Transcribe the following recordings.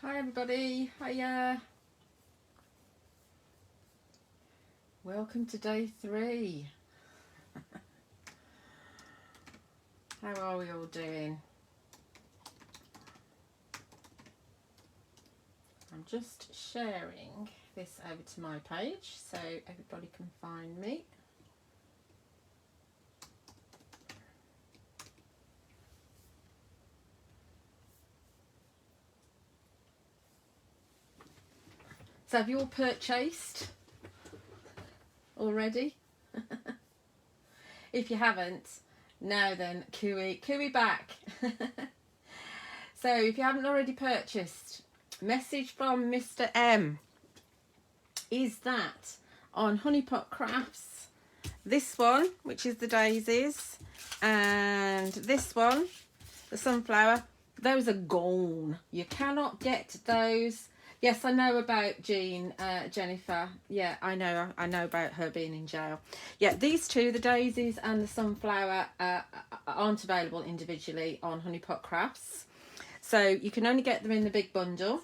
Hi everybody, hiya. Welcome to day 3. How are we all doing? I'm just sharing this over to my page so everybody can find me. So have you all purchased already? If you haven't, now then, cooey back. So if you haven't already purchased, message from Mr. M is that on Honeypot Crafts, this one, which is the daisies, and this one, the sunflower, those are gone. You cannot get those. Yes, I know about Jennifer. Yeah, I know about her being in jail. Yeah, these two, the daisies and the sunflower, aren't available individually on Honeypot Crafts. So you can only get them in the big bundle.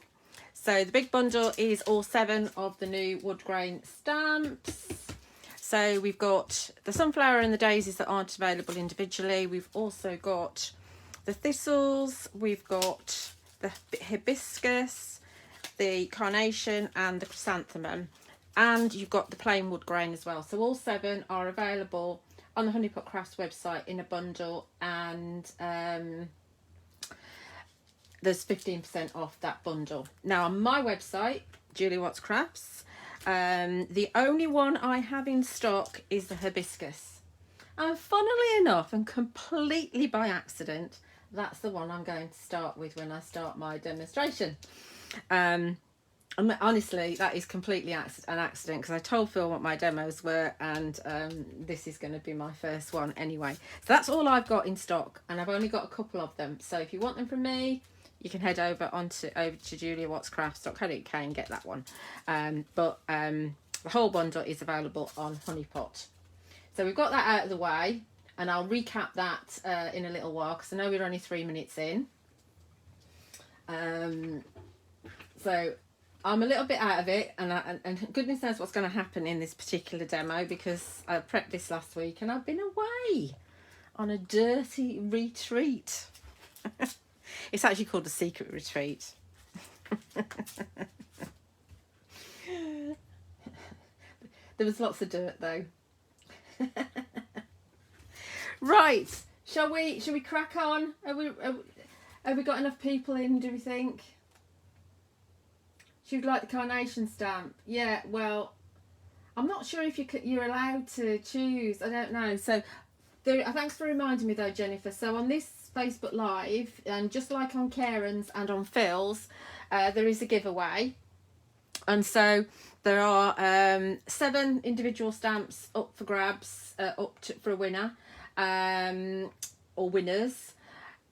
So the big bundle is all 7 of the new Woodgrain stamps. So we've got the sunflower and the daisies that aren't available individually. We've also got the thistles. We've got the hibiscus, the carnation and the chrysanthemum, and you've got the plain wood grain as well. So all 7 are available on the Honeypot Crafts website in a bundle, and there's 15% off that bundle. Now on my website, Julie Watts Crafts, the only one I have in stock is the hibiscus, and funnily enough and completely by accident, that's the one I'm going to start with when I start my demonstration. Honestly, that is completely an accident, because I told Phil what my demos were, and this is going to be my first one anyway. So that's all I've got in stock, and I've only got a couple of them. So if you want them from me, you can head over to juliawattscrafts.co.uk and get that one. But the whole bundle is available on Honeypot. So we've got that out of the way, and I'll recap that in a little while, because I know we're only 3 minutes in. So I'm a little bit out of it, and goodness knows what's going to happen in this particular demo, because I prepped this last week and I've been away on a dirty retreat. It's actually called a secret retreat. There was lots of dirt though. Right, shall we crack on? Have we got enough people in, do we think? She'd like the carnation stamp. Yeah, well, I'm not sure if you're allowed to choose. I don't know. So thanks for reminding me though, Jennifer. So on this Facebook Live, and just like on Karen's and on Phil's, there is a giveaway. And so there are 7 individual stamps up for grabs, for a winner, or winners.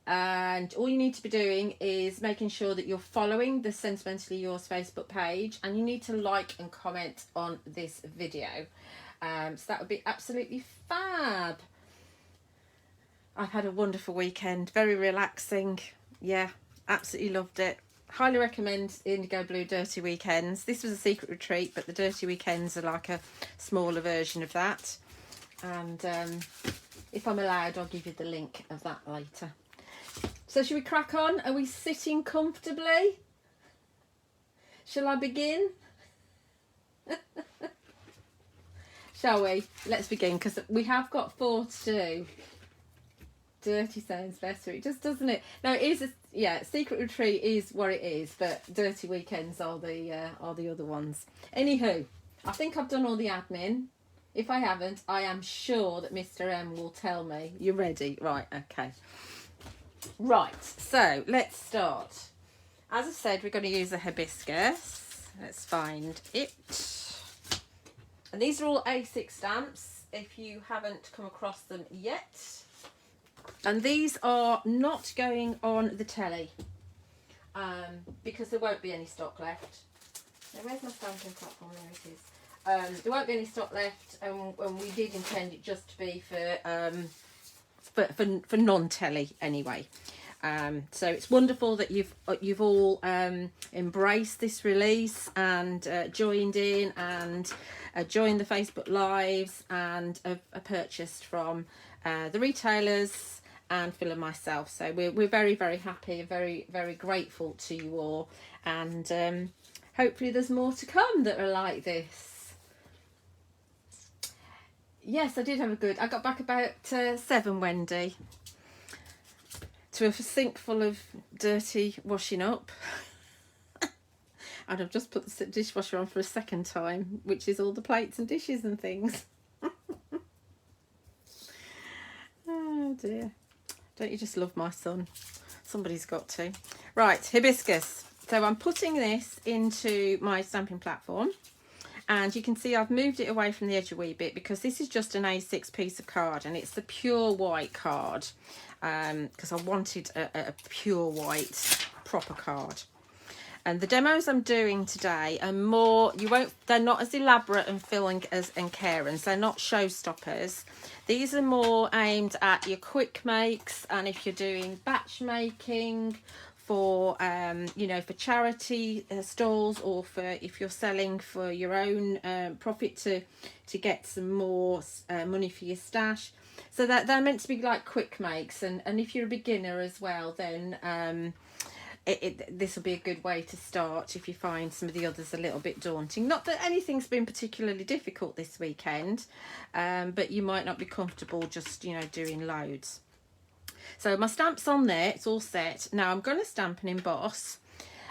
And all you need to be doing is making sure that you're following the Sentimentally Yours Facebook page, and you need to like and comment on this video. So that would be absolutely fab. I've had a wonderful weekend, very relaxing. Yeah, absolutely loved it. Highly recommend Indigo Blue Dirty Weekends. This was a secret retreat, but the Dirty Weekends are like a smaller version of that. And if I'm allowed, I'll give you the link of that later. So should we crack on? Are we sitting comfortably? Shall I begin? Shall we? Let's begin, because we have got 4 to do. Dirty sounds better. It just doesn't it? No, it is. Secret retreat is what it is, but dirty weekends are the other ones. Anywho, I think I've done all the admin. If I haven't, I am sure that Mr. M will tell me. You ready? Right. Okay. Right, so let's start. As I said, we're going to use a hibiscus. Let's find it. And these are all A6 stamps, if you haven't come across them yet. And these are not going on the telly, because there won't be any stock left. Now, where's my stamping platform? There it is. There won't be any stock left, and we did intend it just to be for non-telly anyway. So it's wonderful that you've all embraced this release and joined in and joined the Facebook Lives and purchased from the retailers and Phil and myself. So we're very, very happy, very, very grateful to you all, and hopefully there's more to come that are like this. Yes, I did have I got back about 7, Wendy, to a sink full of dirty washing up. And I've just put the dishwasher on for a second time, which is all the plates and dishes and things. Oh dear. Don't you just love my son? Somebody's got to. Right, hibiscus. So I'm putting this into my stamping platform. And you can see I've moved it away from the edge a wee bit because this is just an A6 piece of card, and it's the pure white card, because I wanted a pure white proper card. And the demos I'm doing today are more, they're not as elaborate and filling as Karen's. They're not showstoppers. These are more aimed at your quick makes, and if you're doing batch making for, you know, for charity stalls, or for if you're selling for your own profit to get some more money for your stash. So that they're meant to be like quick makes, and if you're a beginner as well, then this will be a good way to start if you find some of the others a little bit daunting. Not that anything's been particularly difficult this weekend, but you might not be comfortable just, you know, doing loads. So my stamp's on there, it's all set. Now I'm going to stamp and emboss,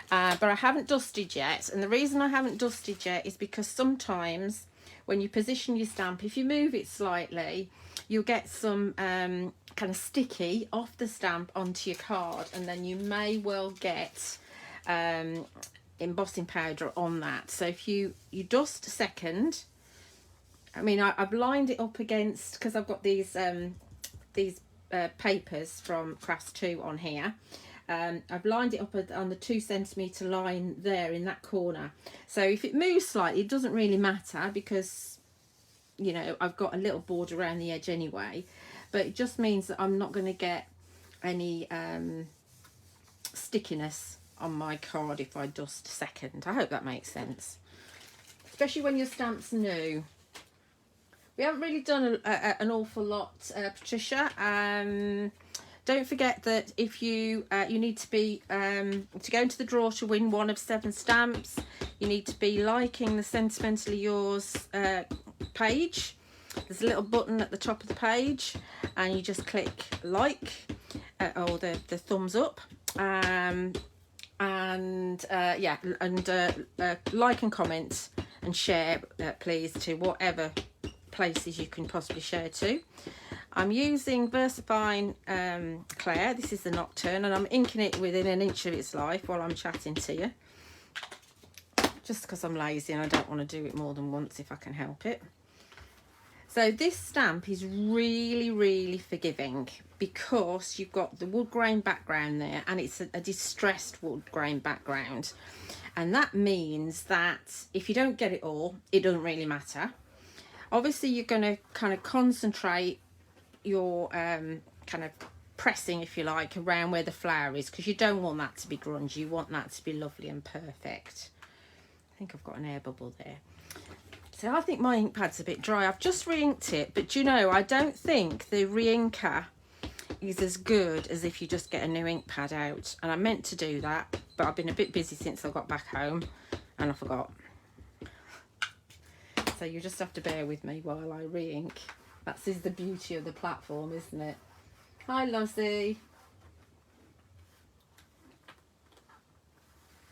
but I haven't dusted yet. And the reason I haven't dusted yet is because sometimes when you position your stamp, if you move it slightly, you'll get some kind of sticky off the stamp onto your card, and then you may well get embossing powder on that. So if you dust a second, I mean, I've lined it up against, because I've got these papers from Crafts 2 on here. I've lined it up on the 2 centimetre line there in that corner. So if it moves slightly, it doesn't really matter, because, you know, I've got a little border around the edge anyway. But it just means that I'm not going to get any stickiness on my card if I dust a second. I hope that makes sense. Especially when your stamp's new. We haven't really done an awful lot, Patricia. Don't forget that if you need to be to go into the draw to win one of 7 stamps, you need to be liking the Sentimentally Yours page. There's a little button at the top of the page, and you just click like or the thumbs up, yeah, and like and comment and share, please, to whatever places you can possibly share to. I'm using VersaFine Claire. This is the Nocturne, and I'm inking it within an inch of its life while I'm chatting to you, just because I'm lazy and I don't want to do it more than once if I can help it. So this stamp is really, really forgiving, because you've got the wood grain background there, and it's a distressed wood grain background. And that means that if you don't get it all, it doesn't really matter. Obviously, you're going to kind of concentrate your kind of pressing, if you like, around where the flower is, because you don't want that to be grungy. You want that to be lovely and perfect. I think I've got an air bubble there. So I think my ink pad's a bit dry. I've just re-inked it, but you know, I don't think the re-inker is as good as if you just get a new ink pad out. And I meant to do that, but I've been a bit busy since I got back home and I forgot. So you just have to bear with me while I re-ink. That is the beauty of the platform, isn't it? Hi, Lozzie.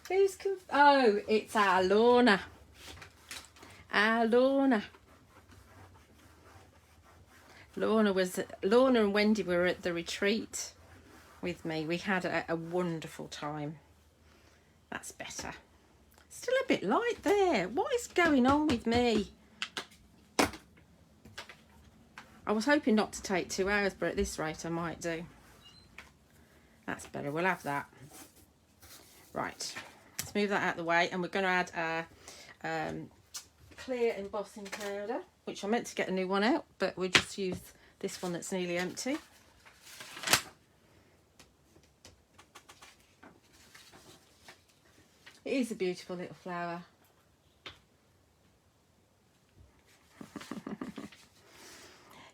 Who's oh, it's our Lorna. Our Lorna. Lorna and Wendy were at the retreat with me. We had a wonderful time. That's better. Still a bit light there. What is going on with me? I was hoping not to take 2 hours, but at this rate I might do. That's better. We'll have that. Right. Let's move that out of the way, and we're going to add our clear embossing powder, which I meant to get a new one out, but we'll just use this one that's nearly empty. It is a beautiful little flower.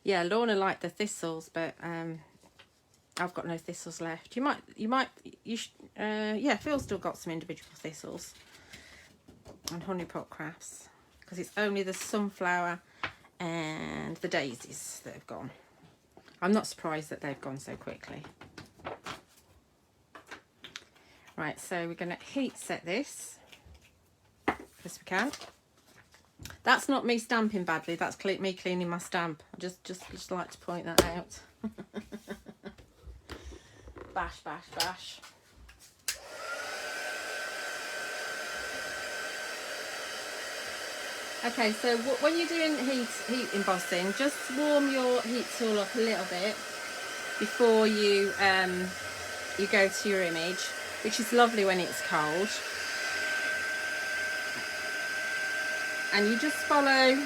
Yeah, Lorna liked the thistles, but I've got no thistles left. Yeah, Phil's still got some individual thistles and honeypot crafts, because it's only the sunflower and the daisies that have gone. I'm not surprised that they've gone so quickly. Right, so we're going to heat set this as we can. That's not me stamping badly, that's me cleaning my stamp. I just like to point that out. Bash, bash, bash. Okay, so when you're doing heat embossing, just warm your heat tool up a little bit before you go to your image, which is lovely when it's cold. And you just follow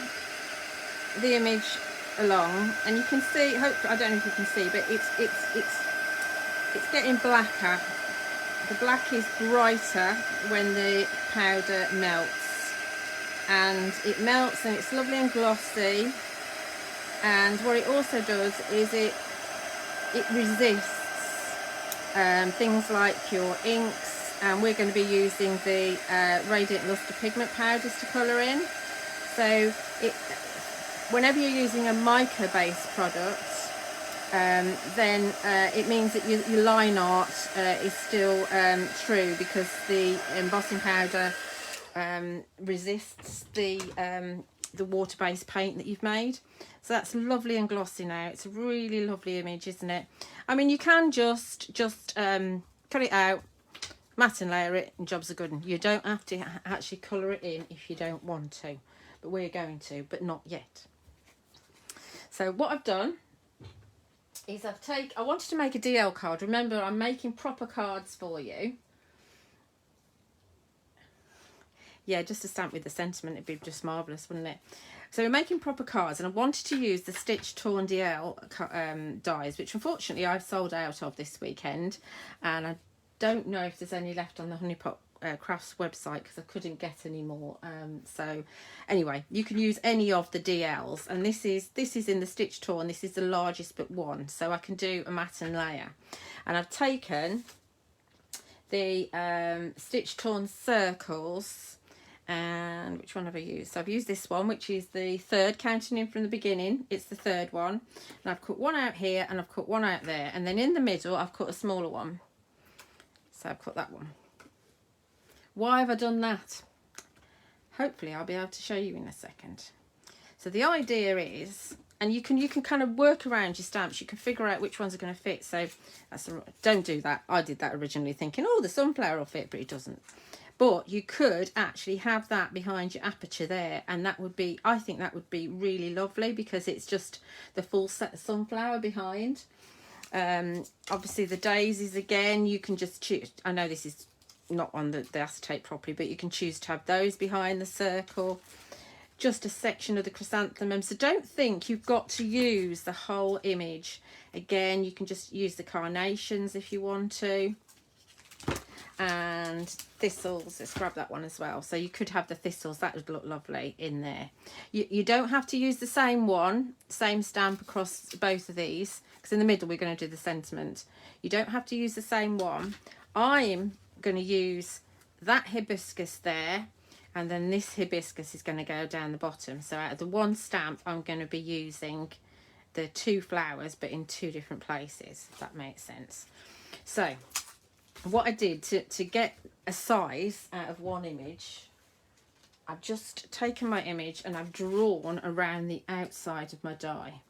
the image along, and you can see, hopefully, I don't know if you can see, but it's getting blacker. The black is brighter when the powder melts, and it melts and it's lovely and glossy. And what it also does is it resists things like your inks, and we're going to be using the Radiant Lustre pigment powders to colour in. So whenever you're using a mica based product, then it means that your line art is still true, because the embossing powder resists the water-based paint that you've made. So that's lovely and glossy now. It's a really lovely image, isn't it? I mean, you can just cut it out, matte and layer it, and jobs are good. And you don't have to actually colour it in if you don't want to, but we're going to, but not yet. So what I've done is I wanted to make a DL card. Remember, I'm making proper cards for you. Yeah, just a stamp with the sentiment, it'd be just marvellous, wouldn't it? So we're making proper cards, and I wanted to use the Stitch Torn DL dies, which unfortunately I've sold out of this weekend, and I don't know if there's any left on the Honeypot Crafts website, because I couldn't get any more. So anyway, you can use any of the DLs, and this is in the Stitch Torn. This is the largest but one, so I can do a matte and layer. And I've taken the Stitch Torn circles. And which one have I used? So I've used this one, which is the third, counting in from the beginning. It's the third one, and I've cut one out here and I've cut one out there, and then in the middle I've cut a smaller one. So I've cut that one. Why have I done that? Hopefully I'll be able to show you in a second. So the idea is, and you can kind of work around your stamps, you can figure out which ones are going to fit. So don't do that. I did that originally thinking, oh, the sunflower will fit, but it doesn't. But you could actually have that behind your aperture there, and that would be, I think that would be really lovely, because it's just the full set of sunflower behind. Obviously the daisies, again, you can just choose. I know this is not on the acetate properly, but you can choose to have those behind the circle. Just a section of the chrysanthemum. So don't think you've got to use the whole image. Again, you can just use the carnations if you want to. And thistles, let's grab that one as well. So you could have the thistles, that would look lovely in there. You don't have to use the same one, same stamp across both of these, because in the middle we're going to do the sentiment. You don't have to use the same one. I'm going to use that hibiscus there, and then this hibiscus is going to go down the bottom. So out of the one stamp I'm going to be using the two flowers, but in two different places, if that makes sense. So what I did to get a size out of one image, I've just taken my image and I've drawn around the outside of my die.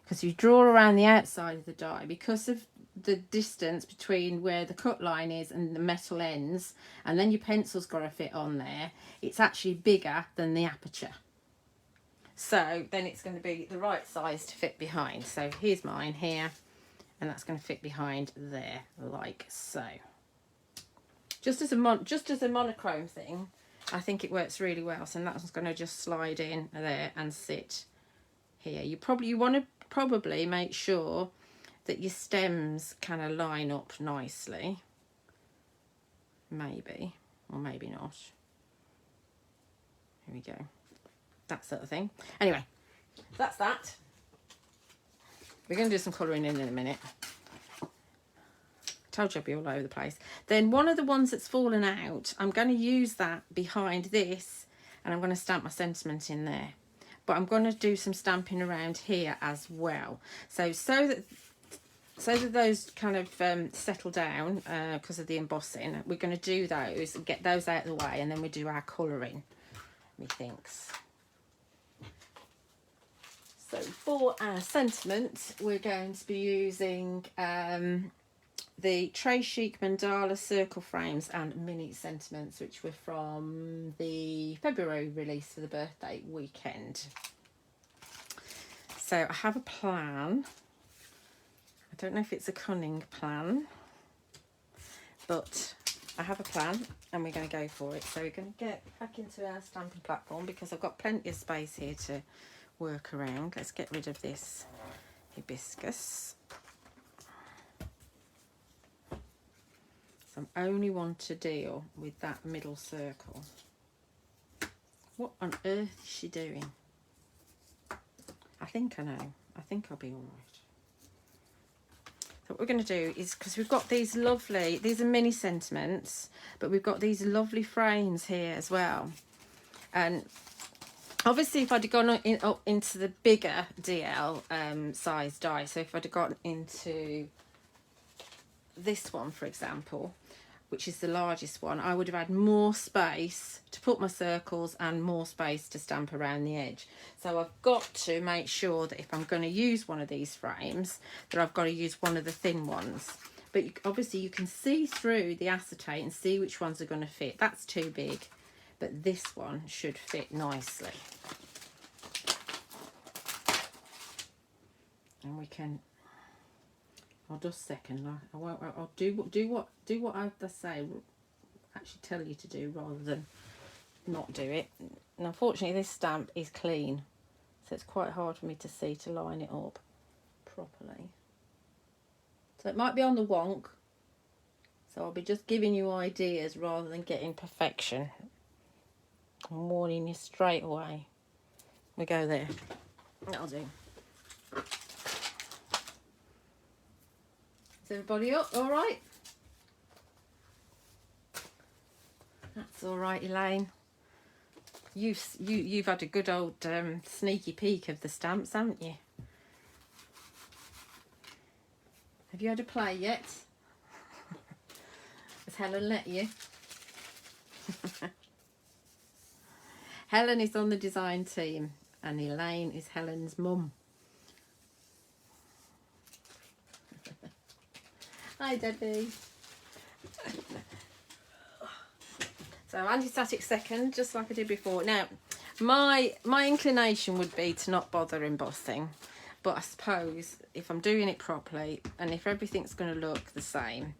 Because you draw around the outside of the die, because of the distance between where the cut line is and the metal ends, and then your pencil's got to fit on there, it's actually bigger than the aperture. So then it's going to be the right size to fit behind. So here's mine here, and that's going to fit behind there like so. Just as a monochrome thing, I think it works really well. So that's going to just slide in there and sit here. You want to probably make sure that your stems kind of line up nicely. Maybe. or maybe not. Here we go. That sort of thing. Anyway, that's that. We're going to do some colouring in a minute. Told you I'd be all over the place. Then one of the ones that's fallen out, I'm going to use that behind this, and I'm going to stamp my sentiment in there. But I'm going to do some stamping around here as well. So that those kind of settle down because of the embossing, we're going to do those and get those out of the way, and then we do our colouring, methinks. So for our sentiment, we're going to be using the Tray Chic Mandala circle frames and mini sentiments, which were from the February release for the birthday weekend. So I have a plan. I don't know if it's a cunning plan, but I have a plan and we're going to go for it. So we're going to get back into our stamping platform because I've got plenty of space here to work around. Let's get rid of this hibiscus. So I only want to deal with that middle circle. What on earth is she doing? I think I know. I think I'll be all right. So what we're going to do is, because we've got these lovely, these are mini sentiments, but we've got these lovely frames here as well. And obviously if I'd have gone up into the bigger DL size die, so if I'd have gone into this one, for example, which is the largest one, I would have had more space to put my circles and more space to stamp around the edge. So I've got to make sure that if I'm going to use one of these frames, that I've got to use one of the thin ones. But obviously you can see through the acetate and see which ones are going to fit. That's too big, but this one should fit nicely. And we can, I'll just second. I won't. I'll do what I have to say. Actually, tell you to do rather than not do it. And unfortunately, this stamp is clean, so it's quite hard for me to see to line it up properly. So it might be on the wonk. So I'll be just giving you ideas rather than getting perfection. I'm warning you straight away. We go there. That'll do. Is everybody up? All right? That's all right, Elaine. You've had a good old sneaky peek of the stamps, haven't you? Have you had a play yet? Has Helen let you? Helen is on the design team and Elaine is Helen's mum. Hi Debbie. So anti-static second, just like I did before. Now, my inclination would be to not bother embossing, but I suppose if I'm doing it properly and if everything's going to look the same,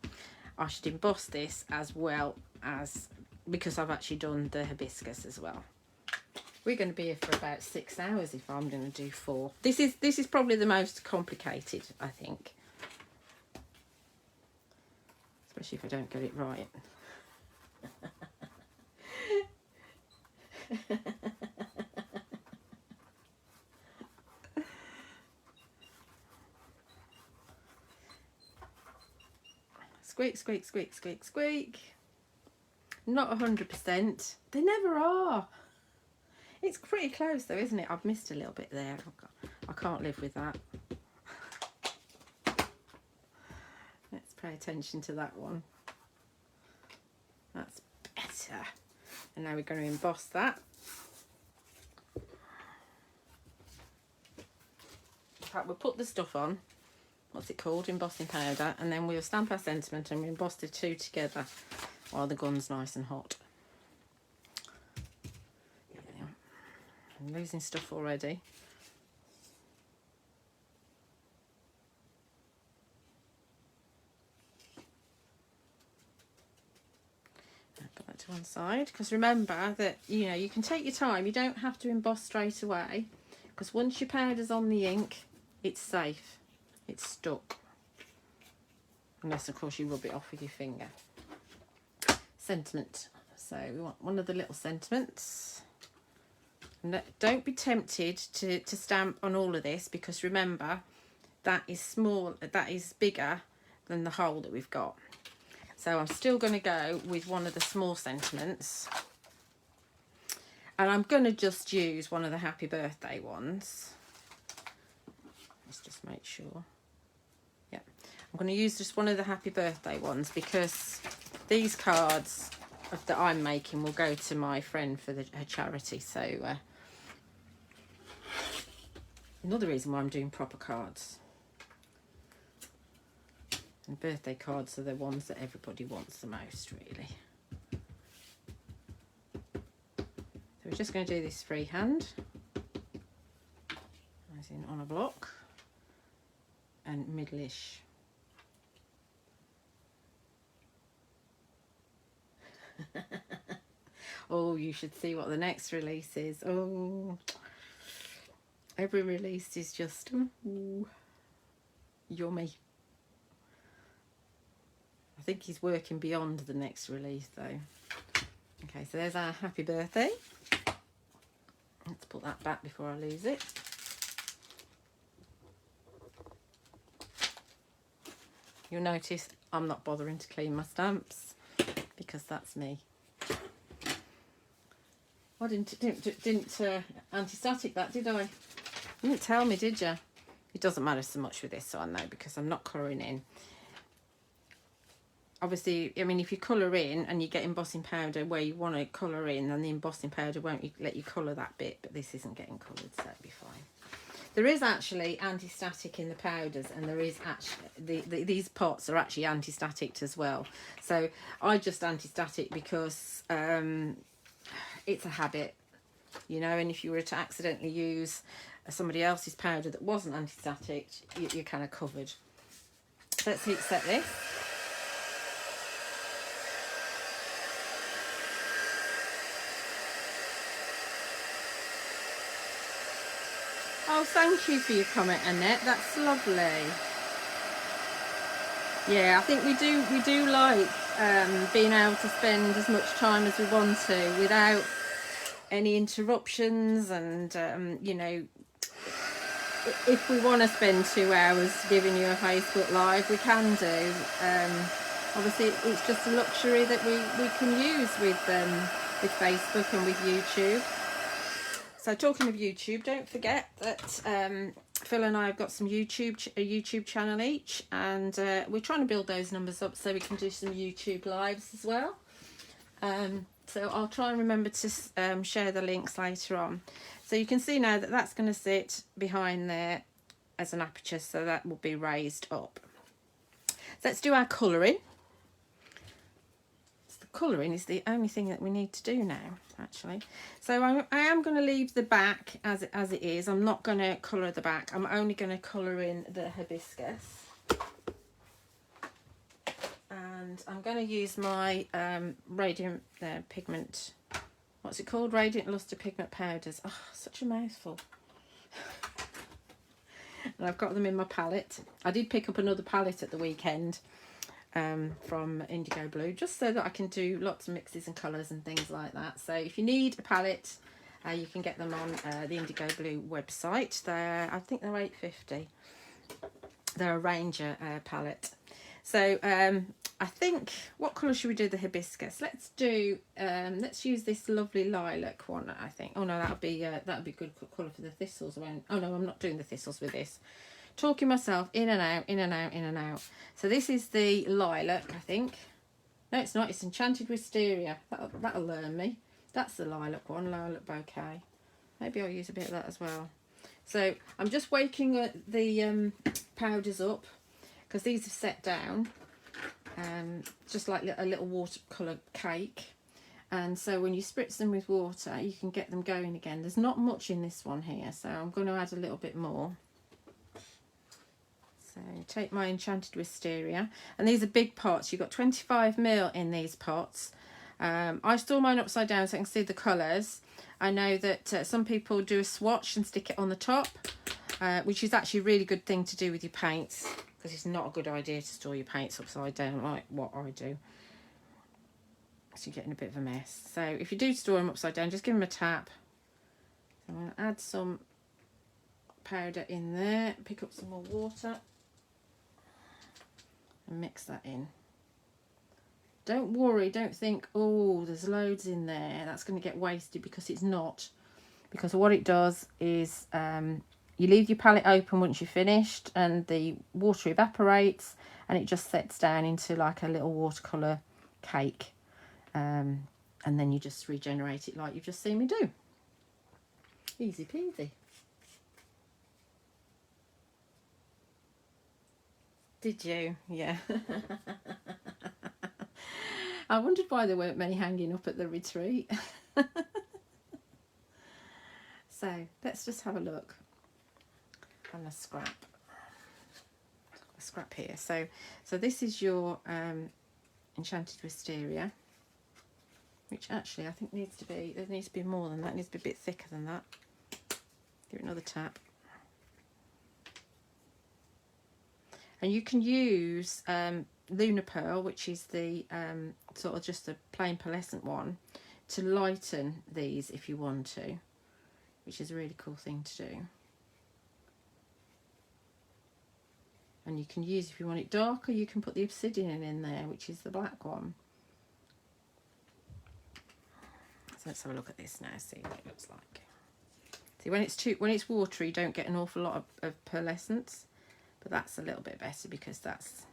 I should emboss this as well as, because I've actually done the hibiscus as well. We're going to be here for about 6 hours if I'm going to do 4. This is probably the most complicated, I think. Especially if I don't get it right. Squeak, squeak, squeak, squeak, squeak. Not 100%. They never are. It's pretty close though, isn't it? I've missed a little bit there. I can't live with that. Let's pay attention to that one. That's better. And now we're going to emboss that. In fact, we'll put the stuff on. What's it called? Embossing powder. And then we'll stamp our sentiment and we emboss the two together while the gun's nice and hot. Yeah. I'm losing stuff already. Put that to one side, because remember that, you know, you can take your time. You don't have to emboss straight away, because once your powder's on the ink, it's safe. It's stuck. Unless, of course, you rub it off with your finger. Sentiment. So we want one of the little sentiments. And don't be tempted to stamp on all of this, because remember, that is small, that is bigger than the hole that we've got. So I'm still going to go with one of the small sentiments. And I'm going to just use one of the happy birthday ones. Let's just make sure. Yeah, I'm going to use just one of the happy birthday ones, because these cards that I'm making will go to my friend for her charity. So another reason why I'm doing proper cards. And birthday cards are the ones that everybody wants the most, really. So we're just going to do this freehand, as in on a block, and middle-ish. Oh, you should see what the next release is. Oh, every release is just ooh, yummy. I think he's working beyond the next release though. Okay, so there's our happy birthday. Let's put that back before I lose it. You'll notice I'm not bothering to clean my stamps, because that's me. I didn't anti-static that, did I? You didn't tell me, did you? It doesn't matter so much with this one though, because I'm not colouring in. Obviously, I mean, if you colour in and you get embossing powder where you want to colour in, then the embossing powder won't let you colour that bit, but this isn't getting coloured, so it'll be fine. There is actually anti-static in the powders, and there is actually, these pots are actually anti-static as well. So I just anti-static because it's a habit, you know, and if you were to accidentally use somebody else's powder that wasn't anti-static, you're kind of covered. So let's heat set this. Oh, thank you for your comment, Annette. That's lovely. Yeah, I think we do like being able to spend as much time as we want to without any interruptions, and you know, if we want to spend 2 hours giving you a Facebook Live, we can do. Obviously, it's just a luxury that we can use with Facebook and with YouTube. So talking of YouTube, don't forget that Phil and I have got some a YouTube channel each, and we're trying to build those numbers up so we can do some YouTube lives as well. So I'll try and remember to share the links later on. So you can see now that that's going to sit behind there as an aperture, so that will be raised up. So let's do our colouring. Colouring is the only thing that we need to do now, actually. So I am going to leave the back as it is. I'm not going to colour the back. I'm only going to colour in the hibiscus. And I'm going to use my Radiant Pigment, what's it called? Radiant Lustre Pigment Powders. Oh, such a mouthful. And I've got them in my palette. I did pick up another palette at the weekend. From Indigo Blue, just so that I can do lots of mixes and colours and things like that. So if you need a palette, you can get them on the Indigo Blue website. I think they're $8.50. They're a Ranger palette. So I think, what colour should we do the hibiscus? Let's use this lovely lilac one, I think. Oh no, that'll be good colour for the thistles. Oh no, I'm not doing the thistles with this. Talking myself in and out, in and out, in and out. So this is the lilac, I think. No, it's not. It's Enchanted Wisteria. That'll learn me. That's the lilac one, lilac bouquet. Maybe I'll use a bit of that as well. So I'm just waking the powders up, because these have set down, just like a little watercolour cake. And so when you spritz them with water, you can get them going again. There's not much in this one here, so I'm going to add a little bit more. So take my Enchanted Wisteria, and these are big pots. You've got 25ml in these pots. I store mine upside down so I can see the colours. I know that some people do a swatch and stick it on the top, which is actually a really good thing to do with your paints, because it's not a good idea to store your paints upside down like what I do. So you're getting a bit of a mess. So if you do store them upside down, just give them a tap. I'm going to add some powder in there, pick up some more water and mix that in. Don't worry, don't think, oh, there's loads in there, that's going to get wasted, because it's not. Because what it does is you leave your palette open once you're finished and the water evaporates and it just sets down into like a little watercolour cake. And then you just regenerate it like you've just seen me do. Easy peasy. Did you? Yeah. I wondered why there weren't many hanging up at the retreat. So let's just have a look on the scrap. A scrap here. So this is your Enchanted Wisteria, which actually I think there needs to be more than that. It needs to be a bit thicker than that. Give it another tap. And you can use Lunar Pearl, which is the sort of just a plain pearlescent one, to lighten these if you want to, which is a really cool thing to do. And you can use, if you want it darker, you can put the obsidian in there, which is the black one. So let's have a look at this now, see what it looks like. See, when it's watery, you don't get an awful lot of pearlescence, but that's a little bit better because that's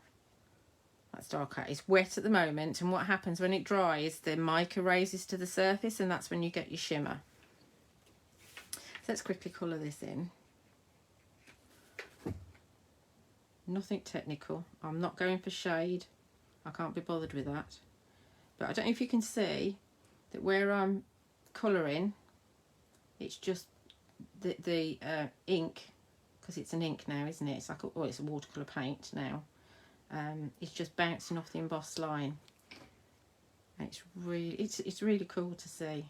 darker. It's wet at the moment, and what happens when it dries, the mica raises to the surface, and that's when you get your shimmer. So let's quickly colour this in. Nothing technical. I'm not going for shade. I can't be bothered with that. But I don't know if you can see that where I'm colouring, it's just the ink, because it's an ink now, isn't it? It's like it's a watercolour paint now. It's just bouncing off the embossed line. And it's really cool to see.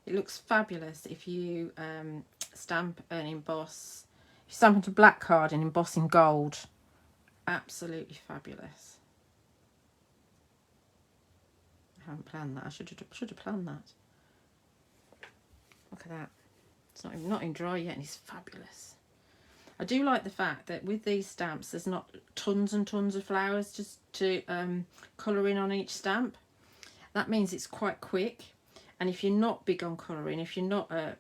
It looks fabulous if you stamp and emboss. If you stamp onto black card and emboss in gold, absolutely fabulous. I haven't planned that. I should have planned that. Look at that. It's not even dry yet, and it's fabulous. I do like the fact that with these stamps, there's not tons and tons of flowers just to colour in on each stamp. That means it's quite quick. And if you're not big on colouring, if you're not a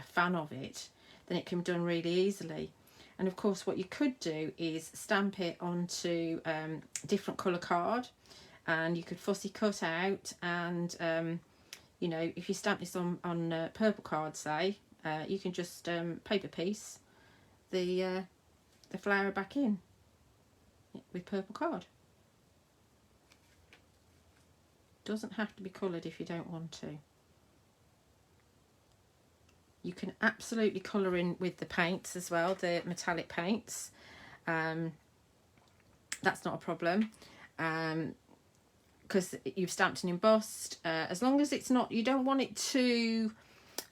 fan of it, then it can be done really easily. And of course, what you could do is stamp it onto different colour card, and you could fussy cut out. And you know, if you stamp this on purple card, say, you can just paper piece the flower back in with purple card. Doesn't have to be coloured if you don't want to. You can absolutely colour in with the paints as well, the metallic paints. That's not a problem, because you've stamped and embossed. As long as it's not, you don't want it too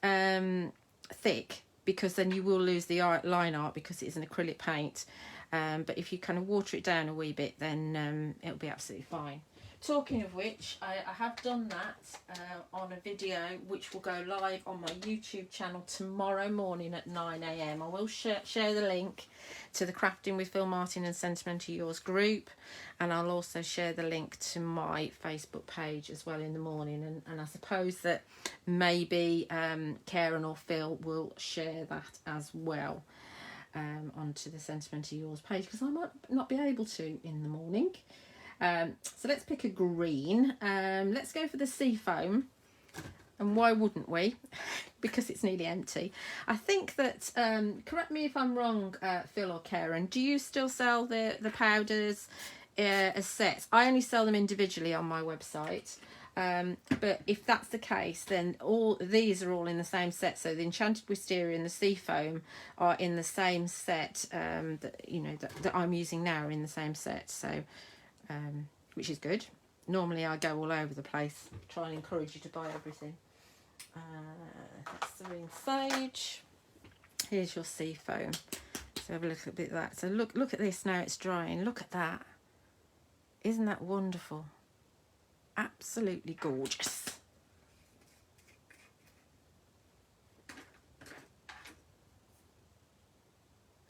thick, because then you will lose the line art because it's an acrylic paint. But if you kind of water it down a wee bit, then it'll be absolutely fine. Talking of which, I have done that on a video which will go live on my YouTube channel tomorrow morning at 9 AM. I will share the link to the Crafting with Phil Martin and Sentimentally Yours group, and I'll also share the link to my Facebook page as well in the morning. And I suppose that maybe Karen or Phil will share that as well onto the Sentimentally Yours page, because I might not be able to in the morning. So let's pick a green. Let's go for the Seafoam. And why wouldn't we? Because it's nearly empty. I think that, correct me if I'm wrong, Phil or Karen, do you still sell the powders as sets? I only sell them individually on my website. But if that's the case, then all these are all in the same set. So the Enchanted Wisteria and the Seafoam are in the same set. That I'm using now are in the same set. So which is good. Normally I go all over the place, try and encourage you to buy everything. That's the Serene Sage. Here's your Seafoam. So have a look at a bit of that. So look at this now, it's drying. Look at that. Isn't that wonderful? absolutely gorgeous.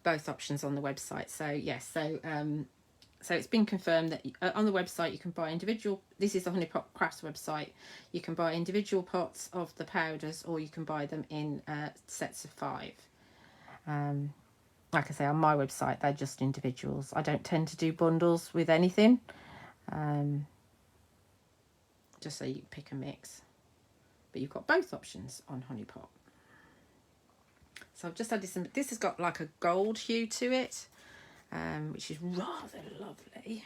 Both options on the website. So yes, so it's been confirmed that on the website you can buy individual, this is the Honey Pot Crafts website, you can buy individual pots of the powders, or you can buy them in sets of 5. Like I say, on my website they're just individuals. I don't tend to do bundles with anything, just so you pick a mix. But you've got both options on Honey Pot. So I've just added some, this has got like a gold hue to it, which is rather lovely.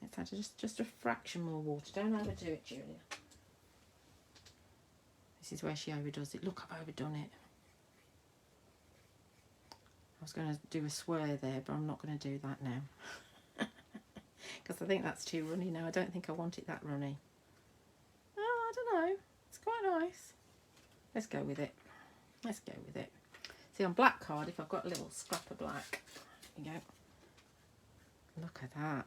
Let's add just a fraction more water. Don't overdo it, Julia. This is where she overdoes it. Look, I've overdone it. I was going to do a swirl there, but I'm not going to do that now. Because I think that's too runny now. I don't think I want it that runny. Oh, I don't know. It's quite nice. Let's go with it. Let's go with it. See, on black card, if I've got a little scrap of black, there you go. Look at that.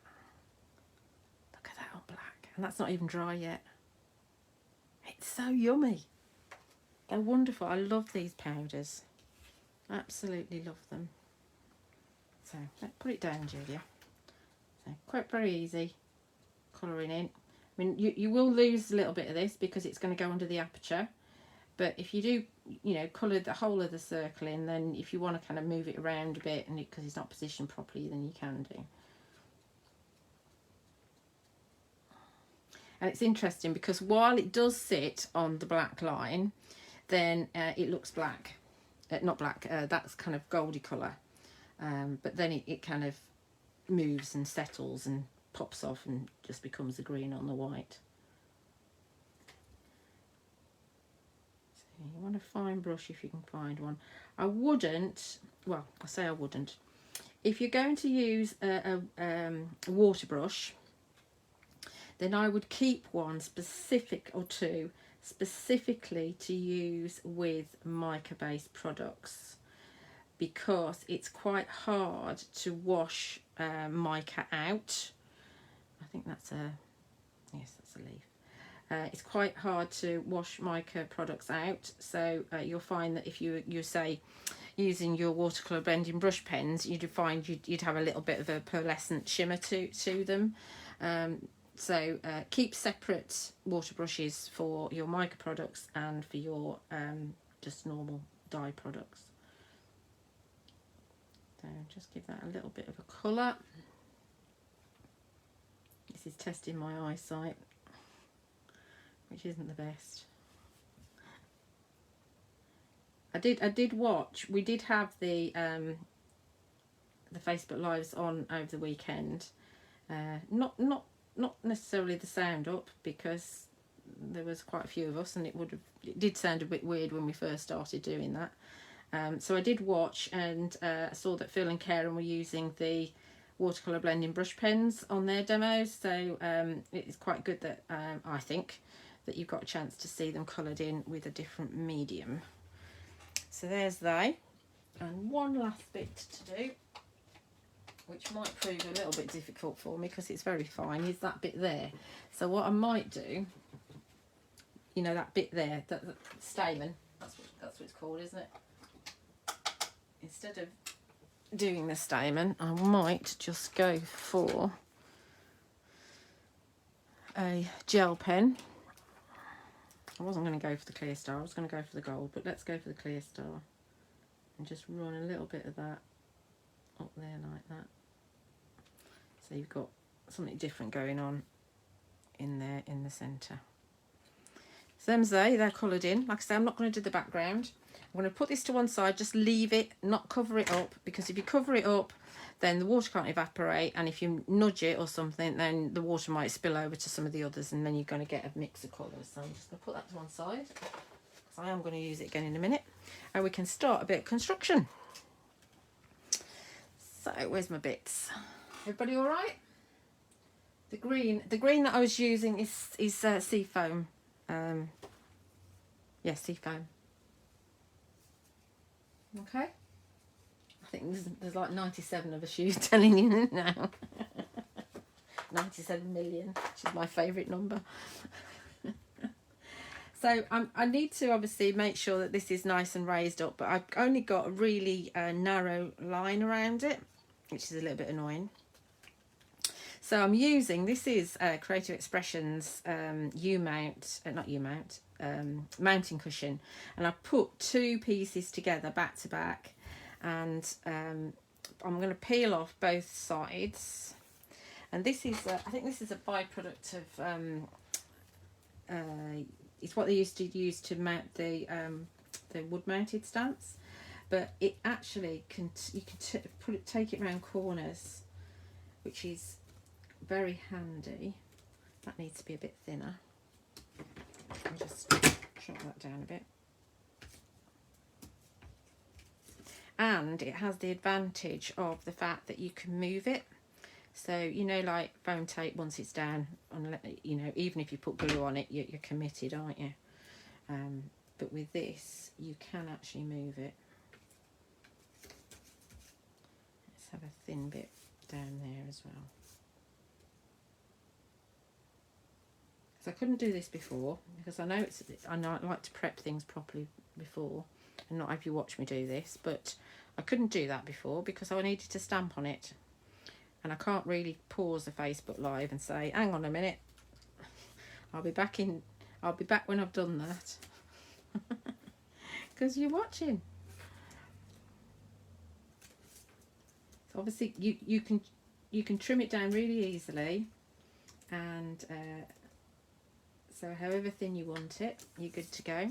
Look at that on black. And that's not even dry yet. It's so yummy. They're wonderful. I love these powders. Absolutely love them. So, let's put it down, Julia. So, quite very easy colouring in. I mean, you will lose a little bit of this because it's going to go under the aperture. But if you do, you know, colour the whole of the circle in, then if you want to kind of move it around a bit, and because it's not positioned properly, then you can do. And it's interesting because while it does sit on the black line, then it looks black. Not black, that's kind of goldy colour. But then it kind of moves and settles and pops off and just becomes the green on the white. You want a fine brush if you can find one. I wouldn't, well, I say I wouldn't. If you're going to use a water brush, then I would keep one specific or two specifically to use with mica-based products, because it's quite hard to wash mica out. I think that's a, yes, that's a leaf. It's quite hard to wash mica products out, so you'll find that if you say using your watercolour blending brush pens, you'd find you'd have a little bit of a pearlescent shimmer to them. So keep separate water brushes for your mica products and for your just normal dye products. So just give that a little bit of a colour. This is testing my eyesight, which isn't the best. I did watch, we did have the Facebook Lives on over the weekend. Not necessarily the sound up, because there was quite a few of us and it did sound a bit weird when we first started doing that. So I did watch, and saw that Phil and Karen were using the watercolour blending brush pens on their demos, so it's quite good that I think that you've got a chance to see them coloured in with a different medium. So there's they, and one last bit to do, which might prove a little bit difficult for me because it's very fine, is that bit there. So what I might do, you know, that bit there, that stamen, that's what it's called, isn't it? Instead of doing the stamen, I might just go for a gel pen. I wasn't going to go for the clear star, I was going to go for the gold, but let's go for the clear star and just run a little bit of that up there like that. So you've got something different going on in there in the centre. So them's they're coloured in. Like I say, I'm not going to do the background. I'm going to put this to one side, just leave it, not cover it up, because if you cover it up, then the water can't evaporate, and if you nudge it or something, then the water might spill over to some of the others, and then you're going to get a mix of colours. So I'm just going to put that to one side, because I am going to use it again in a minute, and we can start a bit of construction. So where's my bits? Everybody all right? The green that I was using is seafoam. Yeah, seafoam. Okay. I think there's like 97 of us telling you now. 97 million, which is my favourite number. So I need to obviously make sure that this is nice and raised up, but I've only got a really narrow line around it, which is a little bit annoying. So I'm using, this is Creative Expressions mounting cushion, and I've put 2 pieces together back to back, and I'm going to peel off both sides. And this is, I think this is a byproduct of, it's what they used to use to mount the wood mounted stamps, but it actually can, you can take it around corners, which is very handy. That needs to be a bit thinner. I'll just chop that down a bit. And it has the advantage of the fact that you can move it. So, you know, like foam tape, once it's down, you know, even if you put glue on it, you're committed, aren't you? But with this, you can actually move it. Let's have a thin bit down there as well. So I couldn't do this before, because I know I like to prep things properly before, and not have you watch me do this, but I couldn't do that before because I needed to stamp on it. And I can't really pause the Facebook Live and say, hang on a minute, I'll be back when I've done that. Because you're watching. So obviously you can trim it down really easily, and so however thin you want it, you're good to go.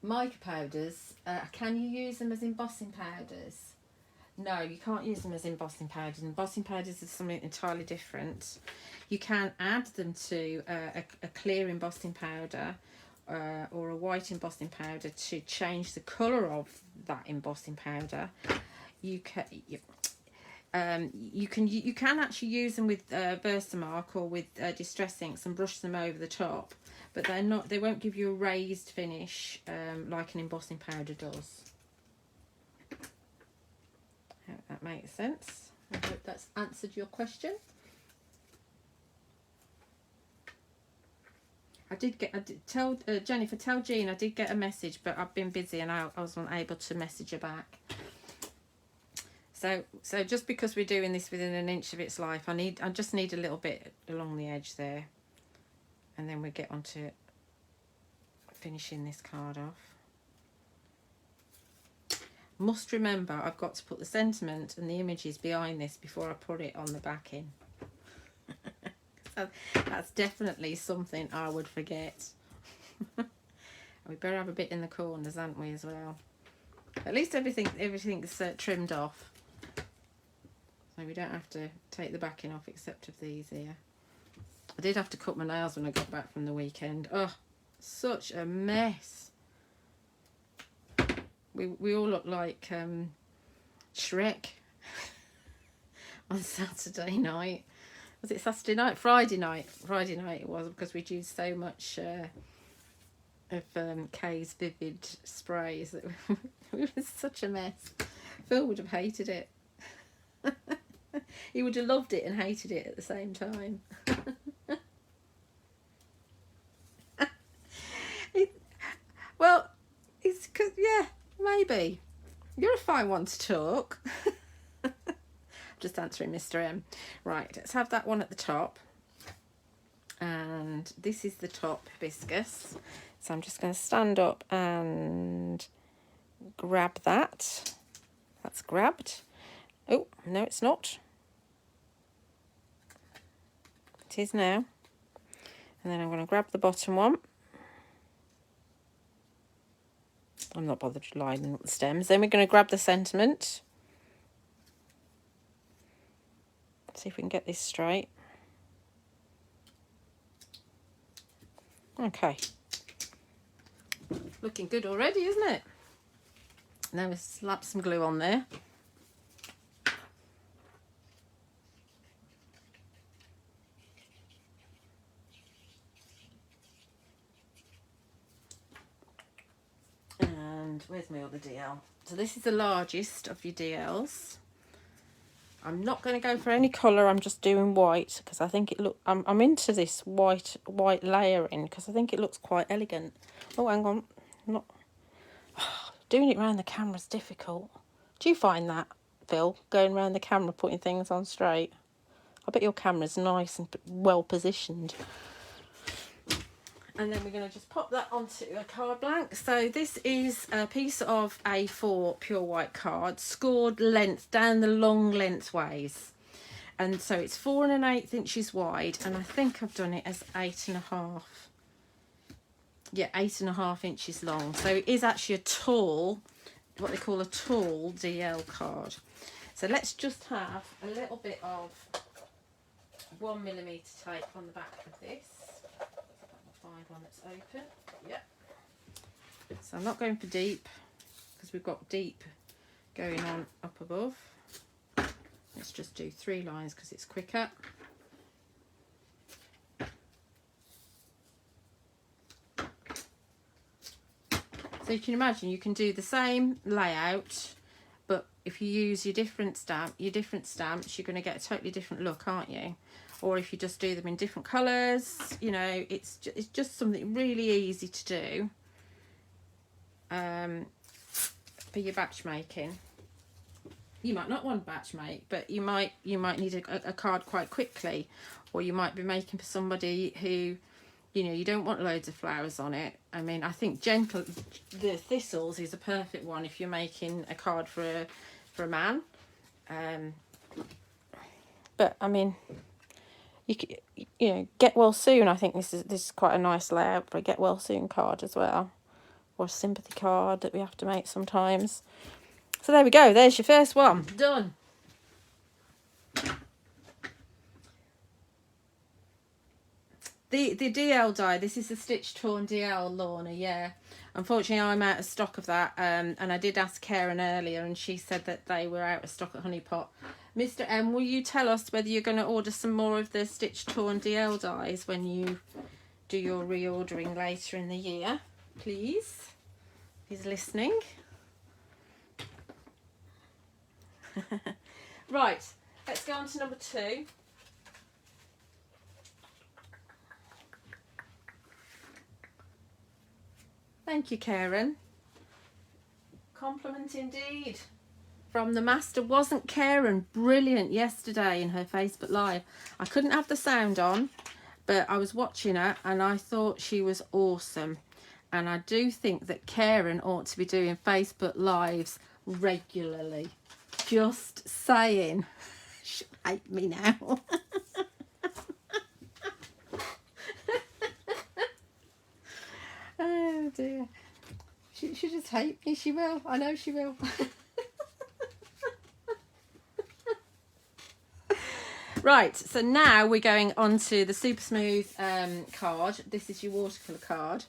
Mica powders, can you use them as embossing powders? No, you can't use them as embossing powders. Embossing powders is something entirely different. You can add them to a clear embossing powder or a white embossing powder to change the colour of that embossing powder. You can actually use them with Versamark or with Distress Inks and brush them over the top, but they won't give you a raised finish like an embossing powder does. I hope that makes sense. I hope that's answered your question. Tell Jennifer, tell Jean I did get a message, but I've been busy and I wasn't able to message her back. So just because we're doing this within an inch of its life, I just need a little bit along the edge there, and then we get on to finishing this card off. Must remember, I've got to put the sentiment and the images behind this before I put it on the backing. So that's definitely something I would forget. We better have a bit in the corners, haven't we, as well? At least everything's trimmed off, so we don't have to take the backing off, except of these here. I did have to cut my nails when I got back from the weekend. Oh, such a mess. We all look like Shrek on Saturday night. Was it Saturday night? Friday night. Friday night it was, because we'd used so much of Kay's Vivid sprays that it was such a mess. Phil would have hated it. He would have loved it and hated it at the same time. Well, it's because, yeah, maybe. You're a fine one to talk. Just answering Mr. M. Right, let's have that one at the top. And this is the top hibiscus. So I'm just going to stand up and grab that. That's grabbed. Oh, no, it's not. It is now. And then I'm going to grab the bottom one. I'm not bothered lining up the stems. Then we're going to grab the sentiment. See if we can get this straight. Okay. Looking good already, isn't it? Now we slap some glue on there. and where's my other DL? So this is the largest of your DLs. I'm not going to go for any colour, I'm just doing white because I think it look. I'm into this white layering because I think it looks quite elegant. Oh, hang on, not doing it around the camera's difficult. Do you find that, Phil, going around the camera putting things on straight? I bet your camera's nice and well positioned. And then we're going to just pop that onto a card blank. So this is a piece of A4 pure white card, scored length down the long lengthways. And so it's 4 1/8 inches wide, and I think I've done it as 8 1/2. Yeah, 8 1/2 inches long. So it is actually a tall, what they call a tall DL card. So let's just have a little bit of 1mm tape on the back of this. Find one that's open. Yep. So I'm not going for deep because we've got deep going on up above. Let's just do 3 lines because it's quicker. So you can imagine you can do the same layout, but if you use your different stamps, you're going to get a totally different look, aren't you? Or if you just do them in different colours, you know, it's just something really easy to do for your batch making. You might not want to batch make, but you might need a card quite quickly, or you might be making for somebody who, you know, you don't want loads of flowers on it. I mean, I think the thistles is a perfect one if you're making a card for a man. But I mean, you know, get well soon. I think this is quite a nice layout for a get well soon card as well, or a sympathy card that we have to make sometimes. So there we go. There's your first one done. The DL die. This is the Stitch Torn DL, Lorna. Yeah, unfortunately I'm out of stock of that. And I did ask Karen earlier, and she said that they were out of stock at Honey Pot. Mr. M, will you tell us whether you're going to order some more of the Stitch Torn DL dies when you do your reordering later in the year, please? He's listening. Right, let's go on to number 2. Thank you, Karen. Compliment indeed. From the master. Wasn't Karen brilliant yesterday in her Facebook Live? I couldn't have the sound on, but I was watching her and I thought she was awesome. And I do think that Karen ought to be doing Facebook Lives regularly. Just saying. She'll hate me now. Oh dear. She just hate me. She will. I know she will. Right, so now we're going on to the Super Smooth card. This is your watercolour card.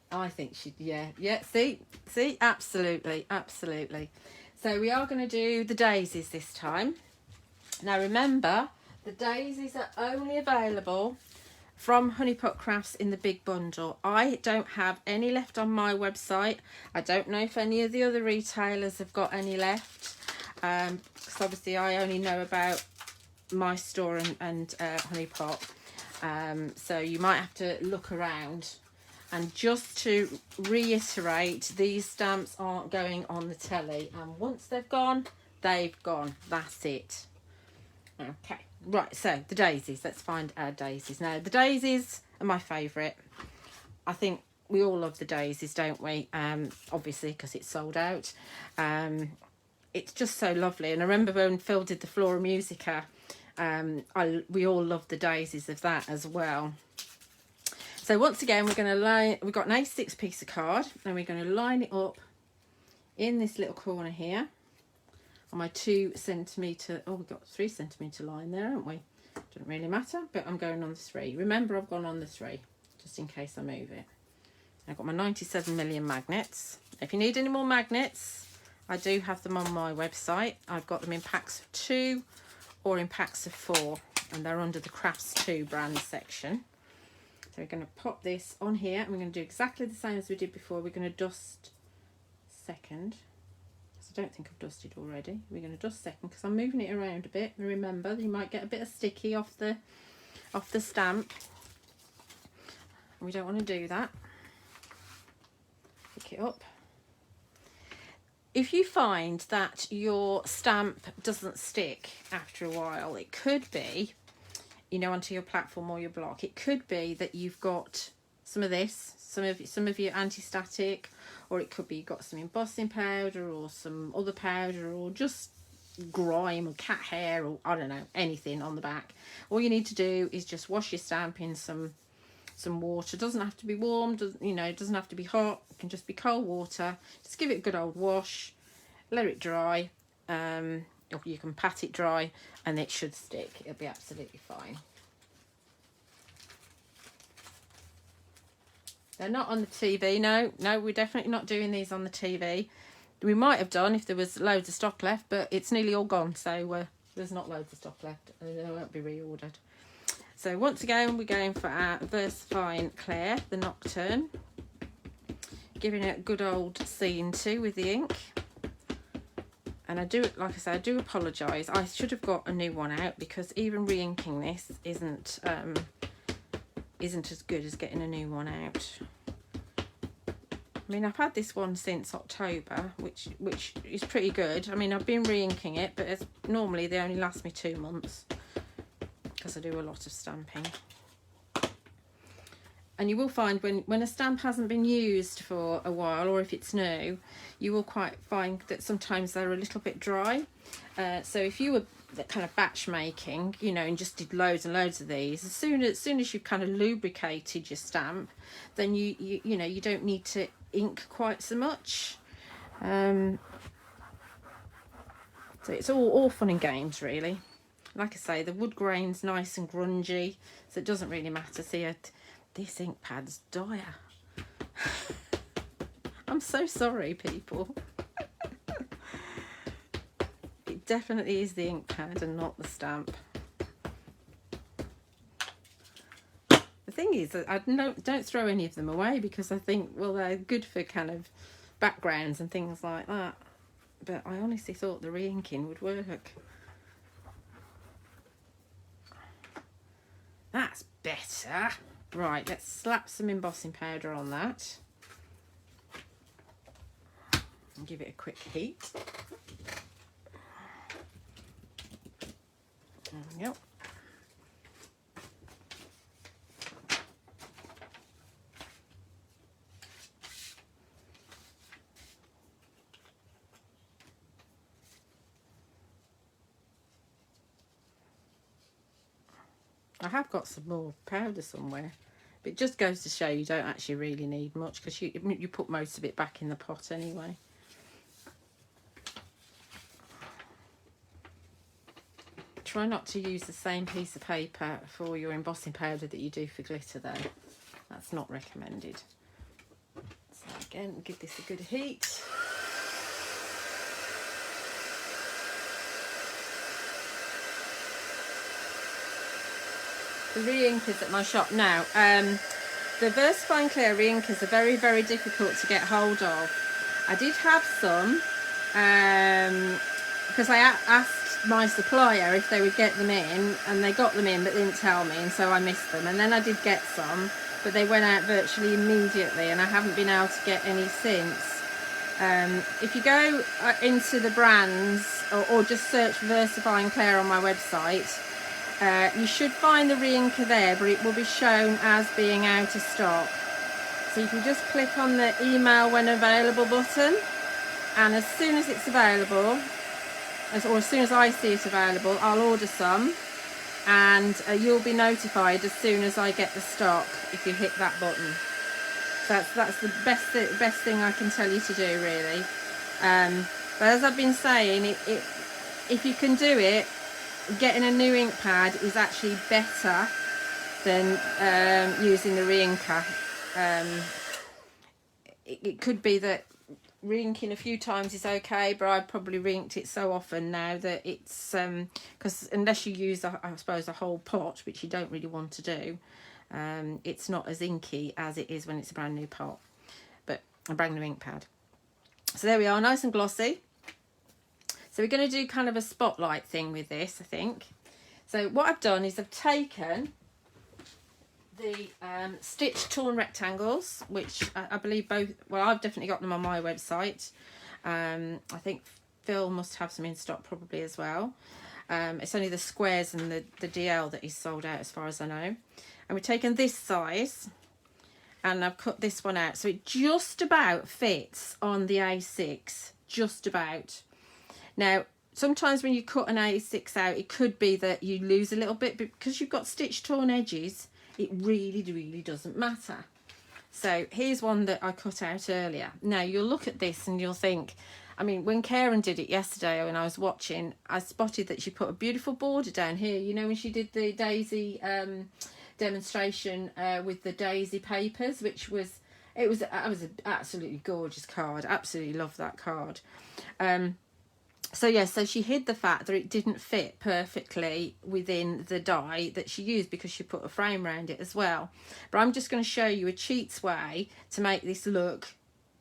I think yeah, see, absolutely. So we are going to do the daisies this time. Now remember, the daisies are only available from Honey Pot Crafts in the big bundle. I don't have any left on my website. I don't know if any of the other retailers have got any left. Because obviously I only know about my store and Honey Pot. So you might have to look around. And just to reiterate, these stamps aren't going on the telly. And once they've gone, they've gone. That's it. Okay. Right, so the daisies. Let's find our daisies. Now, the daisies are my favourite. I think we all love the daisies, don't we? Obviously, because it's sold out. It's just so lovely. And I remember when Phil did the Flora Musica, we all loved the daisies of that as well. So once again, we've got an A6 piece of card, and we're going to line it up in this little corner here on my 2 centimetre, oh, we've got 3 centimetre line there, haven't we? Doesn't really matter, but I'm going on the 3. Remember, I've gone on the 3, just in case I move it. I've got my 97 million magnets. If you need any more magnets, I do have them on my website. I've got them in packs of 2 or in packs of 4, and they're under the Crafts 2 brand section. So we're going to pop this on here and we're going to do exactly the same as we did before. We're going to dust second. So I don't think I've dusted already. We're going to dust second because I'm moving it around a bit. Remember, you might get a bit of sticky off the stamp. We don't want to do that. Pick it up. If you find that your stamp doesn't stick after a while, it could be, you know, onto your platform or your block, it could be that you've got some of this, some of your anti-static, or it could be you've got some embossing powder or some other powder or just grime or cat hair or I don't know, anything on the back. All you need to do is just wash your stamp in some water. It doesn't have to be warm, you know, it doesn't have to be hot, it can just be cold water. Just give it a good old wash, let it dry, or you can pat it dry and it should stick. It'll be absolutely fine. They're not on the TV. No, we're definitely not doing these on the TV. We might have done if there was loads of stock left, but it's nearly all gone, so there's not loads of stock left and they won't be reordered. So once again, we're going for our VersaFine Clair, the Nocturne. Giving it a good old scene too with the ink. And I do, like I said, I do apologise. I should have got a new one out because even re-inking this isn't as good as getting a new one out. I mean, I've had this one since October, which is pretty good. I mean, I've been re-inking it, but normally they only last me 2 months because I do a lot of stamping. And you will find when a stamp hasn't been used for a while, or if it's new, you will quite find that sometimes they're a little bit dry. So if you were kind of batch making, you know, and just did loads and loads of these, as soon as you've kind of lubricated your stamp, then you know, you don't need to ink quite so much. So it's all fun and games, really. Like I say, the wood grain's nice and grungy, so it doesn't really matter. See, this ink pad's dire. I'm so sorry, people. It definitely is the ink pad and not the stamp. The thing is that I don't throw any of them away because I think, well, they're good for kind of backgrounds and things like that. But I honestly thought the re-inking would work. That's better. Right, let's slap some embossing powder on that and give it a quick heat. There we go. I have got some more powder somewhere, but it just goes to show you don't actually really need much because you put most of it back in the pot anyway. Try not to use the same piece of paper for your embossing powder that you do for glitter though. That's not recommended. So again, give this a good heat. The re-inkers at my shop now. The VersaFine Clair re-inkers are very, very difficult to get hold of. I did have some because I asked my supplier if they would get them in, and they got them in but didn't tell me, and so I missed them. And then I did get some, but they went out virtually immediately, and I haven't been able to get any since. If you go into the brands or just search for VersaFine Clair on my website, you should find the re-inker there, but it will be shown as being out of stock. So you can just click on the email when available button, and as soon as it's available, or as soon as I see it available, I'll order some, and you'll be notified as soon as I get the stock if you hit that button. So that's the best thing I can tell you to do, really. But as I've been saying, if you can do it, getting a new ink pad is actually better than using the re-inker. It could be that re-inking a few times is okay, but I've probably re-inked it so often now that it's because unless you use I suppose a whole pot, which you don't really want to do, It's not as inky as it is when it's a brand new pot, but a brand new ink pad. So there we are, nice and glossy. So we're going to do kind of a spotlight thing with this, I think. So what I've done is I've taken the stitch torn rectangles, which I believe both, well, I've definitely got them on my website. I think Phil must have some in stock probably as well. It's only the squares and the DL that is sold out as far as I know. And we've taken this size and I've cut this one out. So it just about fits on the A6, just about. Now, sometimes when you cut an A6 out, it could be that you lose a little bit, but because you've got stitch torn edges, it really doesn't matter. So here's one that I cut out earlier. Now you'll look at this and you'll think, I mean, when Karen did it yesterday when I was watching, I spotted that she put a beautiful border down here. You know, when she did the daisy demonstration with the daisy papers, which was, it was an absolutely gorgeous card. Absolutely love that card. So yeah, so she hid the fact that it didn't fit perfectly within the die that she used because she put a frame around it as well. But I'm just going to show you a cheats way to make this look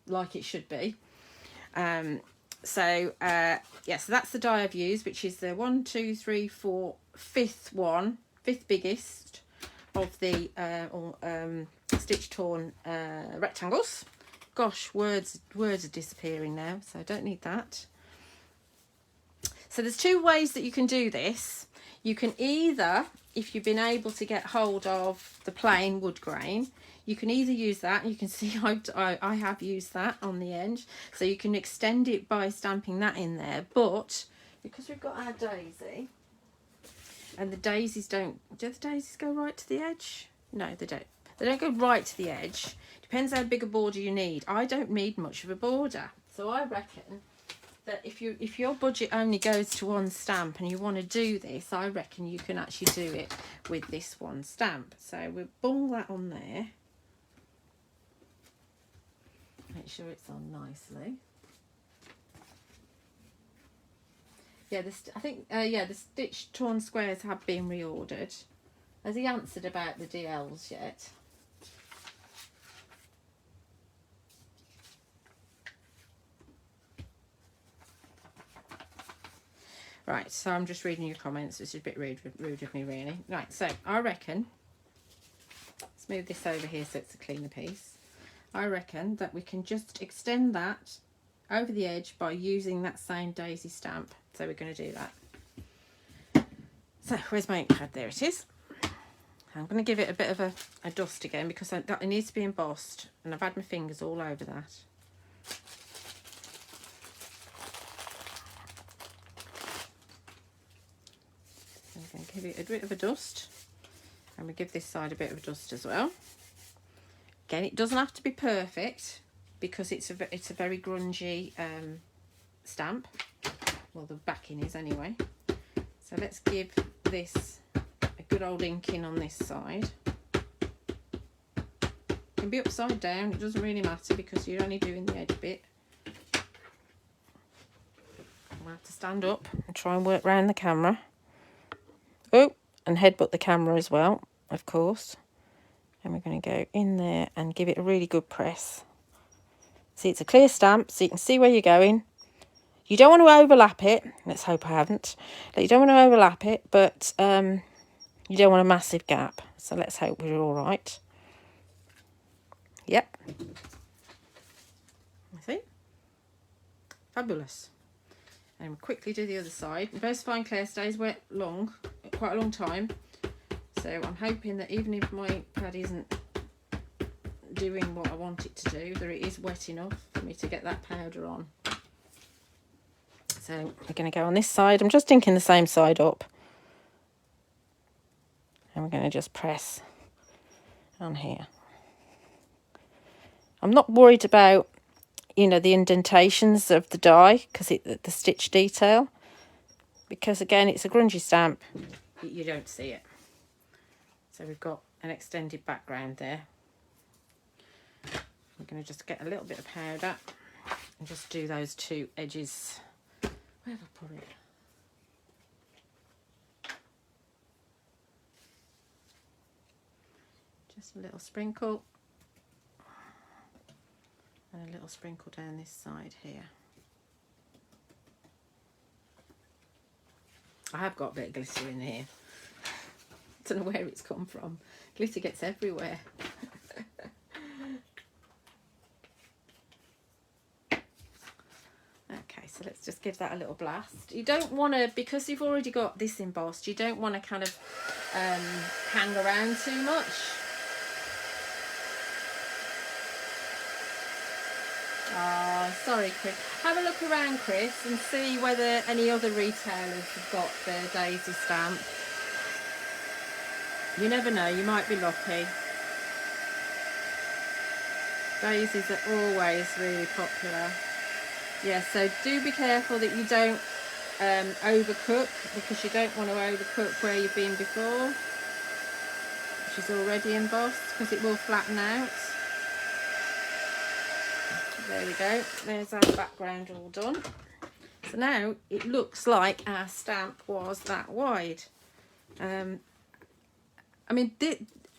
like it should be. Yeah, so that's the die I've used, which is the 1, 2, 3, 4, fifth biggest of the stitch torn rectangles. Gosh, words are disappearing now, so I don't need that. So there's two ways that you can do this. You can either, if you've been able to get hold of the plain wood grain, you can either use that. You can see I have used that on the edge. So you can extend it by stamping that in there. But because we've got our daisy, and the daisies do the daisies go right to the edge? No, they don't. They don't go right to the edge. Depends how big a border you need. I don't need much of a border. So I reckon that if your budget only goes to one stamp and you want to do this, I reckon you can actually do it with this one stamp. So we'll bung that on there. Make sure it's on nicely. Yeah, I think the stitch torn squares have been reordered. Has he answered about the DLs yet? Right, so I'm just reading your comments, which is a bit rude of me, really. Right, so I reckon, let's move this over here so it's a cleaner piece. I reckon that we can just extend that over the edge by using that same daisy stamp. So we're going to do that. So where's my ink pad? There it is. I'm going to give it a bit of a dust again because it needs to be embossed, and I've had my fingers all over that. I'm going to give it a bit of a dust, and we give this side a bit of a dust as well. Again, it doesn't have to be perfect because it's a very grungy stamp. Well, the backing is anyway. So let's give this a good old inking on this side. It can be upside down, it doesn't really matter because you're only doing the edge bit. I'll have to stand up and try and work round the camera. Oh, and headbutt the camera as well, of course. And we're going to go in there and give it a really good press. See, it's a clear stamp, so you can see where you're going. You don't want to overlap it. Let's hope I haven't. You don't want to overlap it, but you don't want a massive gap. So let's hope we're all right. Yep. I think. Fabulous. And we'll quickly do the other side. Versifying Claire stays wet quite a long time. So I'm hoping that even if my pad isn't doing what I want it to do, that it is wet enough for me to get that powder on. So we're going to go on this side. I'm just inking the same side up. And we're going to just press on here. I'm not worried about, you know, the indentations of the die, because the stitch detail. Because again, it's a grungy stamp. You don't see it. So we've got an extended background there. I'm going to just get a little bit of powder and just do those two edges. Where have I put it? Just a little sprinkle. And a little sprinkle down this side here. I have got a bit of glitter in here. Don't know where it's come from. Glitter gets everywhere. Okay, so let's just give that a little blast. You don't want to, because you've already got this embossed, you don't want to kind of hang around too much. Oh, sorry, Chris. Have a look around, Chris, and see whether any other retailers have got their daisy stamp. You never know, you might be lucky. Daisies are always really popular. Yeah, so do be careful that you don't overcook, because you don't want to overcook where you've been before, which is already embossed, because it will flatten out. There we go, there's our background all done. So now it looks like our stamp was that wide. I mean,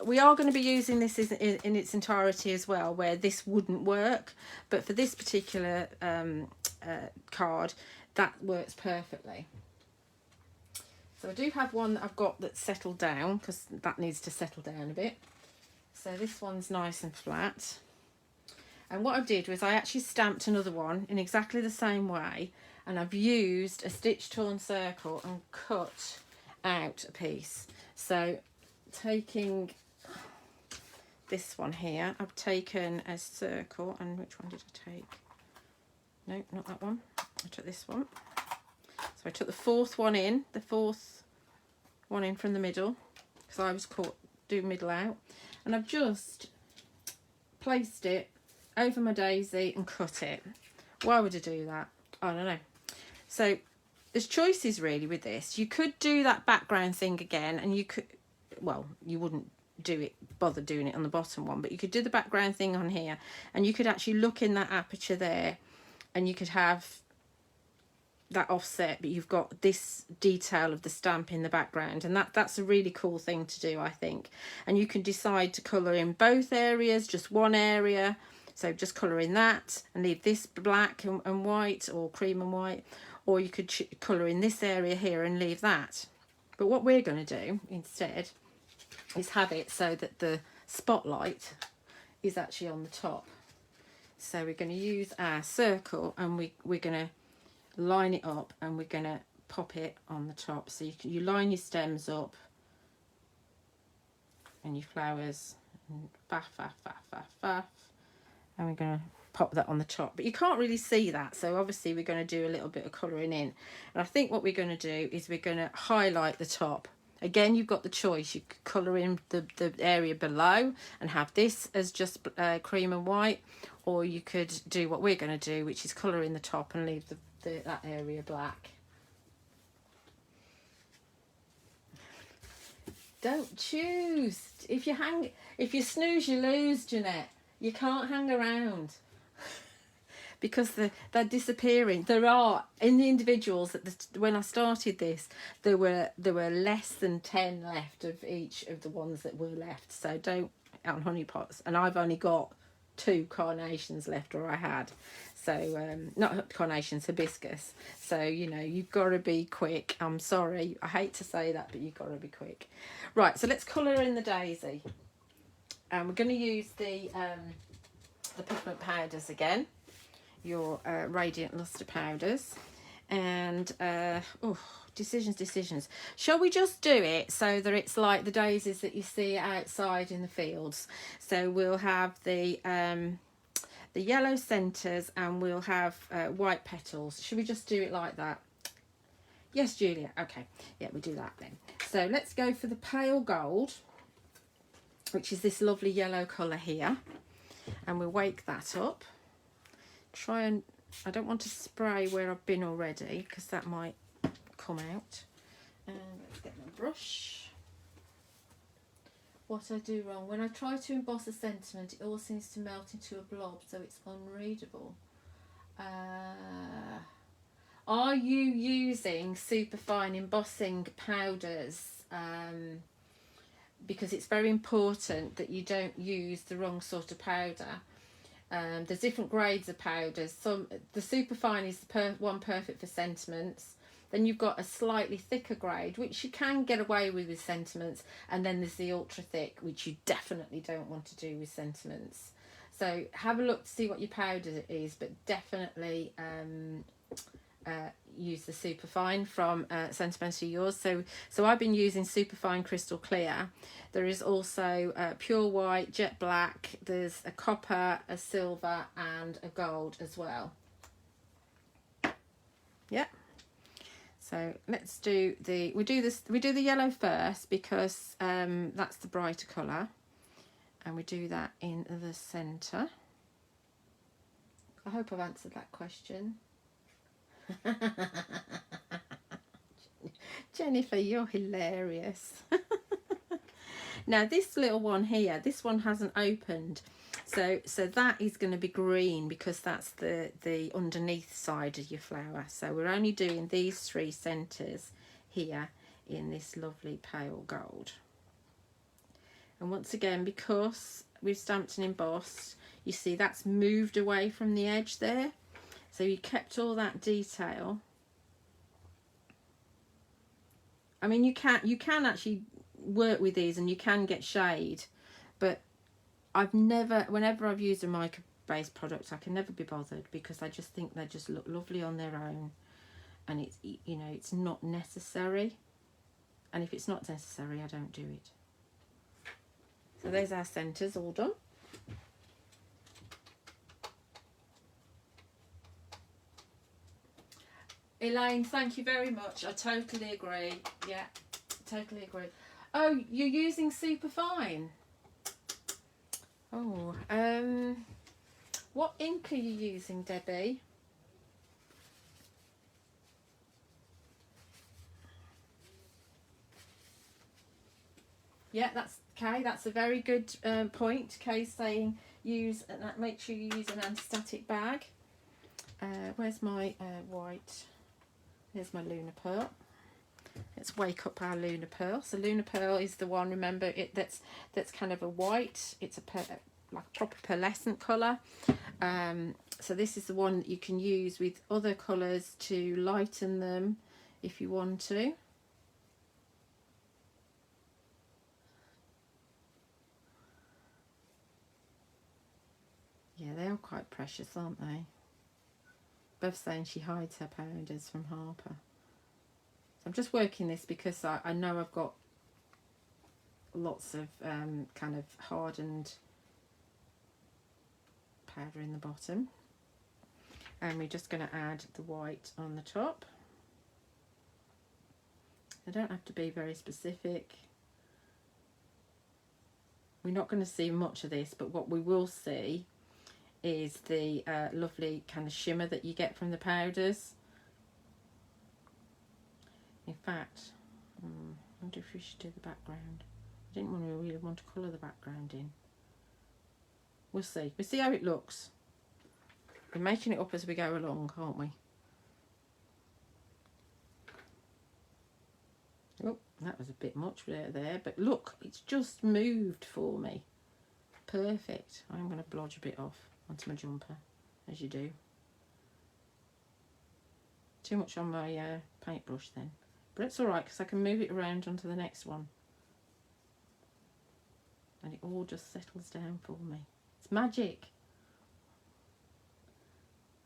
we are going to be using this in its entirety as well, where this wouldn't work, but for this particular card, that works perfectly. So I do have one that I've got that's settled down, because that needs to settle down a bit. So this one's nice and flat. And what I did was I actually stamped another one in exactly the same way, and I've used a stitch torn circle and cut out a piece. So taking this one here, I've taken a circle, and which one did I take? No, not that one. I took this one. So I took the fourth one in from the middle, because I was caught doing middle out, and I've just placed it over my daisy and cut it. Why would I do that? I don't know. So there's choices really with this. You could do that background thing again, and you could, well, you wouldn't bother doing it on the bottom one, but you could do the background thing on here, and you could actually look in that aperture there, and you could have that offset, but you've got this detail of the stamp in the background, and that's a really cool thing to do, I think. And you can decide to colour in both areas, just one area. So just colour in that and leave this black and white, or cream and white, or you could colour in this area here and leave that. But what we're going to do instead is have it so that the spotlight is actually on the top. So we're going to use our circle, and we're going to line it up, and we're going to pop it on the top. So you line your stems up and your flowers, and faff, faff, faff, faff, faff. And we're going to pop that on the top, but you can't really see that, so obviously we're going to do a little bit of colouring in. And I think what we're going to do is we're going to highlight the top. Again, you've got the choice. You could colour in the area below and have this as just cream and white, or you could do what we're going to do, which is colour in the top and leave that area black. Don't choose. If you snooze, you lose, Jeanette. You can't hang around because they're disappearing. There are, in the individuals, when I started this, there were less than 10 left of each of the ones that were left. So don't, on honey pots, and I've only got 2 carnations left, or I had. So not carnations, hibiscus. So you know, you've got to be quick. I'm sorry, I hate to say that, but you've got to be quick. Right, so let's colour in the daisy. And we're going to use the pigment powders again, your Radiant Lustre powders. And decisions. Shall we just do it so that it's like the daisies that you see outside in the fields? So we'll have the yellow centres, and we'll have white petals. Should we just do it like that? Yes, Julia. Okay, yeah, we'll do that then. So let's go for the pale gold, which is this lovely yellow colour here, and we'll wake that up. I don't want to spray where I've been already, because that might come out. And let's get my brush. What I do wrong: when I try to emboss a sentiment, it all seems to melt into a blob, so it's unreadable. Are you using superfine embossing powders? because it's very important that you don't use the wrong sort of powder. There's different grades of powders. The superfine is the one perfect for sentiments. Then you've got a slightly thicker grade, which you can get away with sentiments, and then there's the ultra thick, which you definitely don't want to do with sentiments. So have a look to see what your powder is, but definitely use the superfine from Sentimentally Yours. So I've been using superfine crystal clear. There is also pure white, jet black, there's a copper, a silver and a gold as well. Yeah. So let's do we do the yellow first, because that's the brighter colour, and we do that in the centre. I hope I've answered that question. Jennifer, you're hilarious. Now this little one here, this one hasn't opened, so that is going to be green, because that's the underneath side of your flower. So we're only doing these 3 centres here in this lovely pale gold. And once again, because we've stamped and embossed, you see that's moved away from the edge there, so you kept all that detail. I mean, you can actually work with these and you can get shade, but whenever I've used a mica based product, I can never be bothered, because I just think they just look lovely on their own, and it's, you know, it's not necessary, and if it's not necessary, I don't do it. So there's our centres all done. Elaine, thank you very much. I totally agree. Yeah, totally agree. Oh, you're using superfine. Oh, what ink are you using, Debbie? Yeah, that's Kay. That's a very good point. Kay's saying make sure you use an anti-static bag. Where's my white? There's my Lunar Pearl. Let's wake up our Lunar Pearl. So Lunar Pearl is the one, remember, that's kind of a white. It's like a proper pearlescent colour. So this is the one that you can use with other colours to lighten them if you want to. Yeah, they are quite precious, aren't they? Bev's saying she hides her powders from Harper. So I'm just working this because I know I've got lots of kind of hardened powder in the bottom. And we're just going to add the white on the top. I don't have to be very specific. We're not going to see much of this, but what we will see is the lovely kind of shimmer that you get from the powders. In fact, I wonder if we should do the background. I didn't really want to colour the background in. We'll see. We'll see how it looks. We're making it up as we go along, aren't we? Oh, that was a bit much there, but look, it's just moved for me. Perfect. I'm going to blodge a bit off onto my jumper, as you do. Too much on my paintbrush then, but it's alright because I can move it around onto the next one and it all just settles down for me. It's magic.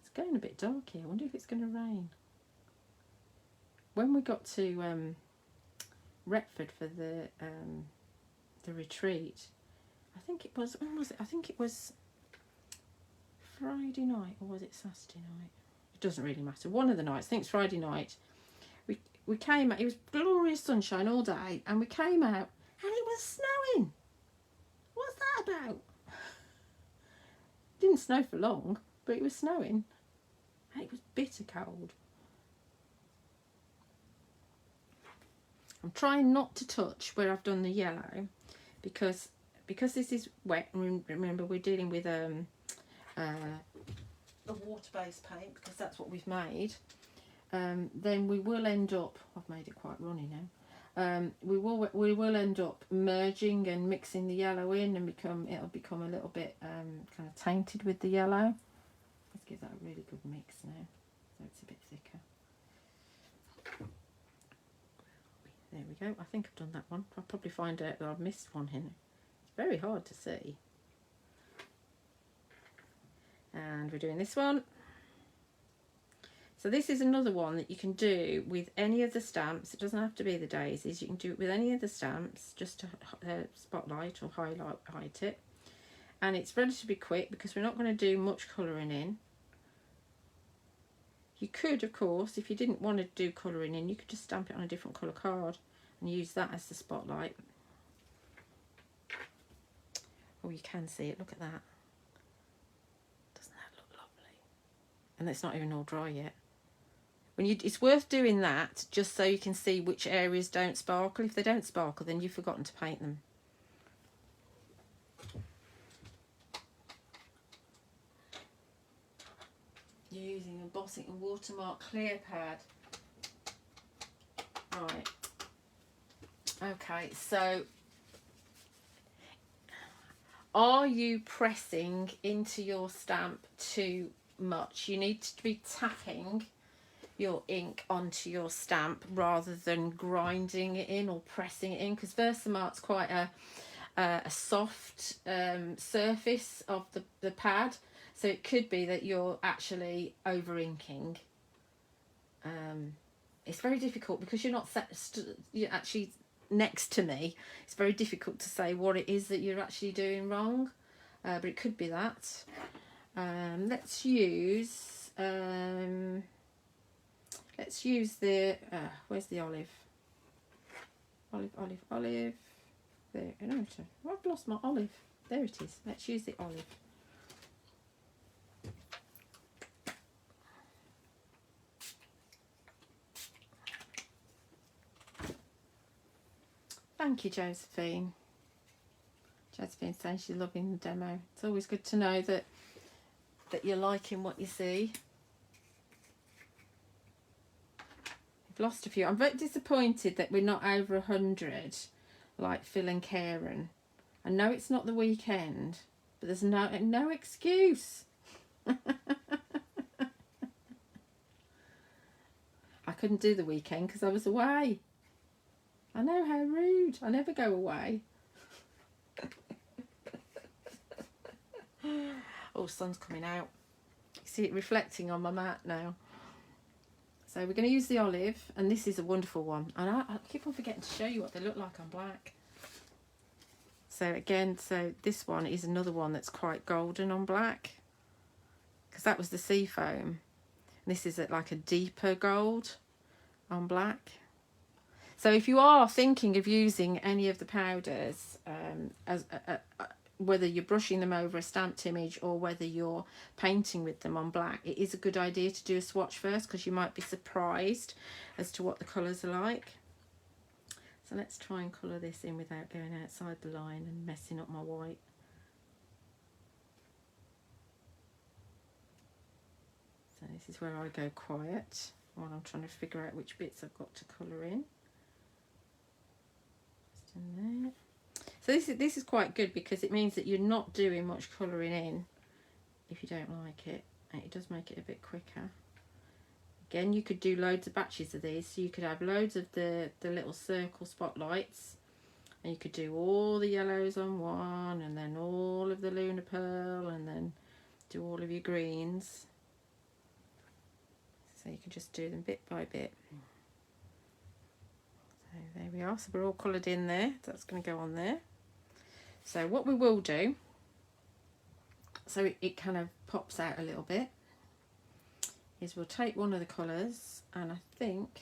It's going a bit dark here. I wonder if it's going to rain. When we got to Retford for the retreat, I think it was, when was it? I think it was Friday night, or was it Saturday night? It doesn't really matter. One of the nights, I think it's Friday night. We came out, it was glorious sunshine all day, and we came out and it was snowing. What's that about? It didn't snow for long, but it was snowing. And it was bitter cold. I'm trying not to touch where I've done the yellow, because this is wet, and remember we're dealing with a water-based paint, because that's what we've made. Then we will end up, I've made it quite runny now, we will end up merging and mixing the yellow in, and it'll become a little bit kind of tainted with the yellow. Let's give that a really good mix now, so it's a bit thicker. There we go. I think I've done that one. I'll probably find out that I've missed one here. It's very hard to see. And we're doing this one. So this is another one that you can do with any of the stamps. It doesn't have to be the daisies. You can do it with any of the stamps just to spotlight or highlight it. And it's relatively quick because we're not going to do much colouring in. You could, of course, if you didn't want to do colouring in, you could just stamp it on a different colour card and use that as the spotlight. Oh, you can see it. Look at that. Doesn't that look lovely? And it's not even all dry yet. It's worth doing that just so you can see which areas don't sparkle. If they don't sparkle, then you've forgotten to paint them. You're using a Botanicals watermark clear pad. Right. Okay, so are you pressing into your stamp too much? You need to be tapping your ink onto your stamp rather than grinding it in or pressing it in, because Versamark's quite a soft surface of the pad, so it could be that you're actually over inking. It's very difficult because you're not you're actually next to me. It's very difficult to say what it is that you're actually doing wrong, but it could be that. Let's use the where's the olive? Olive. There. No, I've lost my olive. There it is. Let's use the olive. Thank you, Josephine. Josephine's saying she's loving the demo. It's always good to know that you're liking what you see. I've lost a few. I'm very disappointed that we're not over 100, like Phil and Karen. I know it's not the weekend, but there's no excuse. I couldn't do the weekend because I was away. I know, how rude. I never go away. Oh, sun's coming out. You see it reflecting on my mat now. So we're going to use the olive, and this is a wonderful one. And I keep on forgetting to show you what they look like on black. So again, this one is another one that's quite golden on black, because that was the sea foam. This is like a deeper gold on black. So if you are thinking of using any of the powders, whether you're brushing them over a stamped image or whether you're painting with them on black, it is a good idea to do a swatch first, because you might be surprised as to what the colours are like. So let's try and colour this in without going outside the line and messing up my white. So this is where I go quiet while I'm trying to figure out which bits I've got to colour in. Just in there. So this is quite good, because it means that you're not doing much colouring in if you don't like it, and it does make it a bit quicker. Again, you could do loads of batches of these, so you could have loads of the little circle spotlights, and you could do all the yellows on one, and then all of the Lunar Pearl, and then do all of your greens. So you can just do them bit by bit. So there we are. So we're all coloured in there. That's going to go on there. So what we will do, so it kind of pops out a little bit, is we'll take one of the colours, and I think,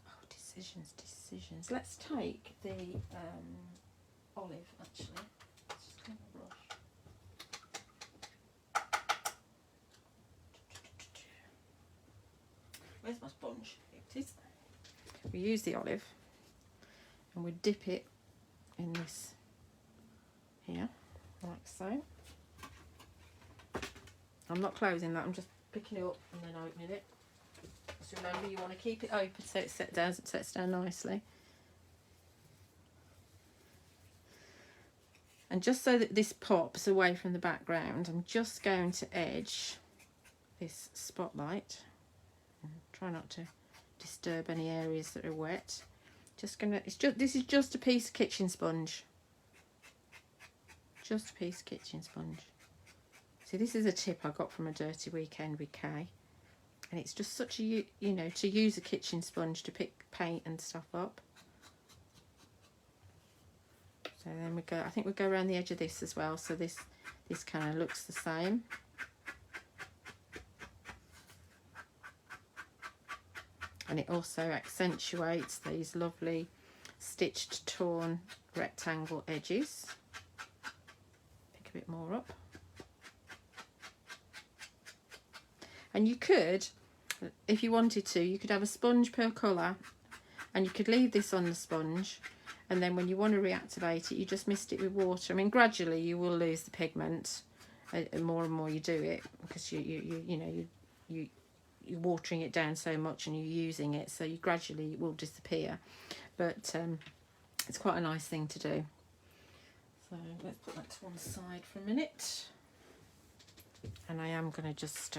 oh, decisions. Let's take the olive, actually. Let's just clean my brush. Where's my sponge? Here it is. We use the olive, and we dip it in this here, like so. I'm not closing that, I'm just picking it up and then opening it. So remember, you want to keep it open so it sets down nicely. And just so that this pops away from the background, I'm just going to edge this spotlight. Try not to disturb any areas that are wet. This is just a piece of kitchen sponge. Just a piece of kitchen sponge. See, this is a tip I got from a dirty weekend with Kay. And it's just such a, you know, to use a kitchen sponge to pick paint and stuff up. So then we go, I think we'll go around the edge of this as well. So this kind of looks the same. And it also accentuates these lovely stitched, torn rectangle edges. Pick a bit more up. And you could, if you wanted to, you could have a sponge per colour, and you could leave this on the sponge, and then when you want to reactivate it, you just mist it with water. I mean, gradually you will lose the pigment, and more you do it, because you're watering it down so much and you're using it, so you gradually it will disappear. But it's quite a nice thing to do. So let's put that to one side for a minute, and I am going to just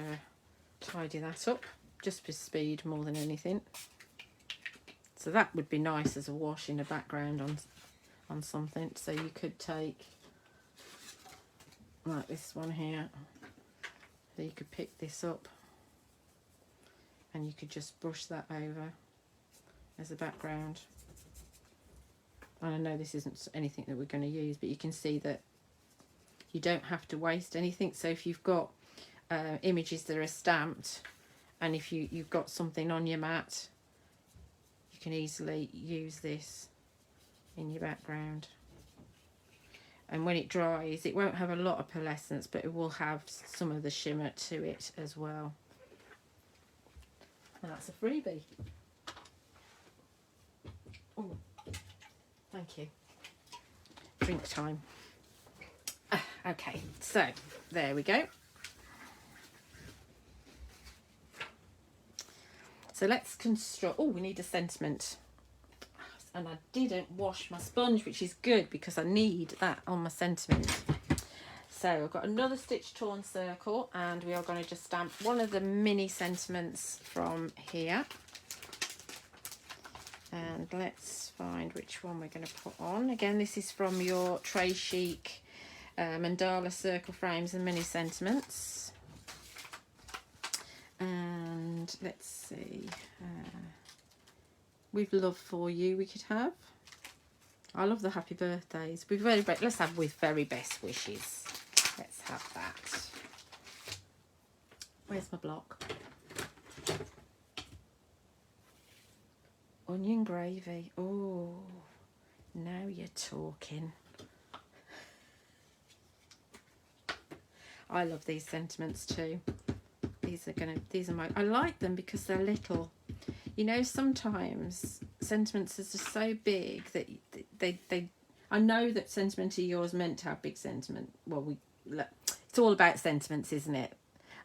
tidy that up, just for speed more than anything. So that would be nice as a wash in the background on something. So you could take, like this one here, so you could pick this up and you could just brush that over as a background. And I know this isn't anything that we're going to use, but you can see that you don't have to waste anything. So if you've got images that are stamped, and if you've got something on your mat, you can easily use this in your background. And when it dries, it won't have a lot of pearlescence, but it will have some of the shimmer to it as well. And that's a freebie. Oh, thank you. Drink time. Okay, so there we go. So let's construct. Oh, we need a sentiment. And I didn't wash my sponge, which is good because I need that on my sentiment. So I've got another stitch torn circle, and we are going to just stamp one of the mini sentiments from here. And let's find which one we're going to put on. Again, this is from your Tray Chic mandala circle frames and mini sentiments. And let's see, with love for you we could have. I love the happy birthdays. Let's have with very best wishes. Let's have that. Where's my block? Onion gravy. Oh, now you're talking. I love these sentiments too. These are my, I like them because they're little. You know, sometimes sentiments are just so big that they I know that Sentimentally yours meant to have big sentiment. Well, it's all about sentiments, isn't it?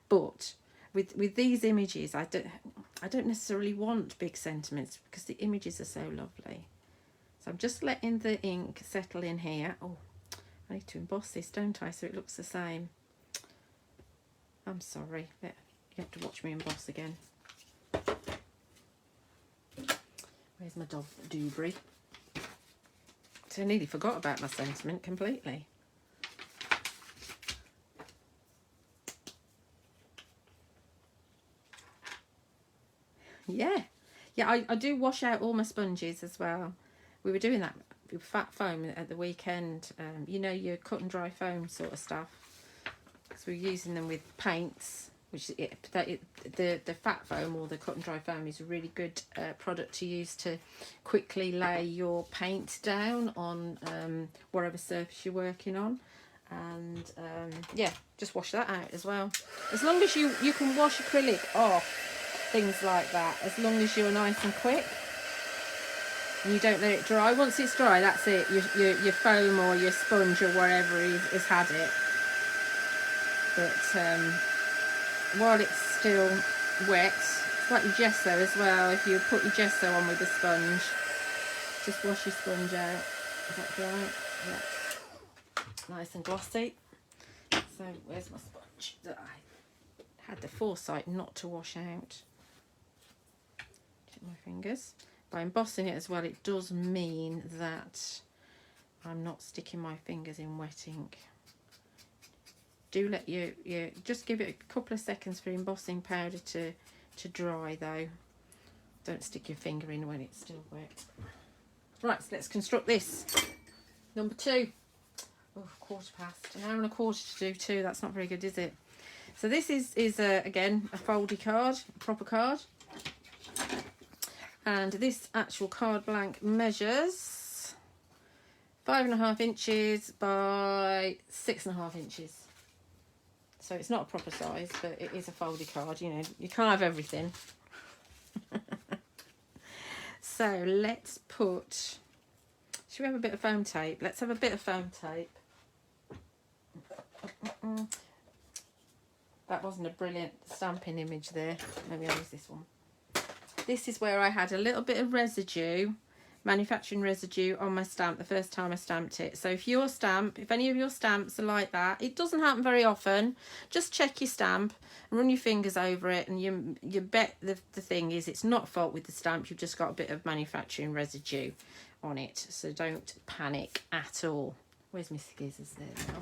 But with these images, I don't necessarily want big sentiments because the images are so lovely. So I'm just letting the ink settle in here. Oh, I need to emboss this, don't I, so it looks the same. I'm sorry, but you have to watch me emboss again. Where's my dog Dewberry? So I nearly forgot about my sentiment completely. Yeah, I do wash out all my sponges as well. We were doing that with fat foam at the weekend. You know, your cut and dry foam sort of stuff. Because we're using them with paints, which the fat foam or the cut and dry foam is a really good product to use to quickly lay your paint down on whatever surface you're working on. And yeah, just wash that out as well. As long as you can wash acrylic off, things like that, as long as you're nice and quick and you don't let it dry. Once it's dry, that's it. Your foam or your sponge or whatever has had it. But while it's still wet, it's like your gesso as well. If you put your gesso on with the sponge, just wash your sponge out. Is that right? Yeah. Nice and glossy. So where's my sponge that I had the foresight not to wash out? Check my fingers. By embossing it as well, it does mean that I'm not sticking my fingers in wet ink. Do let you just give it a couple of seconds for embossing powder to dry though. Don't stick your finger in when it's still wet. Right, so let's construct this. Number 2. Oh, 1/4 an hour and a quarter to do 2. That's not very good, is it? So this is again a foldy card, a proper card, and this actual card blank measures 5.5 inches by 6.5 inches. So it's not a proper size, but it is a foldy card. You know, you can't have everything. So let's put. Should we have a bit of foam tape? Let's have a bit of foam tape. That wasn't a brilliant stamping image there. Maybe I'll use this one. This is where I had a little bit of residue, manufacturing residue on my stamp the first time I stamped it. So if any of your stamps are like that, it doesn't happen very often. Just check your stamp and run your fingers over it, and you bet the thing is it's not a fault with the stamp. You've just got a bit of manufacturing residue on it. So don't panic at all. Where's my scissors there now?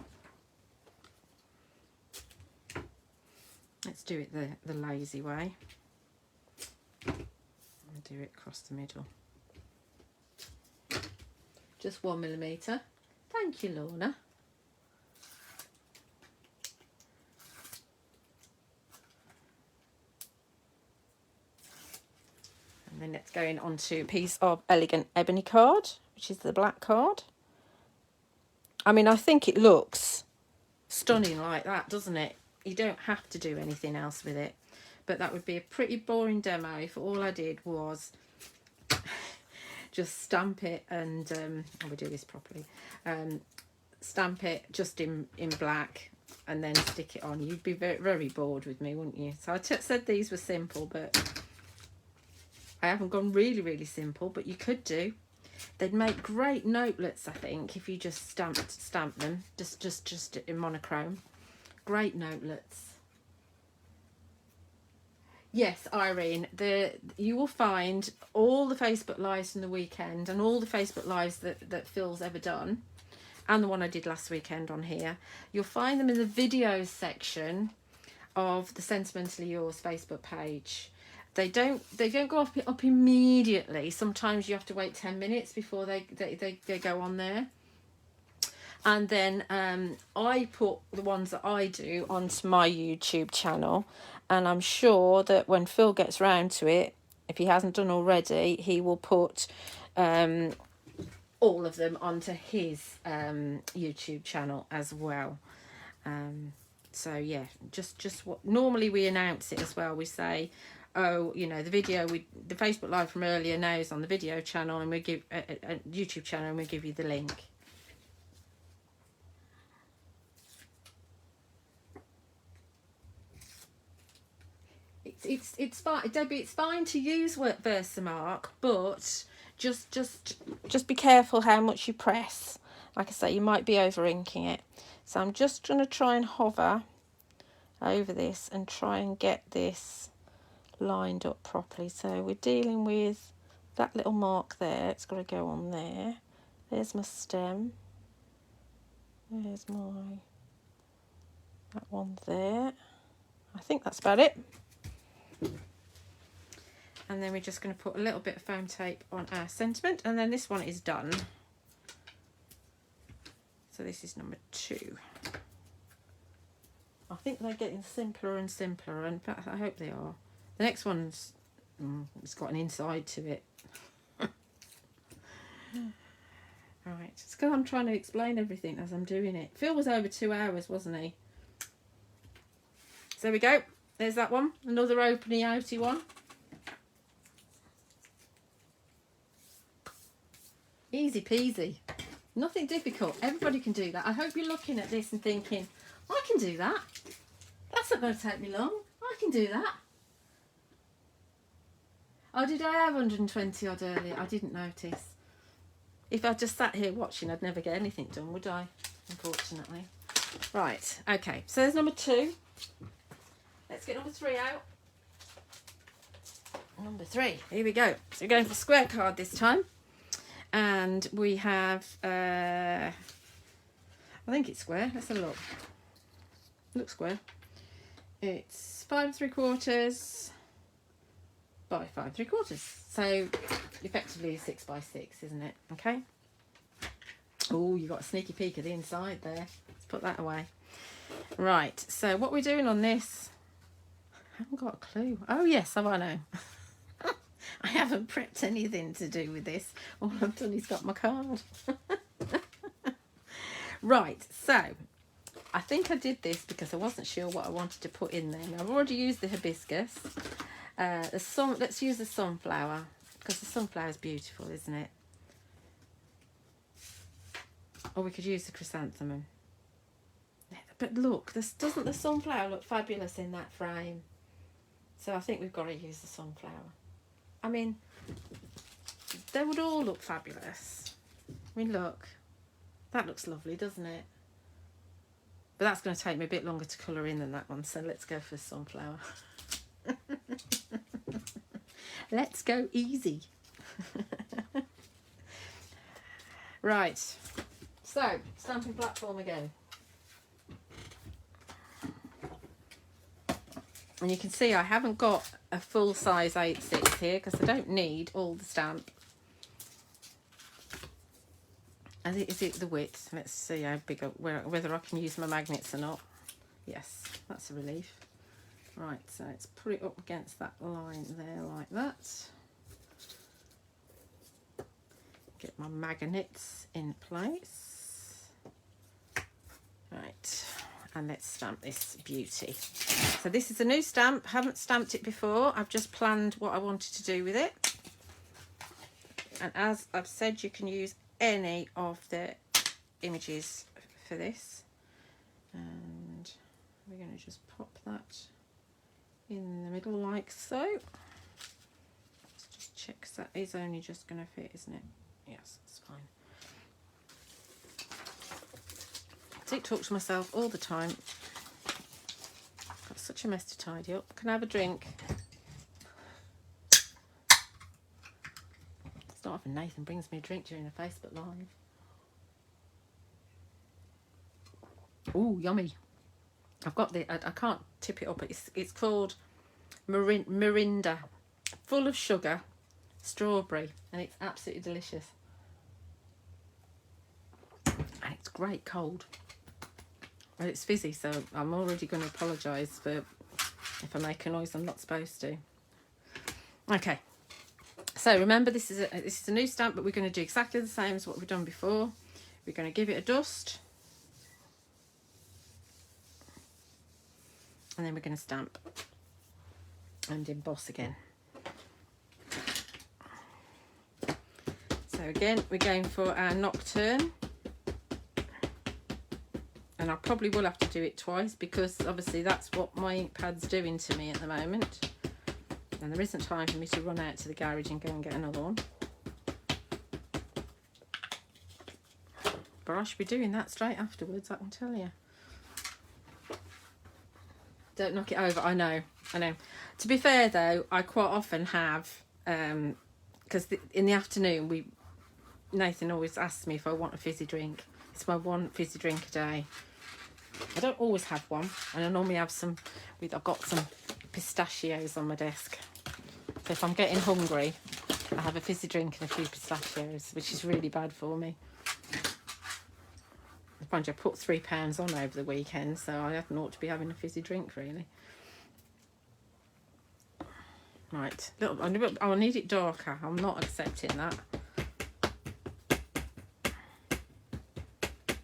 Let's do it the lazy way. I'll do it across the middle. Just 1mm. Thank you, Lorna. And then let's go in onto a piece of elegant ebony card, which is the black card. I mean, I think it looks stunning like that, doesn't it? You don't have to do anything else with it, but that would be a pretty boring demo if all I did was just stamp it and I will do this properly. Stamp it just in black and then stick it on. You'd be very, very bored with me, wouldn't you? So I said these were simple, but I haven't gone really, really simple, but you could do. They'd make great notelets, I think, if you just stamp them, just in monochrome. Great notelets. Yes, Irene, you will find all the Facebook Lives from the weekend and all the Facebook Lives that Phil's ever done, and the one I did last weekend on here. You'll find them in the videos section of the Sentimentally Yours Facebook page. They don't go up immediately. Sometimes you have to wait 10 minutes before they go on there. And then I put the ones that I do onto my YouTube channel, and I'm sure that when Phil gets round to it, if he hasn't done already, he will put all of them onto his YouTube channel as well. So yeah, just what normally we announce it as well. We say, oh, you know, the Facebook Live from earlier now is on the video channel, and we give a YouTube channel, and we give you the link. It's fine, Debbie. It's fine to use Versamark, but just be careful how much you press. Like I say, you might be over inking it. So I'm just going to try and hover over this and try and get this lined up properly. So we're dealing with that little mark there. It's got to go on there. There's my stem. There's that one there. I think that's about it. And then we're just going to put a little bit of foam tape on our sentiment, and then this one is done. So this is number 2. I think they're getting simpler and simpler, and I hope they are. The next one's it's got an inside to it. Right, it's because I'm trying to explain everything as I'm doing it. Phil was over 2 hours, wasn't he? So there we go. There's that one. Another openy outy one. Easy peasy. Nothing difficult. Everybody can do that. I hope you're looking at this and thinking, I can do that. That's not going to take me long. I can do that. Oh, did I have 120 odd earlier? I didn't notice. If I just sat here watching, I'd never get anything done, would I? unfortunately. Right, okay, so there's number 2. Let's get number 3 out. Number 3, here we go. So we're going for square card this time. And we have, I think it's square. Let's have a look. Looks square. It's 5 3/4 by 5 3/4. So effectively 6 by 6, isn't it? Okay. Oh, you got a sneaky peek of the inside there. Let's put that away. Right. So what we're doing on this, I haven't got a clue. Oh yes, I know. I haven't prepped anything to do with this. All I've done is got my card. Right. So I think I did this because I wasn't sure what I wanted to put in there. Now, I've already used the hibiscus. Let's use the sunflower because the sunflower is beautiful, isn't it? Or we could use the chrysanthemum. But look, doesn't the sunflower look fabulous in that frame? So I think we've got to use the sunflower. I mean, they would all look fabulous. I mean, look. That looks lovely, doesn't it? But that's going to take me a bit longer to colour in than that one, so let's go for sunflower. Let's go easy. Right, so stamping platform again. And you can see I haven't got a full size 8/6 here because I don't need all the stamp. Is it the width? Let's see how big, whether I can use my magnets or not. Yes, that's a relief. Right, so let's put it up against that line there like that. Get my magnets in place. Right, and let's stamp this beauty. So this is a new stamp, haven't stamped it before. I've just planned what I wanted to do with it. And as I've said, you can use any of the images for this. And we're going to just pop that in the middle like so. Let's just check, because that is only just going to fit, isn't it? Yes, it's fine. I talk to myself all the time. Got such a mess to tidy up. Can I have a drink? It's not often Nathan brings me a drink during a Facebook Live. Ooh, yummy. I've got the, I can't tip it up, but it's called Mirinda. Full of sugar, strawberry, and it's absolutely delicious. And it's great cold. Well, it's fizzy, so I'm already going to apologise for if I make a noise I'm not supposed to. Okay, so remember this is a new stamp, but we're going to do exactly the same as what we've done before. We're going to give it a dust, and then we're going to stamp and emboss again. So again, we're going for our Nocturne. And I probably will have to do it twice because obviously that's what my ink pad's doing to me at the moment. And there isn't time for me to run out to the garage and go and get another one. But I should be doing that straight afterwards, I can tell you. Don't knock it over. I know. To be fair though, I quite often have, because in the afternoon Nathan always asks me if I want a fizzy drink. It's my one fizzy drink a day. I don't always have one, and I normally have some. I've got some pistachios on my desk. So if I'm getting hungry, I have a fizzy drink and a few pistachios, which is really bad for me. Mind you, I put £3 on over the weekend, so I hadn't ought to be having a fizzy drink really. Right, look, I need it darker. I'm not accepting that.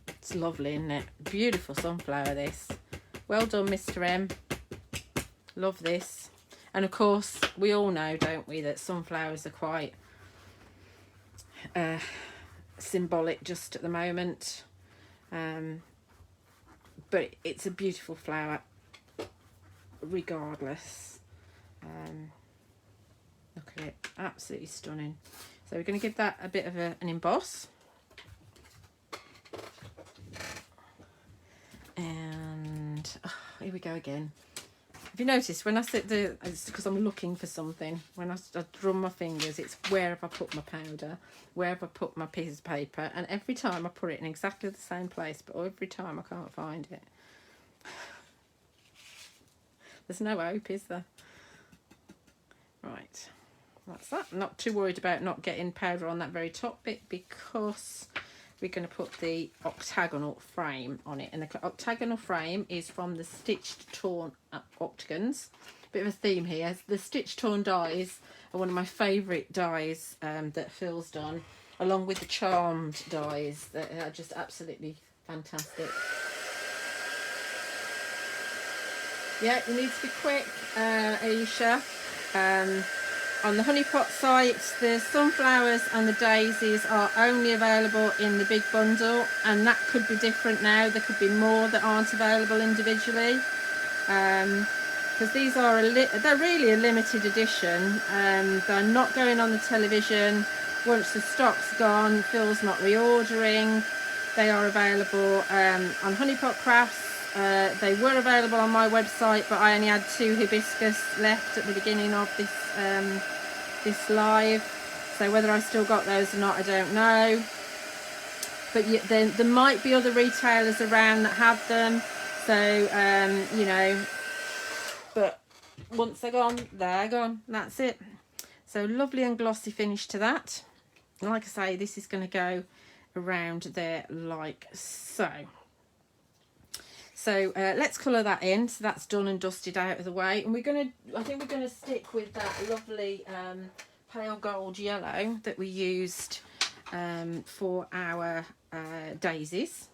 It's lovely, isn't it? Beautiful sunflower, this. Well done, Mr. M. Love this. And of course, we all know, don't we, that sunflowers are quite symbolic just at the moment. But it's a beautiful flower regardless. Look at it, absolutely stunning. So we're going to give that a bit of an emboss. And here we go again. Have you noticed when I sit there, it's because I'm looking for something. When I drum my fingers, it's where have I put my powder, where have I put my piece of paper, and every time I put it in exactly the same place, but every time I can't find it. There's no hope, is there? Right, that's that. I'm not too worried about not getting powder on that very top bit because we're going to put the octagonal frame on it. And the octagonal frame is from the Stitched Torn Octagons. Bit of a theme here. The Stitched Torn dies are one of my favourite dies that Phil's done, along with the Charmed dies that are just absolutely fantastic. Yeah, you need to be quick, Aisha. On the honey pot site, the sunflowers and the daisies are only available in the big bundle, and that could be different now. There could be more that aren't available individually, because these are they're really a limited edition. They're not going on the television. Once the stock's gone, Phil's not reordering. They are available on Honey Pot Crafts. They were available on my website, but I only had 2 hibiscus left at the beginning of this this live, so whether I still got those or not, I don't know. But then there might be other retailers around that have them, so you know, but once they're gone, that's it. So lovely and glossy finish to that. And like I say, this is going to go around there like so. So let's colour that in. So that's done and dusted out of the way. And I think we're going to stick with that lovely pale gold yellow that we used for our daisies.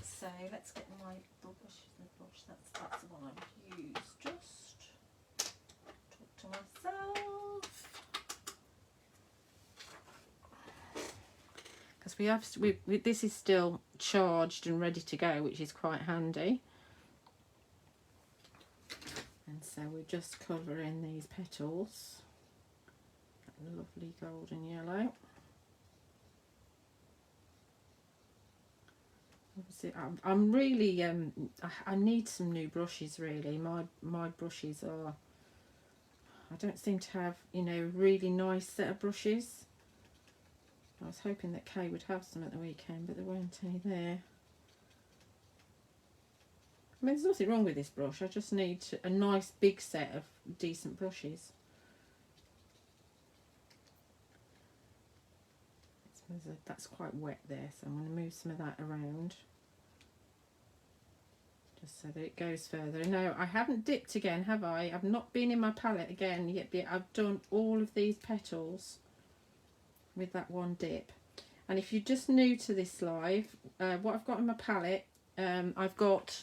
So let's get my brush. That's the one I've used. Just talk to myself. Because this is still charged and ready to go, which is quite handy. And so we're just covering these petals, that lovely golden yellow. Obviously, I'm really I need some new brushes. Really, my brushes are, I don't seem to have, you know, really nice set of brushes. I was hoping that Kay would have some at the weekend, but there weren't any there. I mean, there's nothing wrong with this brush. I just need a nice big set of decent brushes. That's quite wet there, so I'm going to move some of that around, just so that it goes further. No, I haven't dipped again, have I? I've not been in my palette again yet. I've done all of these petals with that one dip. And if you're just new to this live, what I've got in my palette, I've got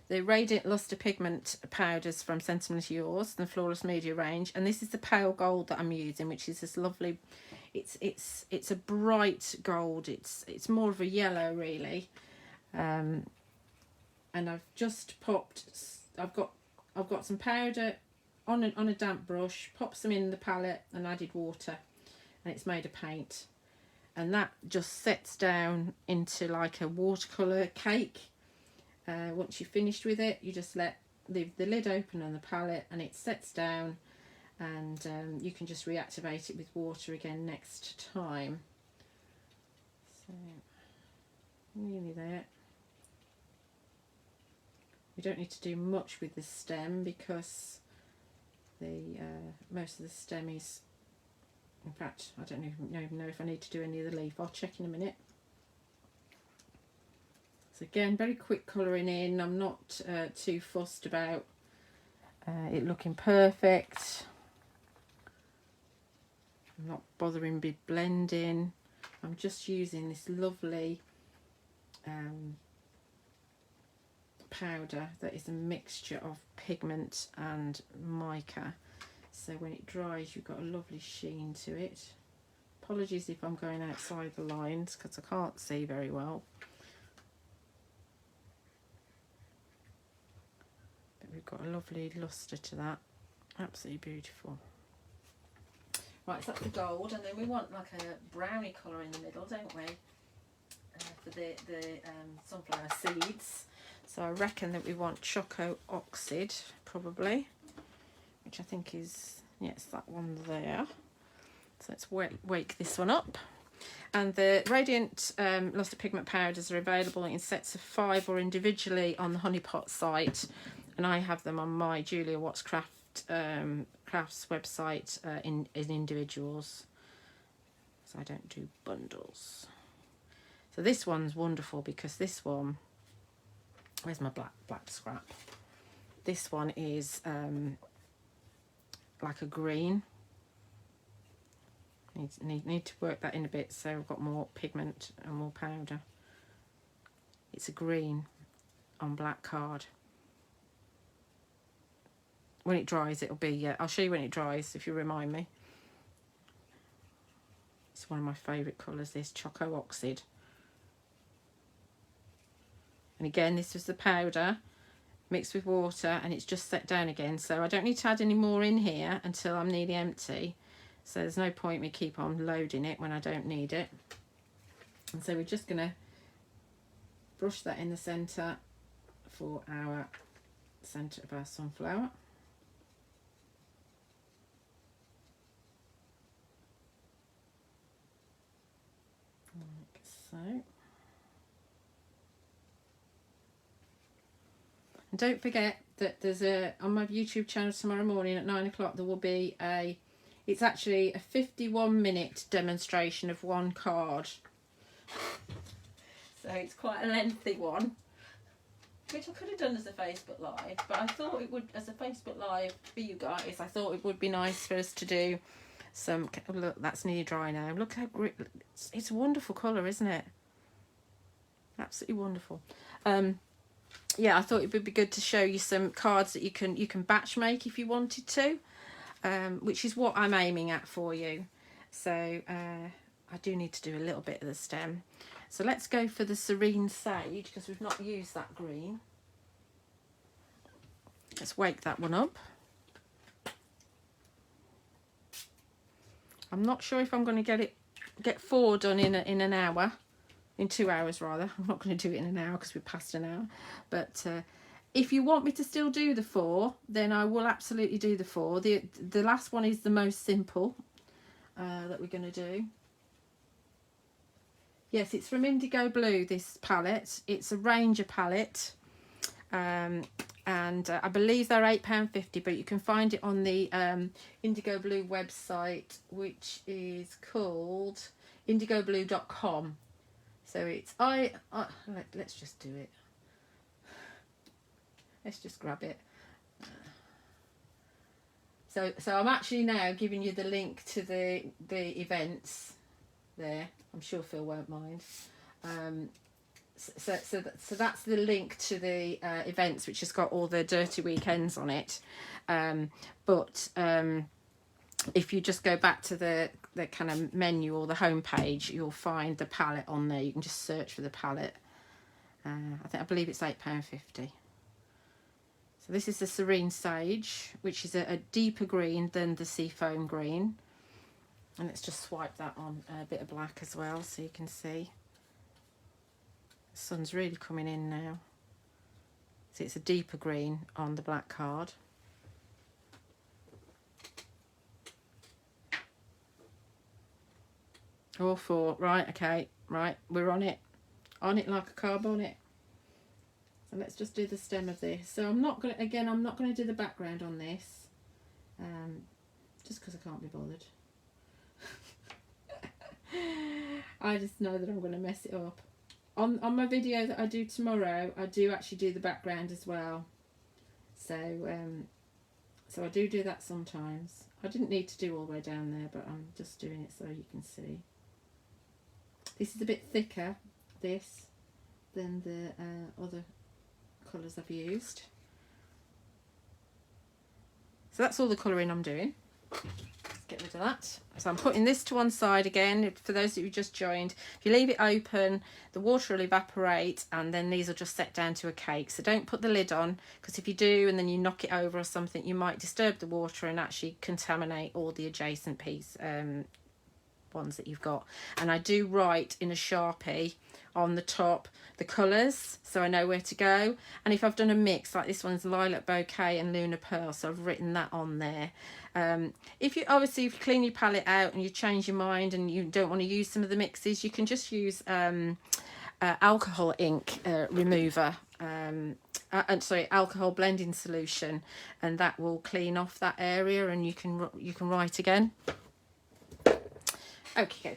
the Radiant Lustre Pigment powders from Sentimentally Yours, the Flawless Media range, and this is the pale gold that I'm using, which is this lovely, it's a bright gold. It's more of a yellow really, and I've just popped. I've got some powder on a damp brush, popped some in the palette, and added water, and it's made a paint, and that just sets down into like a watercolour cake. Once you've finished with it, you just leave the lid open on the palette, and it sets down, and you can just reactivate it with water again next time. So nearly there. You don't need to do much with the stem because the most of the stem is, in fact, I don't even know if I need to do any of the leaf. I'll check in a minute. So again, very quick colouring in. I'm not too fussed about it looking perfect. I'm not bothering with blending. I'm just using this lovely powder that is a mixture of pigment and mica. So when it dries, you've got a lovely sheen to it. Apologies if I'm going outside the lines because I can't see very well. We've got a lovely lustre to that, absolutely beautiful. Right, so that's the gold, and then we want like a brownie colour in the middle, don't we? For for the sunflower seeds. So I reckon that we want Choco Oxide, probably, which I think is, yes, that one there. So let's wake this one up. And the Radiant Lustre Pigment powders are available in sets of 5 or individually on the Honeypot site. And I have them on my Julia Watts Crafts website in individuals. So I don't do bundles. So this one's wonderful because this one, where's my black scrap? This one is like a green. Need to work that in a bit so I've got more pigment and more powder. It's a green on black card. When it dries it'll be, I'll show you when it dries if you remind me. It's one of my favourite colours, this Choco Oxide. And again, this was the powder mixed with water and it's just set down again, so I don't need to add any more in here until I'm nearly empty. So there's no point me keep on loading it when I don't need it. And so we're just going to brush that in the centre for our centre of our sunflower. Like so. And don't forget that there's on my YouTube channel tomorrow morning at 9 o'clock there will be it's actually a 51-minute demonstration of one card. So it's quite a lengthy one, which I could have done as a Facebook Live, but I thought it would, as a Facebook Live for you guys, I thought it would be nice for us to do some, look, that's nearly dry now. Look how great, it's a wonderful colour, isn't it? Absolutely wonderful. Yeah, I thought it would be good to show you some cards that you can batch make if you wanted to. Which is what I'm aiming at for you. So I do need to do a little bit of the stem. So let's go for the Serene Sage because we've not used that green. Let's wake that one up. I'm not sure if I'm going to get 4 done in an hour, in 2 hours rather. I'm not going to do it in an hour because we're past an hour. But if you want me to still do the 4, then I will absolutely do the 4. The last one is the most simple that we're going to do. Yes, it's from Indigo Blue, this palette. It's a Ranger palette. And I believe they're £8.50, but you can find it on the Indigo Blue website, which is called indigoblue.com. So it's, let's just do it. Let's just grab it. So I'm actually now giving you the link to the events there. I'm sure Phil won't mind. So that's the link to the events, which has got all the dirty weekends on it. But if you just go back to the kind of menu or the home page, you'll find the palette on there. You can just search for the palette. I believe it's £8.50. So this is the Serene Sage, which is a deeper green than the Seafoam green. And let's just swipe that on a bit of black as well so you can see. The sun's really coming in now. So it's a deeper green on the black card. All 4, right, okay, right, we're on it like a car bonnet. So let's just do the stem of this. So I'm not going to do the background on this, just because I can't be bothered. I just know that I'm going to mess it up. On my video that I do tomorrow, I do actually do the background as well. So I do that sometimes. I didn't need to do all the way down there, but I'm just doing it so you can see. This is a bit thicker, this, than the other colours I've used. So that's all the colouring I'm doing. Let's get rid of that. So I'm putting this to one side again. For those of you who just joined, if you leave it open, the water will evaporate and then these will just set down to a cake. So don't put the lid on, because if you do and then you knock it over or something, you might disturb the water and actually contaminate all the adjacent ones that you've got. And I do write in a Sharpie on the top the colours, so I know where to go. And if I've done a mix, like this one's Lilac Bouquet and Lunar Pearl, so I've written that on there. If you clean your palette out and you change your mind and you don't want to use some of the mixes, you can just use alcohol ink remover, alcohol blending solution, and that will clean off that area and you can write again. Okay.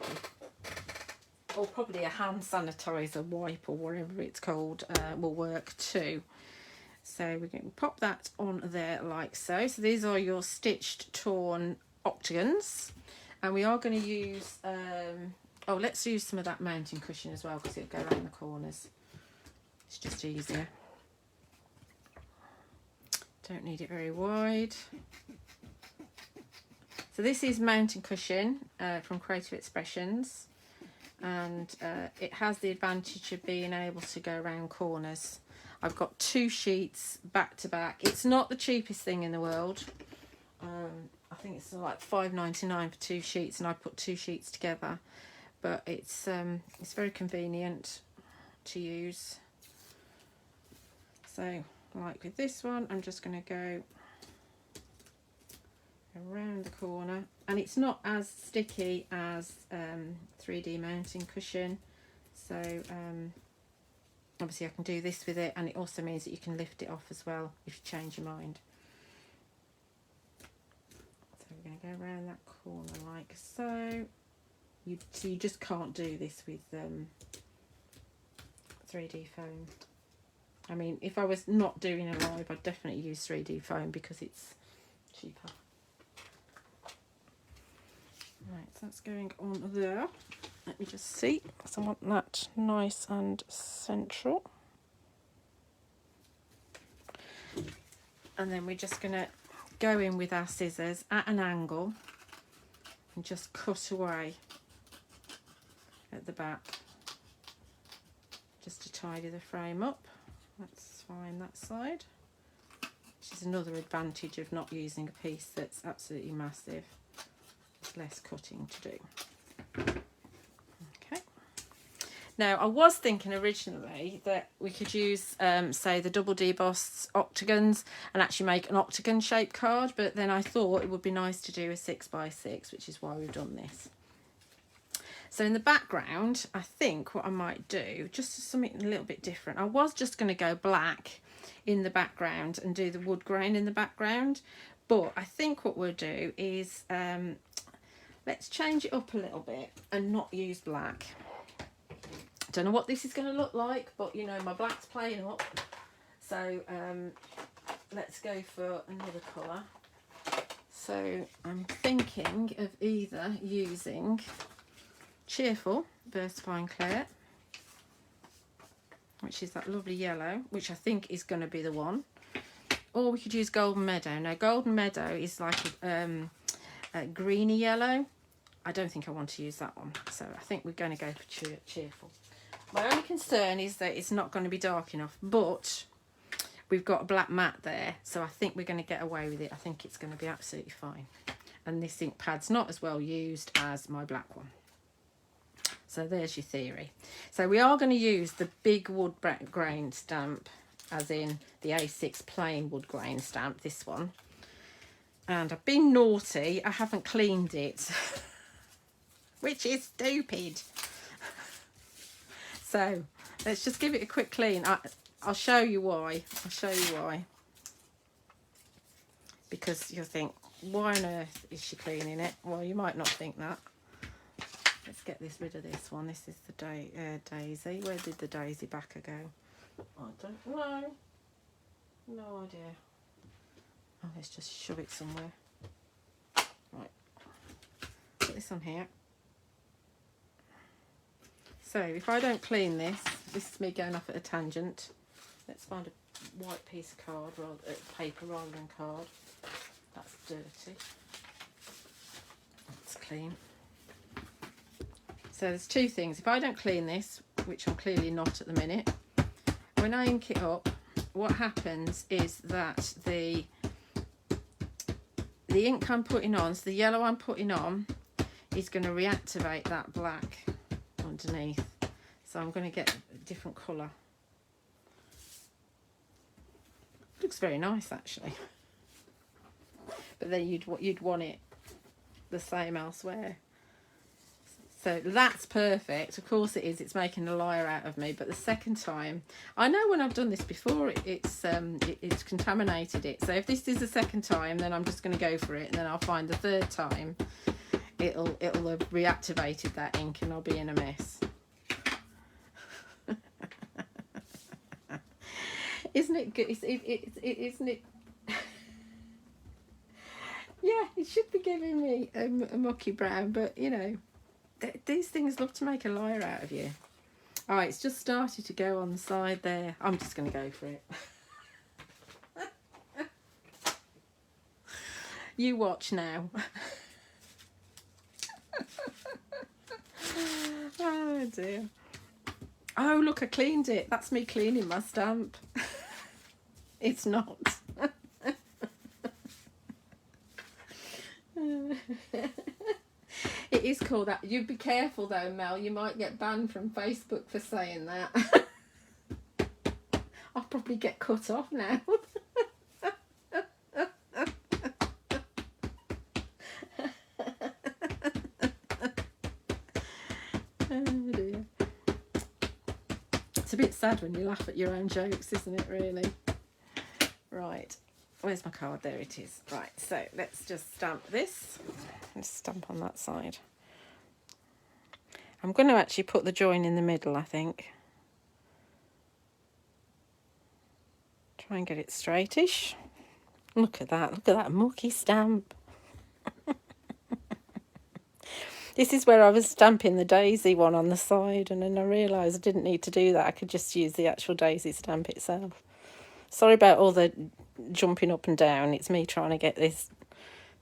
Or probably a hand sanitizer wipe or whatever it's called will work too. So we're going to pop that on there like so. So these are your stitched torn octagons, and we are going to use let's use some of that mountain cushion as well, because it'll go around the corners. It's just easier. Don't need it very wide. So this is mountain cushion from Creative Expressions, and it has the advantage of being able to go around corners. I've got 2 sheets back to back. It's not the cheapest thing in the world. I think it's like $5.99 for 2 sheets, and I put 2 sheets together. But it's very convenient to use. So like with this one, I'm just going to go around the corner, and it's not as sticky as 3D mountain cushion, so obviously I can do this with it, and it also means that you can lift it off as well if you change your mind. So we're going to go around that corner like so. You just can't do this with 3D foam. I mean, if I was not doing a live, I'd definitely use 3D foam because it's cheaper. Right, so that's going on there. Let me just see. So I want that nice and central. And then we're just going to go in with our scissors at an angle and just cut away at the back, just to tidy the frame up. That's fine that side, which is another advantage of not using a piece that's absolutely massive. There's less cutting to do. Okay. Now I was thinking originally that we could use say the double debossed octagons and actually make an octagon shaped card, but then I thought it would be nice to do a 6x6, which is why we've done this. So in the background, I think what I might do, just something a little bit different. I was just going to go black in the background and do the wood grain in the background. But I think what we'll do is, let's change it up a little bit and not use black. Don't know what this is going to look like, but you know, my black's playing up. So let's go for another colour. So I'm thinking of either using Cheerful Versafine Claret, which is that lovely yellow, which I think is going to be the one, or we could use Golden Meadow. Now Golden Meadow is like a greeny yellow. I don't think I want to use that one, so I think we're going to go for Cheerful. My only concern is that it's not going to be dark enough, but we've got a black matte there, so I think we're going to get away with it. I think it's going to be absolutely fine, and this ink pad's not as well used as my black one. So there's your theory. So we are going to use the big wood grain stamp, as in the A6 plain wood grain stamp, this one. And I've been naughty, I haven't cleaned it, which is stupid. So let's just give it a quick clean. I'll show you why. I'll show you why. Because you'll think, why on earth is she cleaning it? Well, you might not think that. Let's get rid of this one. This is the daisy. Where did the daisy backer go? I don't know. No idea. Oh, let's just shove it somewhere. Right. Put this on here. So if I don't clean this, this is me going off at a tangent. Let's find a white piece of card, paper rather than card. That's dirty. That's clean. So there's two things. If I don't clean this, which I'm clearly not at the minute, when I ink it up, what happens is that the ink I'm putting on, so the yellow I'm putting on, is going to reactivate that black underneath. So I'm going to get a different colour. Looks very nice actually. But then you'd want it the same elsewhere. So that's perfect. Of course it is. It's making a liar out of me. But the second time, I know when I've done this before, it's contaminated it. So if this is the second time, then I'm just going to go for it, and then I'll find the third time it'll have reactivated that ink, and I'll be in a mess. Isn't it good? Isn't it? Yeah, it should be giving me a mucky brown, but you know. These things love to make a liar out of you. Oh, it's just started to go on the side there. I'm just going to go for it. You watch now. Oh dear. Oh look, I cleaned it. That's me cleaning my stamp. It's not. It is called that. You be careful though, Mel. You might get banned from Facebook for saying that. I'll probably get cut off now. Oh dear. It's a bit sad when you laugh at your own jokes, isn't it, really? Right. Where's my card? There it is. Right, so let's just stamp this. Let's stamp on that side. I'm going to actually put the join in the middle, I think. Try and get it straightish. Look at that mucky stamp. This is where I was stamping the daisy one on the side, and then I realised I didn't need to do that. I could just use the actual daisy stamp itself. Sorry about all the jumping up and down. It's me trying to get this,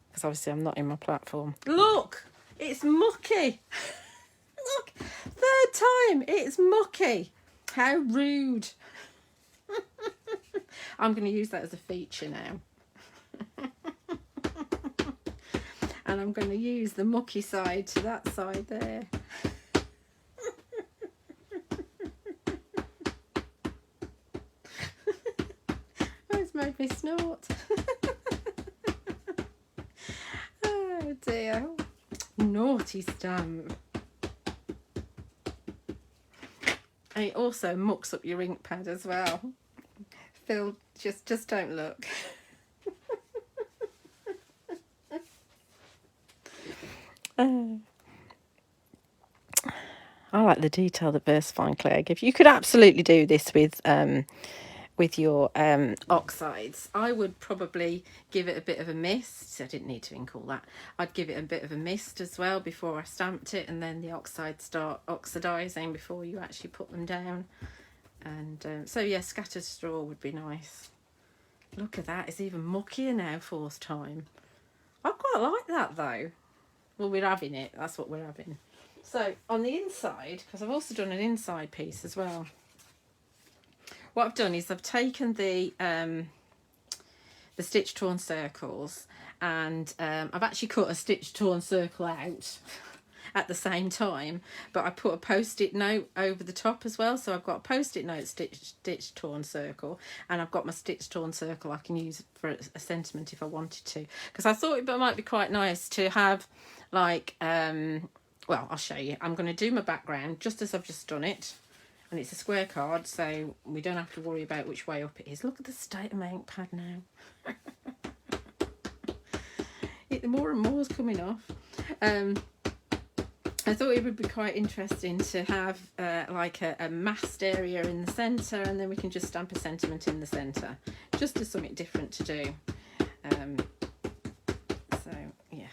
because obviously I'm not in my platform. Look, it's mucky. Look, third time, it's mucky. How rude. I'm going to use that as a feature now. And I'm going to use the mucky side to that side there. It's made me snort. Oh dear. Naughty stamp. And it also mucks up your ink pad as well. Phil, just don't look. I like the detail that Versafine Claire gives. You could absolutely do this with your oxides. I would probably give it a bit of a mist. I didn't need to ink all that. I'd give it a bit of a mist as well before I stamped it, and then the oxides start oxidizing before you actually put them down. And so yeah, scattered straw would be nice. Look at that, it's even muckier now, fourth time. I quite like that though. Well, we're having it, that's what we're having. So on the inside, because I've also done an inside piece as well, what I've done is I've taken the stitch torn circles, and I've actually cut a stitch torn circle out at the same time, but I put a post-it note over the top as well. So I've got a post-it note stitch torn circle, and I've got my stitch torn circle I can use for a sentiment if I wanted to, because I thought it might be quite nice to have like well, I'll show you. I'm going to do my background just as I've just done it, and it's a square card, so we don't have to worry about which way up it is. Look at the state of my ink pad now. The more and more is coming off. I thought it would be quite interesting to have like a masked area in the centre, and then we can just stamp a sentiment in the centre, just as something different to do. So yeah,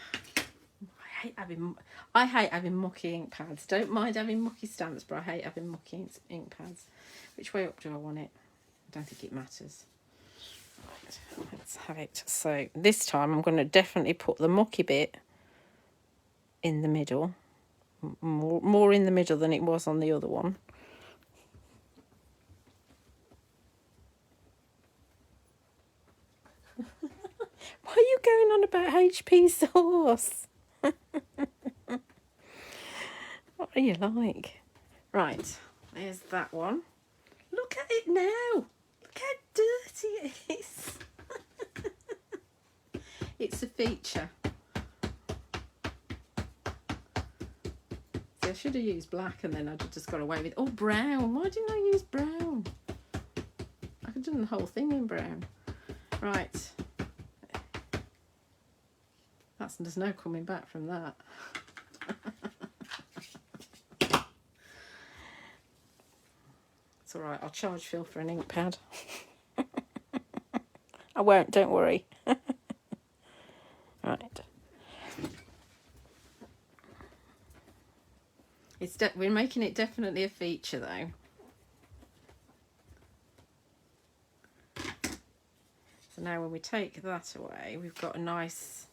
I hate having mucky ink pads. Don't mind having mucky stamps, but I hate having mucky ink pads. Which way up do I want it? I don't think it matters. Right, let's have it. So this time I'm going to definitely put the mucky bit in the middle. More in the middle than it was on the other one. Why are you going on about HP sauce? do you like? Right, there's that one. Look at it now. Look how dirty it is. It's a feature. See, I should have used black and then I'd have just got away with, oh, brown. Why didn't I use brown? I could have done the whole thing in brown. Right. There's no coming back from that. It's all right. I'll charge Phil for an ink pad. I won't. Don't worry. Right. We're making it definitely a feature though. So now when we take that away, we've got a nice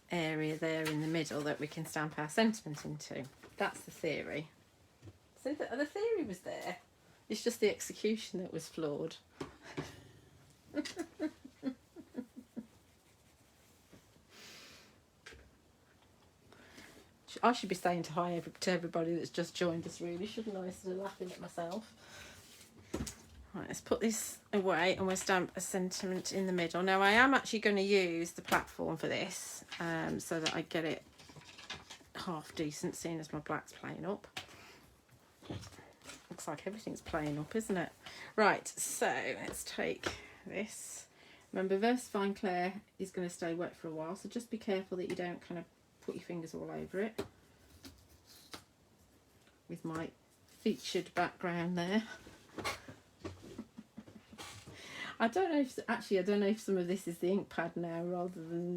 area there in the middle that we can stamp our sentiment into. That's the theory. So the theory was there. It's just the execution that was flawed. I should be saying hi to everybody that's just joined us, really, shouldn't I? Instead of laughing at myself. Right, let's put this away and we'll stamp a sentiment in the middle. Now, I am actually going to use the platform for this so that I get it half decent, seeing as my black's playing up. Looks like everything's playing up, isn't it? Right, so let's take this. Remember, Versafine Clair is going to stay wet for a while, so just be careful that you don't kind of put your fingers all over it. With my featured background there. I don't know if, actually, I don't know if some of this is the ink pad now rather than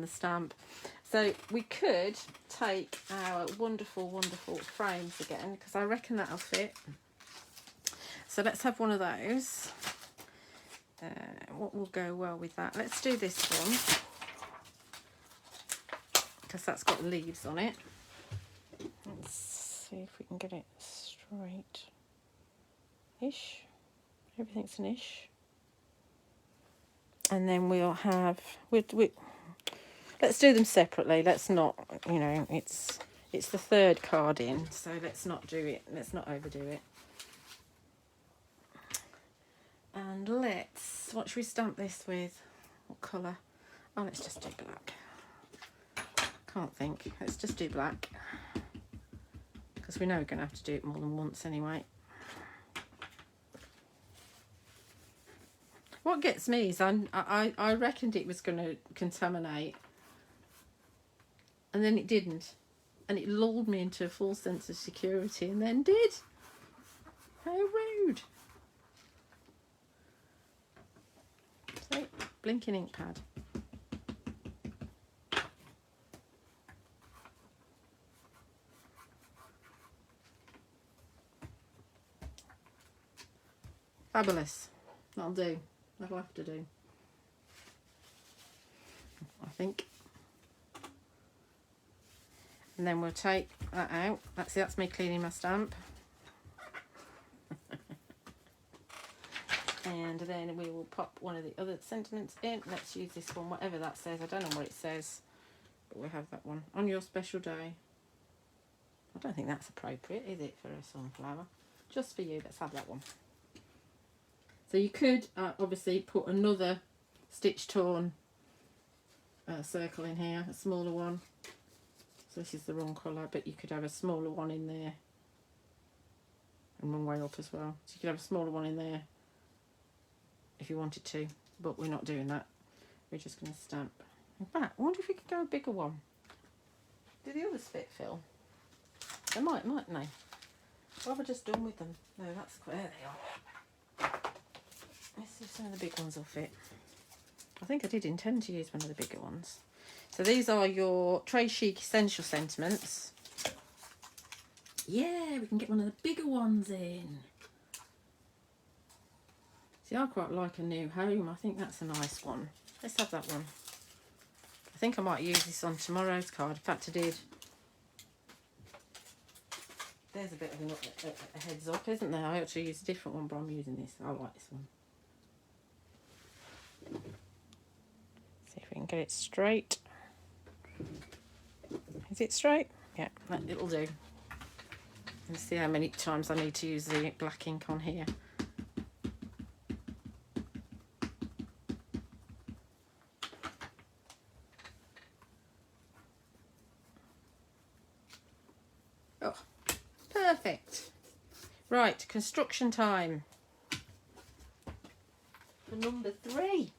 the stamp. So we could take our wonderful, wonderful frames again, because I reckon that'll fit. So let's have one of those. What will go well with that? Let's do this one, because that's got leaves on it. Let's see if we can get it straight-ish. Everything's an ish. And then we'll have... let's do them separately. Let's not, you know, it's the third card in, so let's not do it. Let's not overdo it. And what should we stamp this with? What colour? Oh, let's just do black. Can't think. Let's just do black. Because we know we're going to have to do it more than once anyway. What gets me is I reckoned it was going to contaminate. And then it didn't. And it lulled me into a false sense of security and then did. How rude. So, blinking ink pad. Fabulous. That'll do. That'll have to do. I think. And then we'll take that out. That's me cleaning my stamp. And then we will pop one of the other sentiments in. Let's use this one, whatever that says. I don't know what it says, but we'll have that one. On your special day. I don't think that's appropriate, is it, for a sunflower? Just for you, let's have that one. So you could obviously put another stitch torn circle in here, a smaller one. So this is the wrong colour, but you could have a smaller one in there. And one way up as well. So you could have a smaller one in there if you wanted to, but we're not doing that. We're just going to stamp. In fact, I wonder if we could go a bigger one. Do the others fit, Phil? They might, mightn't they? What have I just done with them? No, that's quite, there they are. Let's see if some of the big ones will fit. I think I did intend to use one of the bigger ones. So these are your Tray Chic Essential Sentiments. Yeah, we can get one of the bigger ones in. See, I quite like a new home. I think that's a nice one. Let's have that one. I think I might use this on tomorrow's card. In fact, I did. There's a bit of a heads up, isn't there? I actually use a different one, but I'm using this. I like this one. See if we can get it straight. Is it straight? Yeah, it'll do. Let's see how many times I need to use the black ink on here. Oh, perfect. Right, construction time. For number 3.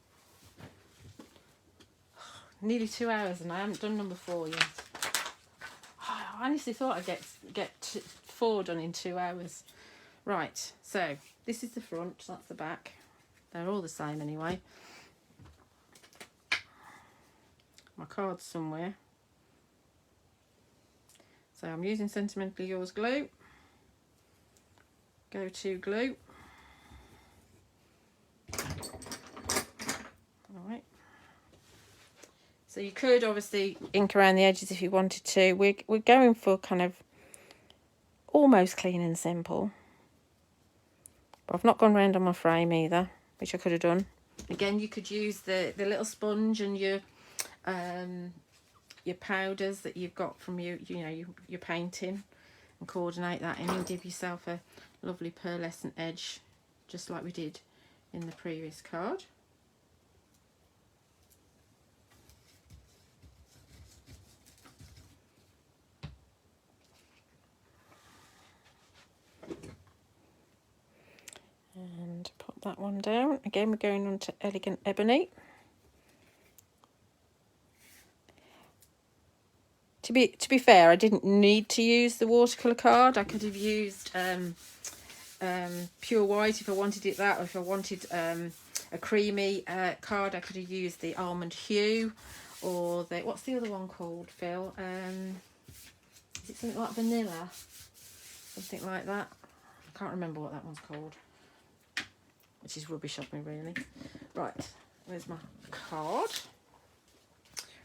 Nearly 2 hours and I haven't done number 4 yet. I honestly thought I'd get 4 done in 2 hours. Right, so this is the front, that's the back. They're all the same anyway. My card's somewhere. So I'm using Sentimentally Yours glue. Go to glue. Alright. So you could obviously ink around the edges if you wanted to. We're going for kind of almost clean and simple. But I've not gone round on my frame either, which I could have done. Again, you could use the little sponge and your powders that you've got from your painting and coordinate that in and give yourself a lovely pearlescent edge, just like we did in the previous card. And pop that one down. Again, we're going on to Elegant Ebony. To be fair, I didn't need to use the watercolour card. I could have used pure white if I wanted it that, or if I wanted a creamy card, I could have used the almond hue, or the, what's the other one called, Phil? Is it something like vanilla? Something like that. I can't remember what that one's called, which is rubbish of me really. Right, where's my card?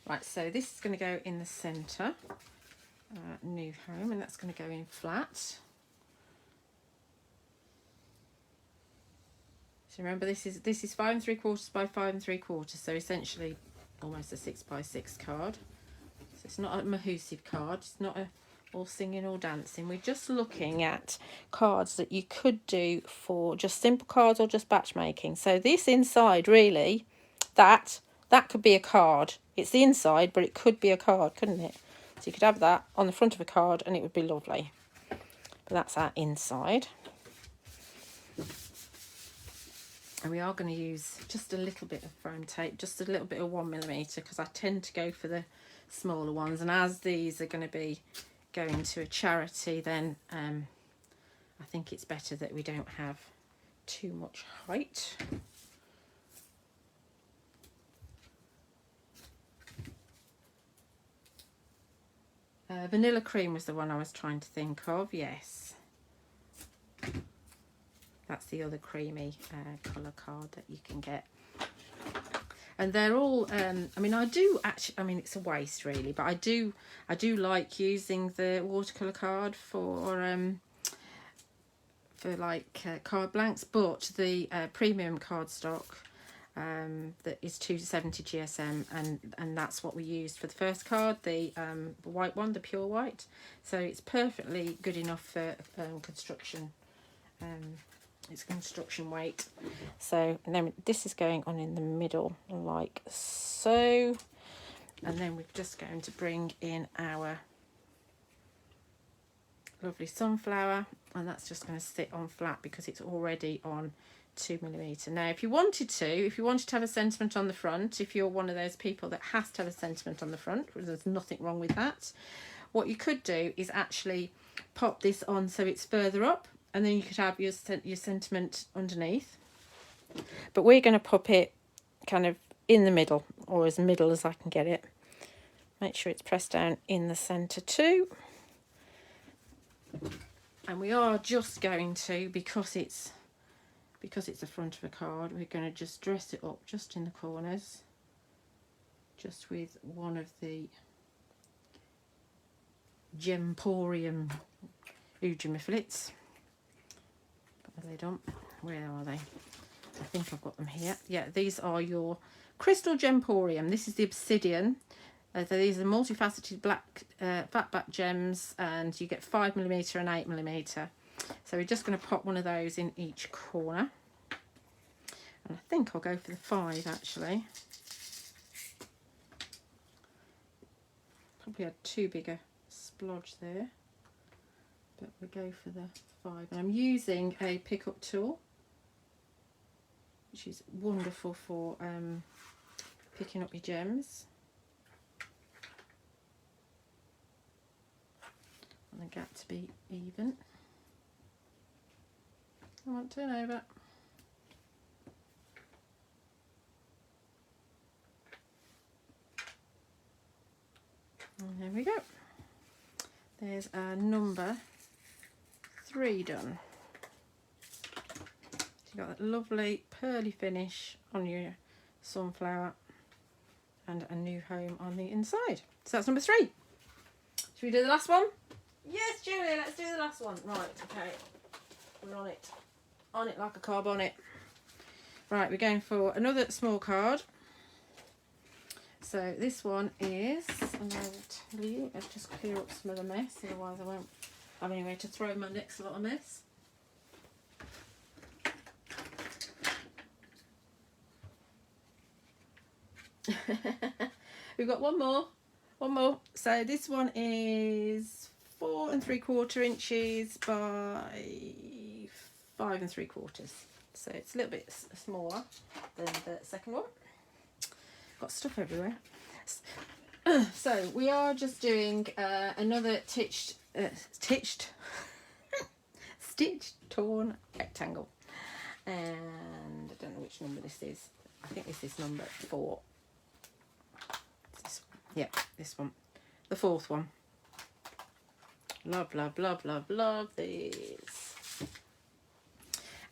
Right, so this is going to go in the centre, New Home, and that's going to go in flat. So remember, this is 5 3/4 by 5 3/4, so essentially almost a 6 by 6 card. So it's not a Mahusive card. It's not a all singing or dancing. We're just looking at cards that you could do for just simple cards or just batch making. So this inside, really, that could be a card. It's the inside, but it could be a card, couldn't it? So you could have that on the front of a card and it would be lovely. But that's our inside. And we are going to use just a little bit of foam tape, just a little bit of 1mm, because I tend to go for the smaller ones. And as these are going to be going to a charity, then I think it's better that we don't have too much height. Vanilla Cream was the one I was trying to think of, yes. That's the other creamy colour card that you can get. And they're all, I mean, it's a waste really, but I do like using the watercolour card for like card blanks, but the premium cardstock that is 270 GSM, and that's what we used for the first card, the white one, the pure white. So it's perfectly good enough for construction. It's construction weight. So, and then this is going on in the middle like so, and then we're just going to bring in our lovely sunflower, and that's just going to sit on flat because it's already on 2mm. Now if you wanted to have a sentiment on the front, if you're one of those people that has to have a sentiment on the front, there's nothing wrong with that. What you could do is actually pop this on so it's further up, and then you could have your sentiment underneath. But we're going to pop it kind of in the middle, or as middle as I can get it. Make sure it's pressed down in the centre too. And we are just going to, because it's the front of a card, we're going to just dress it up just in the corners, just with one of the Gemporium Ujimiflits. Put the lid on. Where are they? I think I've got them here. Yeah, these are your Crystal Gemporium. This is the obsidian. So these are multifaceted black flat back gems, and you get 5mm and 8mm. So we're just going to pop one of those in each corner. And I think I'll go for the 5 actually. Probably had too big a splodge there, but we'll go for the 5. And I'm using a pickup tool, which is wonderful for picking up your gems. And the gap to be even. I won't turn over. And there we go. There's a number 3 done. So you've got that lovely pearly finish on your sunflower and a new home on the inside. So that's number 3. Should we do the last one? Yes, Julia, let's do the last one. Right, okay. We're on it. On it like a car bonnet. Right, we're going for another small card. So this one is, and I will tell you, let's just clear up some of the mess, otherwise I won't have anywhere to throw my next lot of mess. We've got one more. So this one is 4 3/4 inches by 5 3/4. So it's a little bit smaller than the second one. Got stuff everywhere. So we are just doing another stitched torn rectangle, and I don't know which number this is. I think this is number 4. Yeah, this one, the 4th one. Love these.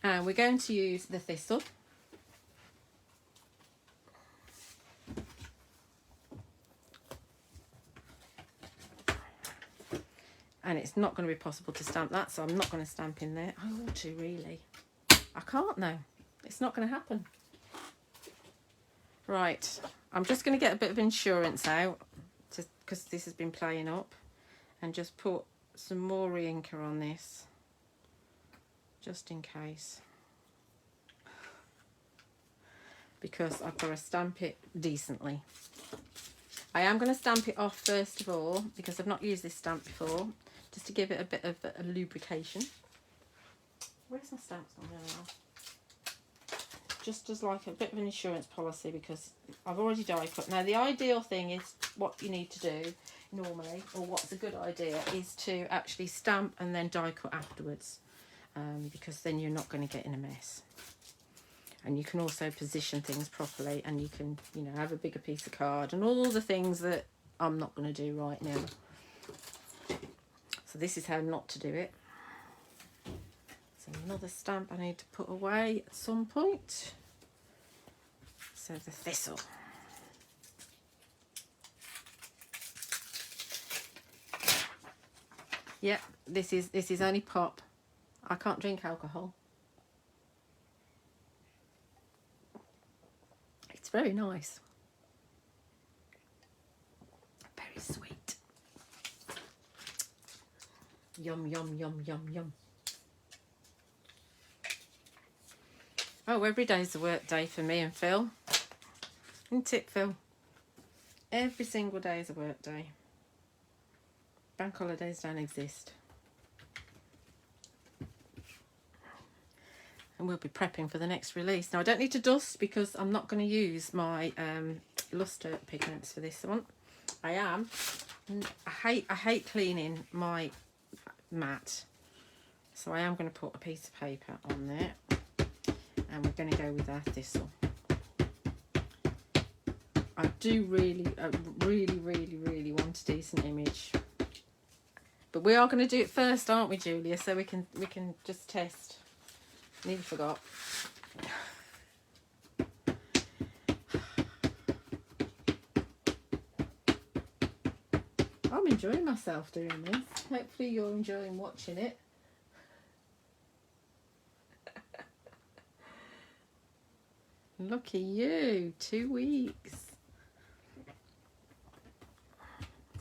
And we're going to use the thistle. And it's not going to be possible to stamp that, so I'm not going to stamp in there. I ought to, really. I can't though. It's not going to happen. Right, I'm just going to get a bit of insurance out, just because this has been playing up, and just put some more re-inker on this, just in case, because I've got to stamp it decently. I am going to stamp it off first of all, because I've not used this stamp before, just to give it a bit of a lubrication. Where's my stamps gone now? Just as like a bit of an insurance policy, because I've already die cut. Now the ideal thing is, what you need to do normally, or what's a good idea, is to actually stamp and then die cut afterwards, because then you're not going to get in a mess. And you can also position things properly, and you can, you know, have a bigger piece of card and all the things that I'm not going to do right now. So this is how not to do it. So another stamp I need to put away at some point. So the thistle. Yep, this is only pop. I can't drink alcohol. It's very nice. Very sweet. Yum, yum, yum, yum, yum. Oh, every day's a work day for me and Phil. Isn't it, Phil? Every single day is a work day. Bank holidays don't exist. And we'll be prepping for the next release. Now I don't need to dust, because I'm not going to use my Lustre pigments for this one. I hate cleaning my mat, so I am going to put a piece of paper on there, and we're going to go with our thistle. I do really want a decent image, but we are going to do it first, aren't we, Julia? So we can just test. Nearly forgot. I'm enjoying myself doing this. Hopefully you're enjoying watching it. Lucky you, 2 weeks.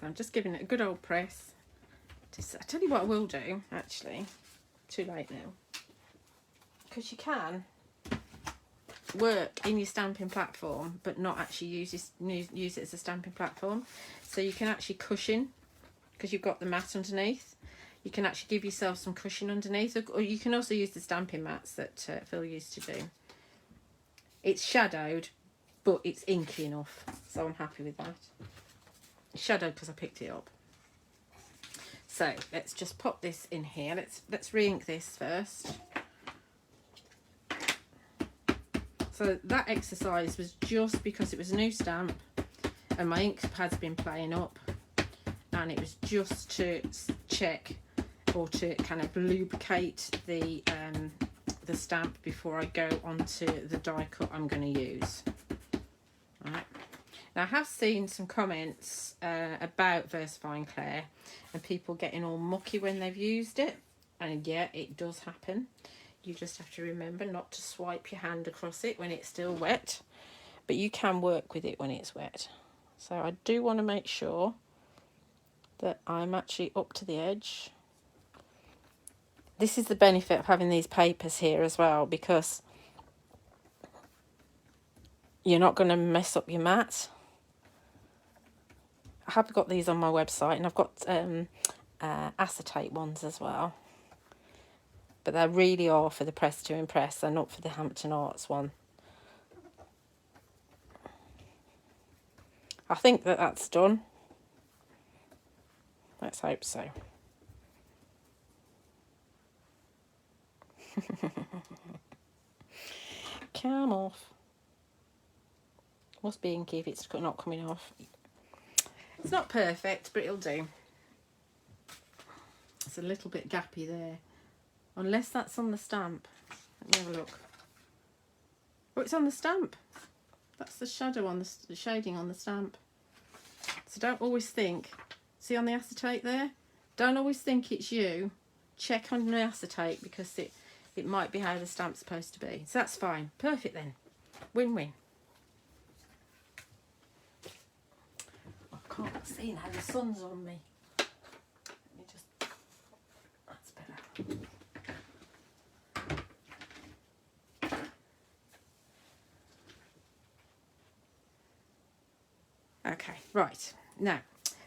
So I'm just giving it a good old press. I tell you what I will do, actually. Too late now. Because you can work in your stamping platform but not actually use it as a stamping platform. So you can actually cushion, because you've got the mat underneath. You can actually give yourself some cushion underneath, or you can also use the stamping mats that Phil used to do. It's shadowed, but it's inky enough, so I'm happy with that. It's shadowed because I picked it up. So let's just pop this in here. Let's re-ink this first. So that exercise was just because it was a new stamp and my ink pad's been playing up, and it was just to check or to kind of lubricate the stamp before I go onto the die cut I'm going to use. Right. Now I have seen some comments about VersaFine Clair and people getting all mucky when they've used it, and yeah, it does happen. You just have to remember not to swipe your hand across it when it's still wet, but you can work with it when it's wet. So I do want to make sure that I'm actually up to the edge. This is the benefit of having these papers here as well, because you're not going to mess up your mat. I have got these on my website, and I've got acetate ones as well. But they really are for the Press to Impress. They're not for the Hampton Arts one. I think that that's done. Let's hope so. Come off. Must be inky if it's not coming off. It's not perfect, but it'll do. It's a little bit gappy there. Unless that's on the stamp. Let me have a look. Oh, it's on the stamp. That's the shadow on the shading on the stamp. So don't always think. See on the acetate there? Don't always think it's you. Check on the acetate, because it might be how the stamp's supposed to be. So that's fine. Perfect then. Win-win. I can't see now. The sun's on me. Let me just... That's better. Okay, right. Now,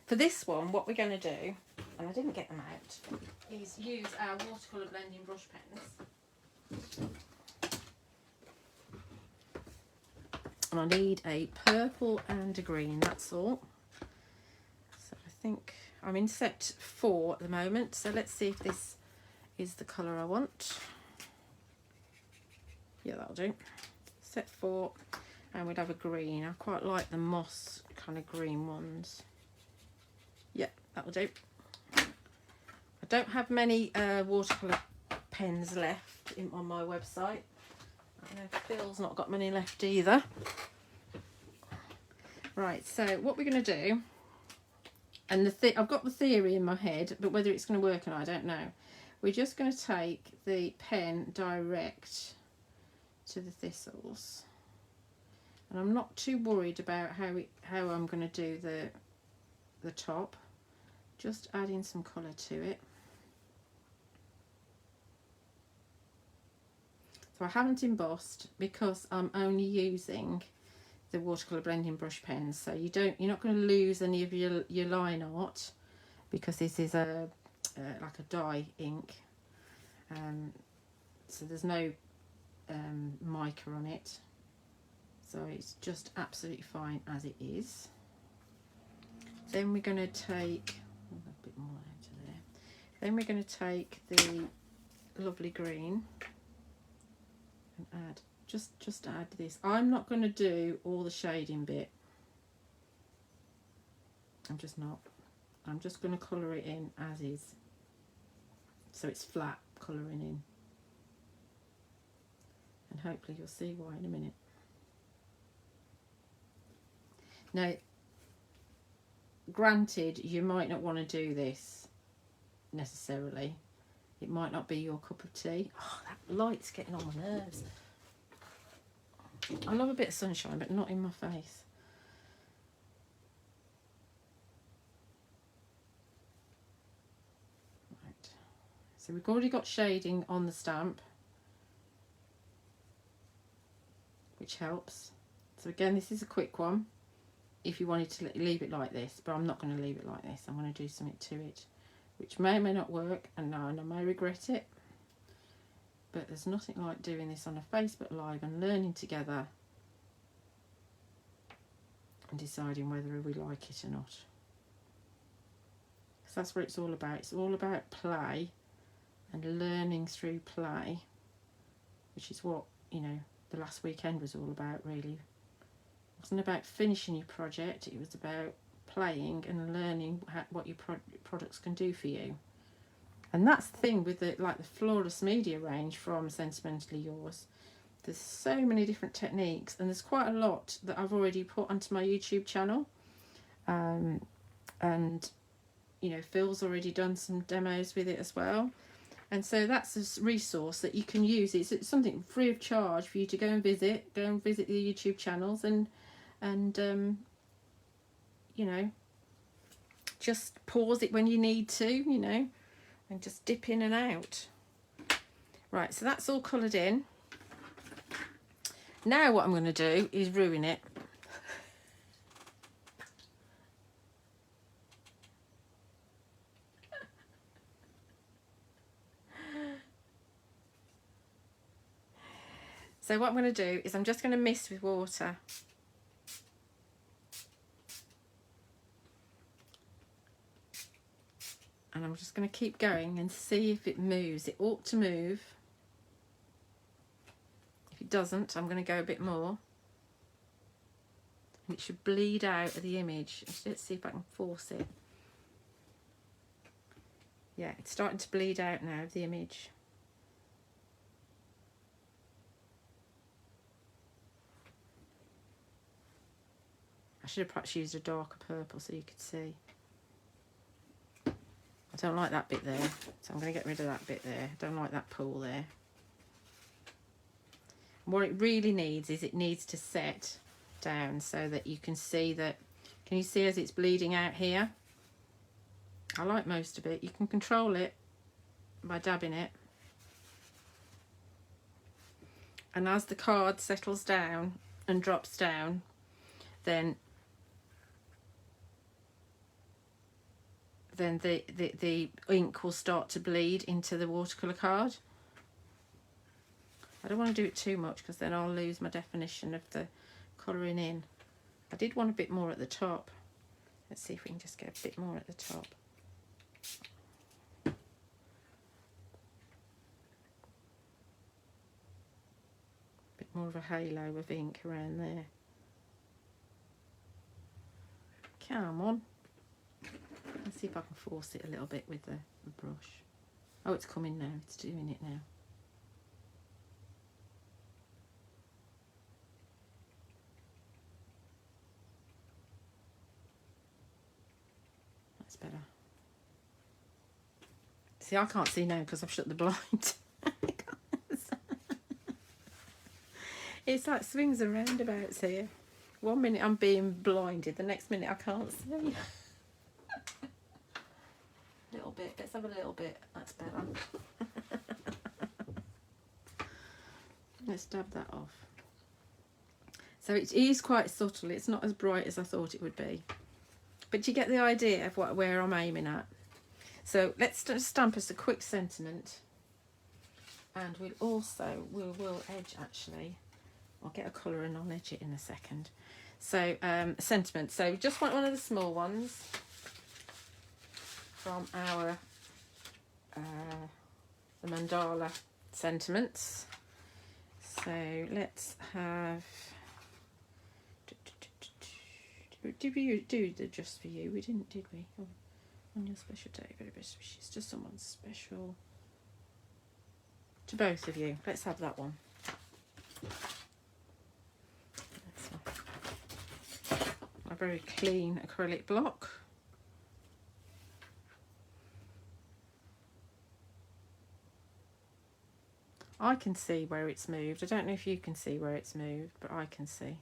for this one, what we're going to do, and I didn't get them out, is use our watercolour blending brush pens. And I need a purple and a green, that's all. So I think I'm in set 4 at the moment, so let's see if this is the colour I want. Yeah, that'll do. Set 4. And we'd have a green. I quite like the moss kind of green ones. Yeah, that'll do. I don't have many watercolour pens left on my website. I know Phil's not got many left either. Right, so what we're going to do, and I've got the theory in my head, but whether it's going to work or not, I don't know. We're just going to take the pen direct to the thistles. And I'm not too worried about how I'm going to do the top. Just adding some colour to it. So I haven't embossed because I'm only using the watercolour blending brush pens. So you're not going to lose any of your line art, because this is like a dye ink. So there's no mica on it. So it's just absolutely fine as it is. Then we're going to take a bit more out of there. Then we're going to take the lovely green and add just add this. I'm not going to do all the shading bit. I'm just not. I'm just going to colour it in as is. So it's flat colouring in. And hopefully you'll see why in a minute. Now, granted, you might not want to do this necessarily. It might not be your cup of tea. Oh, that light's getting on my nerves. I love a bit of sunshine, but not in my face. So we've already got shading on the stamp, which helps. So again, this is a quick one if you wanted to leave it like this, but I'm not going to leave it like this. I'm going to do something to it, which may or may not work, and I may regret it. But there's nothing like doing this on a Facebook Live and learning together and deciding whether we like it or not. Because that's what it's all about. It's all about play and learning through play, which is what, you know, the last weekend was all about, really. It wasn't about finishing your project, it was about playing and learning what your products can do for you. And that's the thing with the flawless media range from Sentimentally Yours. There's so many different techniques, and there's quite a lot that I've already put onto my YouTube channel. And you know, Phil's already done some demos with it as well. And so that's a resource that you can use. It's something free of charge for you to go and visit the YouTube channels and you know, just pause it when you need to, you know, and just dip in and out. Right, so that's all coloured in. Now what I'm going to do is ruin it. So what I'm going to do is I'm just going to mist with water. And I'm just going to keep going and see if it moves. It ought to move. If it doesn't, I'm going to go a bit more. And it should bleed out of the image. Let's see if I can force it. Yeah, it's starting to bleed out now of the image. I should have perhaps used a darker purple so you could see. I don't like that bit there, so I'm going to get rid of that bit there. I don't like that pool there. What it really needs is it needs to set down so that you can see that. Can you see as it's bleeding out here? I like most of it. You can control it by dabbing it. And as the card settles down and drops down, then the ink will start to bleed into the watercolour card. I don't want to do it too much because then I'll lose my definition of the colouring in. I did want a bit more at the top. Let's see if we can just get a bit more at the top. A bit more of a halo of ink around there. Come on. Let's see if I can force it a little bit with the brush. Oh, it's coming now. It's doing it now. That's better. See, I can't see now because I've shut the blind. It's like swings and roundabouts here. 1 minute I'm being blinded, the next minute I can't see. Little bit. Let's have a little bit. That's better. Let's dab that off. So it is quite subtle. It's not as bright as I thought it would be, but you get the idea of where I'm aiming at. So let's stamp us a quick sentiment, and we will edge actually. I'll get a colour and I'll edge it in a second. So sentiment. So we just want one of the small ones from our the mandala sentiments. So let's have. Did we do the just for you? We didn't, did we? Oh, on your special day, very best wishes to someone special. To both of you. Let's have that one. A very clean acrylic block. I can see where it's moved. I don't know if you can see where it's moved, but I can see.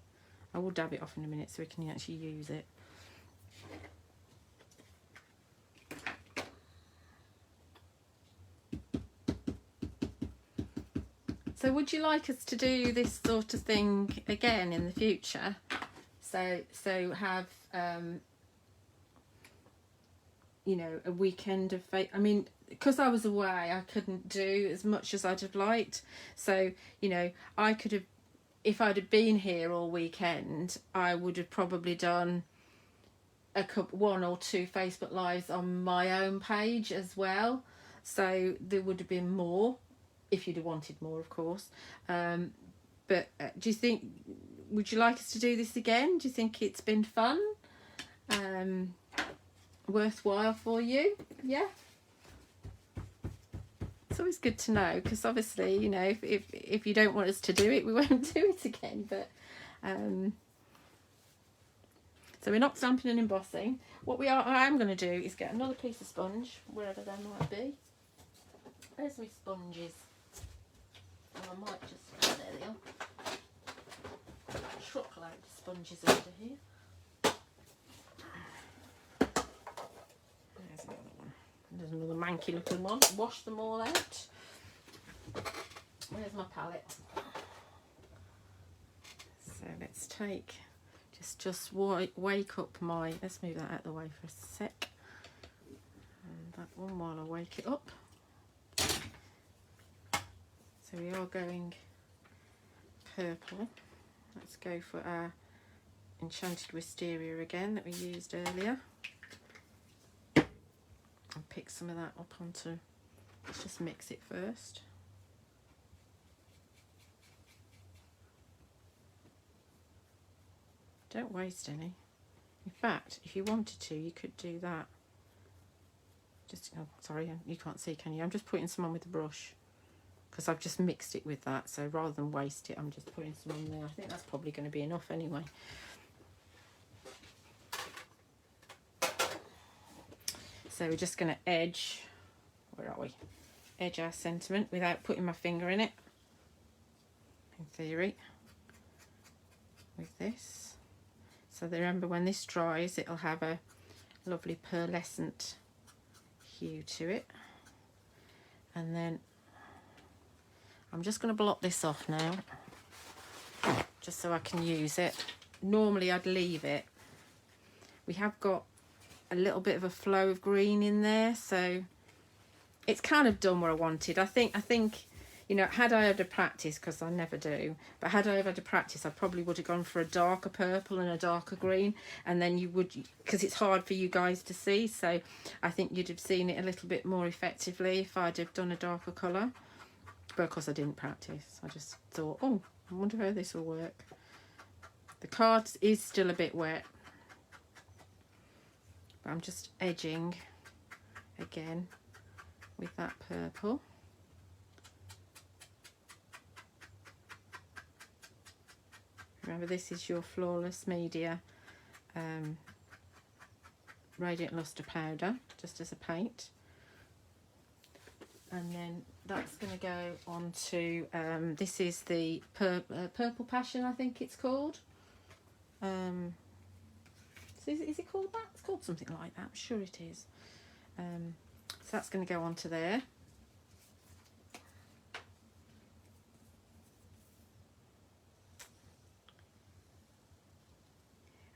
I will dab it off in a minute so we can actually use it. So would you like us to do this sort of thing again in the future? So have you know, a weekend of I mean, because I was away, I couldn't do as much as I'd have liked. So, you know, I could have, if I'd have been here all weekend, I would have probably done one or two Facebook Lives on my own page as well. So there would have been more, if you'd have wanted more, of course. But do you think, would you like us to do this again? Do you think it's been fun? Worthwhile for you? Yeah? It's always good to know, because obviously, you know, if you don't want us to do it, we won't do it again. But so we're not stamping and embossing. What I am going to do is get another piece of sponge, wherever they might be. Where's my sponges? Oh, I might just, oh, there they are. Truckload of sponges under here. There's another one. There's another manky looking one. Wash them all out. Where's my palette? So let's take, just wake up my, let's move that out of the way for a sec. And that one while I wake it up. So we are going purple. Let's go for our Enchanted Wisteria again that we used earlier. And pick some of that up onto, let's just mix it first. Don't waste any. In fact, if you wanted to, you could do that. Just, oh, sorry, you can't see, can you? I'm just putting some on with the brush, because I've just mixed it with that. So rather than waste it, I'm just putting some on there. I think that's probably going to be enough anyway. So we're just going to edge, where are we? Edge our sentiment without putting my finger in it, in theory, with this. So remember, when this dries, it'll have a lovely pearlescent hue to it. And then I'm just going to blot this off now, just so I can use it. Normally I'd leave it. We have got a little bit of a flow of green in there, so it's kind of done what I wanted. I think you know, had I had a practice, because I never do, but had I had a practice, I probably would have gone for a darker purple and a darker green, and then you would, because it's hard for you guys to see, so I think you'd have seen it a little bit more effectively if I'd have done a darker colour. But of course I didn't practice. I just thought, oh, I wonder how this will work. The card is still a bit wet, but I'm just edging again with that purple. Remember, this is your Flawless Media Radiant Lustre powder, just as a paint. And then that's going to go on to, this is the Purple Passion, I think it's called. So is it called that? It's called something like that, I'm sure it is. So that's going to go onto there.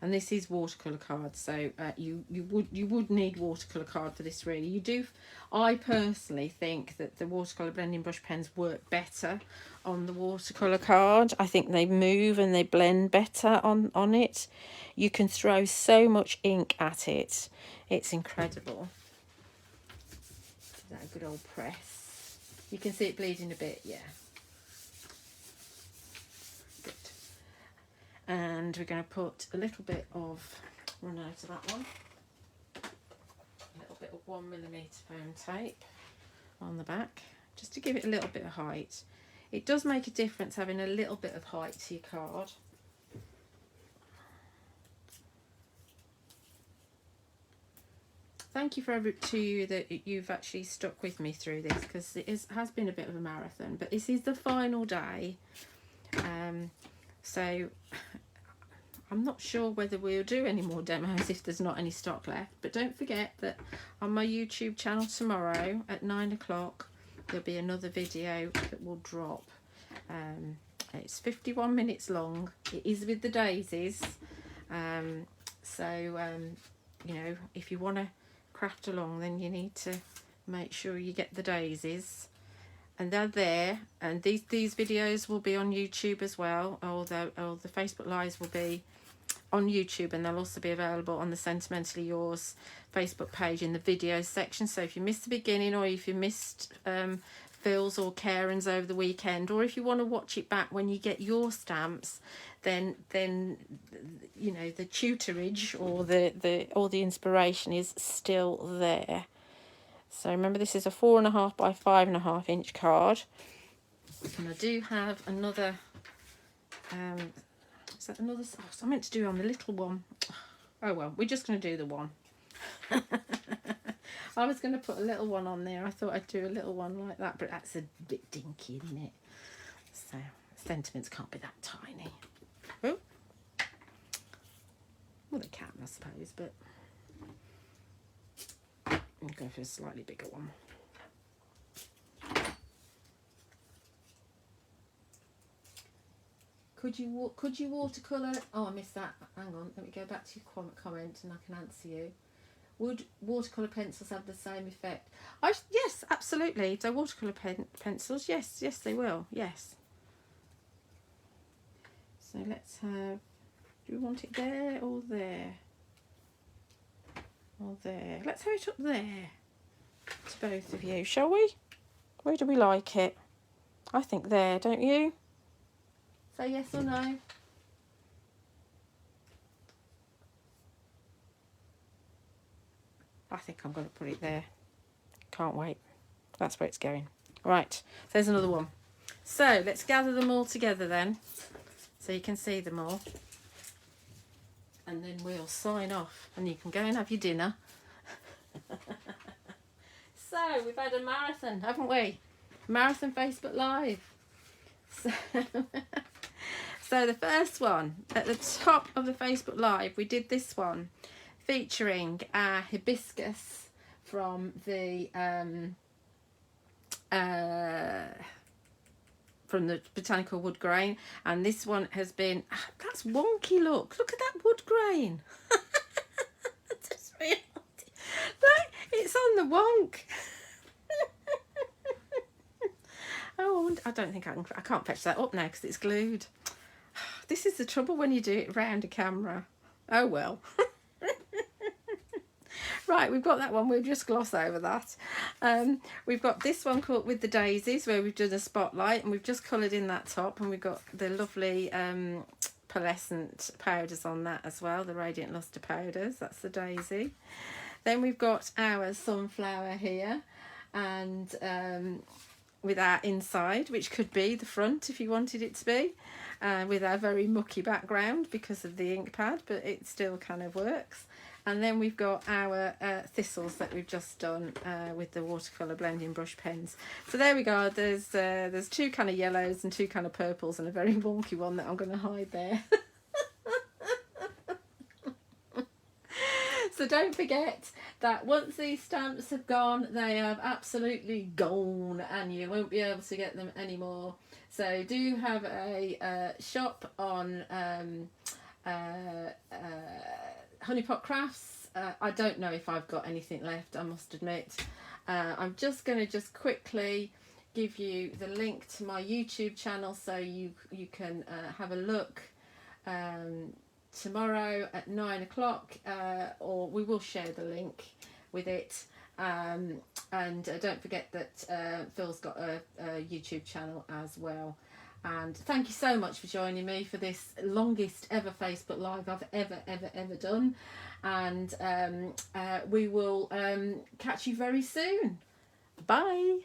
And this is watercolour card, so you would need watercolour card for this, really. You do. I personally think that the watercolour blending brush pens work better on the watercolour card. I think they move and they blend better on it. You can throw so much ink at it. It's incredible. Is that a good old press? You can see it bleeding a bit, yeah. And we're going to put a little bit of, run out of that one, a little bit of 1mm foam tape on the back, just to give it a little bit of height. It does make a difference having a little bit of height to your card. Thank you to you that you've actually stuck with me through this, because it has been a bit of a marathon, but this is the final day. So I'm not sure whether we'll do any more demos if there's not any stock left, but don't forget that on my YouTube channel tomorrow at 9 o'clock there'll be another video that will drop. It's 51 minutes long. It is with the daisies. You know, if you want to craft along, then you need to make sure you get the daisies. And they're there, and these videos will be on YouTube as well, although the Facebook Lives will be on YouTube, and they'll also be available on the Sentimentally Yours Facebook page in the videos section. So if you missed the beginning, or if you missed Phil's or Karen's over the weekend, or if you want to watch it back when you get your stamps, then you know, the tutorage or the inspiration is still there. So remember, this is a 4.5 by 5.5 inch card, and I do have another. Is that another? Oh, I meant to do on the little one. Oh well, we're just going to do the one. I was going to put a little one on there. I thought I'd do a little one like that, but that's a bit dinky, isn't it? So sentiments can't be that tiny. Oh, well, they can, I suppose, but I'll go for a slightly bigger one. Could you watercolour? Oh, I missed that. Hang on, let me go back to your comment and I can answer you. Would watercolour pencils have the same effect? Yes, absolutely. So watercolour pencils, yes, they will. Yes. So let's have. Do we want it there or there? Or there? Let's have it up there. To both of you, shall we? Where do we like it? I think there, don't you? Say yes or no. I think I'm going to put it there. Can't wait. That's where it's going. Right, there's another one. So let's gather them all together then, so you can see them all. And then we'll sign off and you can go and have your dinner. So we've had a marathon, haven't we? Marathon Facebook Live. So the first one at the top of the Facebook Live, we did this one featuring our hibiscus from the Botanical Woodgrain, and this one has been, that's wonky, look at that wood grain. Look, it's on the wonk. Oh, I don't think I can't fetch that up now because it's glued. This is the trouble when you do it round a camera. Oh well. Right, we've got that one. We'll just gloss over that. We've got this one called With the Daisies, where we've done a spotlight and we've just coloured in that top, and we've got the lovely pearlescent powders on that as well, the Radiant Lustre powders. That's the daisy. Then we've got our sunflower here, and with our inside, which could be the front if you wanted it to be, with our very mucky background because of the ink pad, but it still kind of works. And then we've got our thistles that we've just done with the watercolour blending brush pens. So there we go. There's two kind of yellows and two kind of purples and a very wonky one that I'm going to hide there. So don't forget that once these stamps have gone, they have absolutely gone and you won't be able to get them anymore. So do have a shop on Honeypot Crafts. I don't know if I've got anything left, I must admit. I'm just going to quickly give you the link to my YouTube channel so you can have a look tomorrow at 9 o'clock, or we will share the link with it. And don't forget that Phil's got a YouTube channel as well. And thank you so much for joining me for this longest ever Facebook Live I've ever done. And we will catch you very soon. Bye.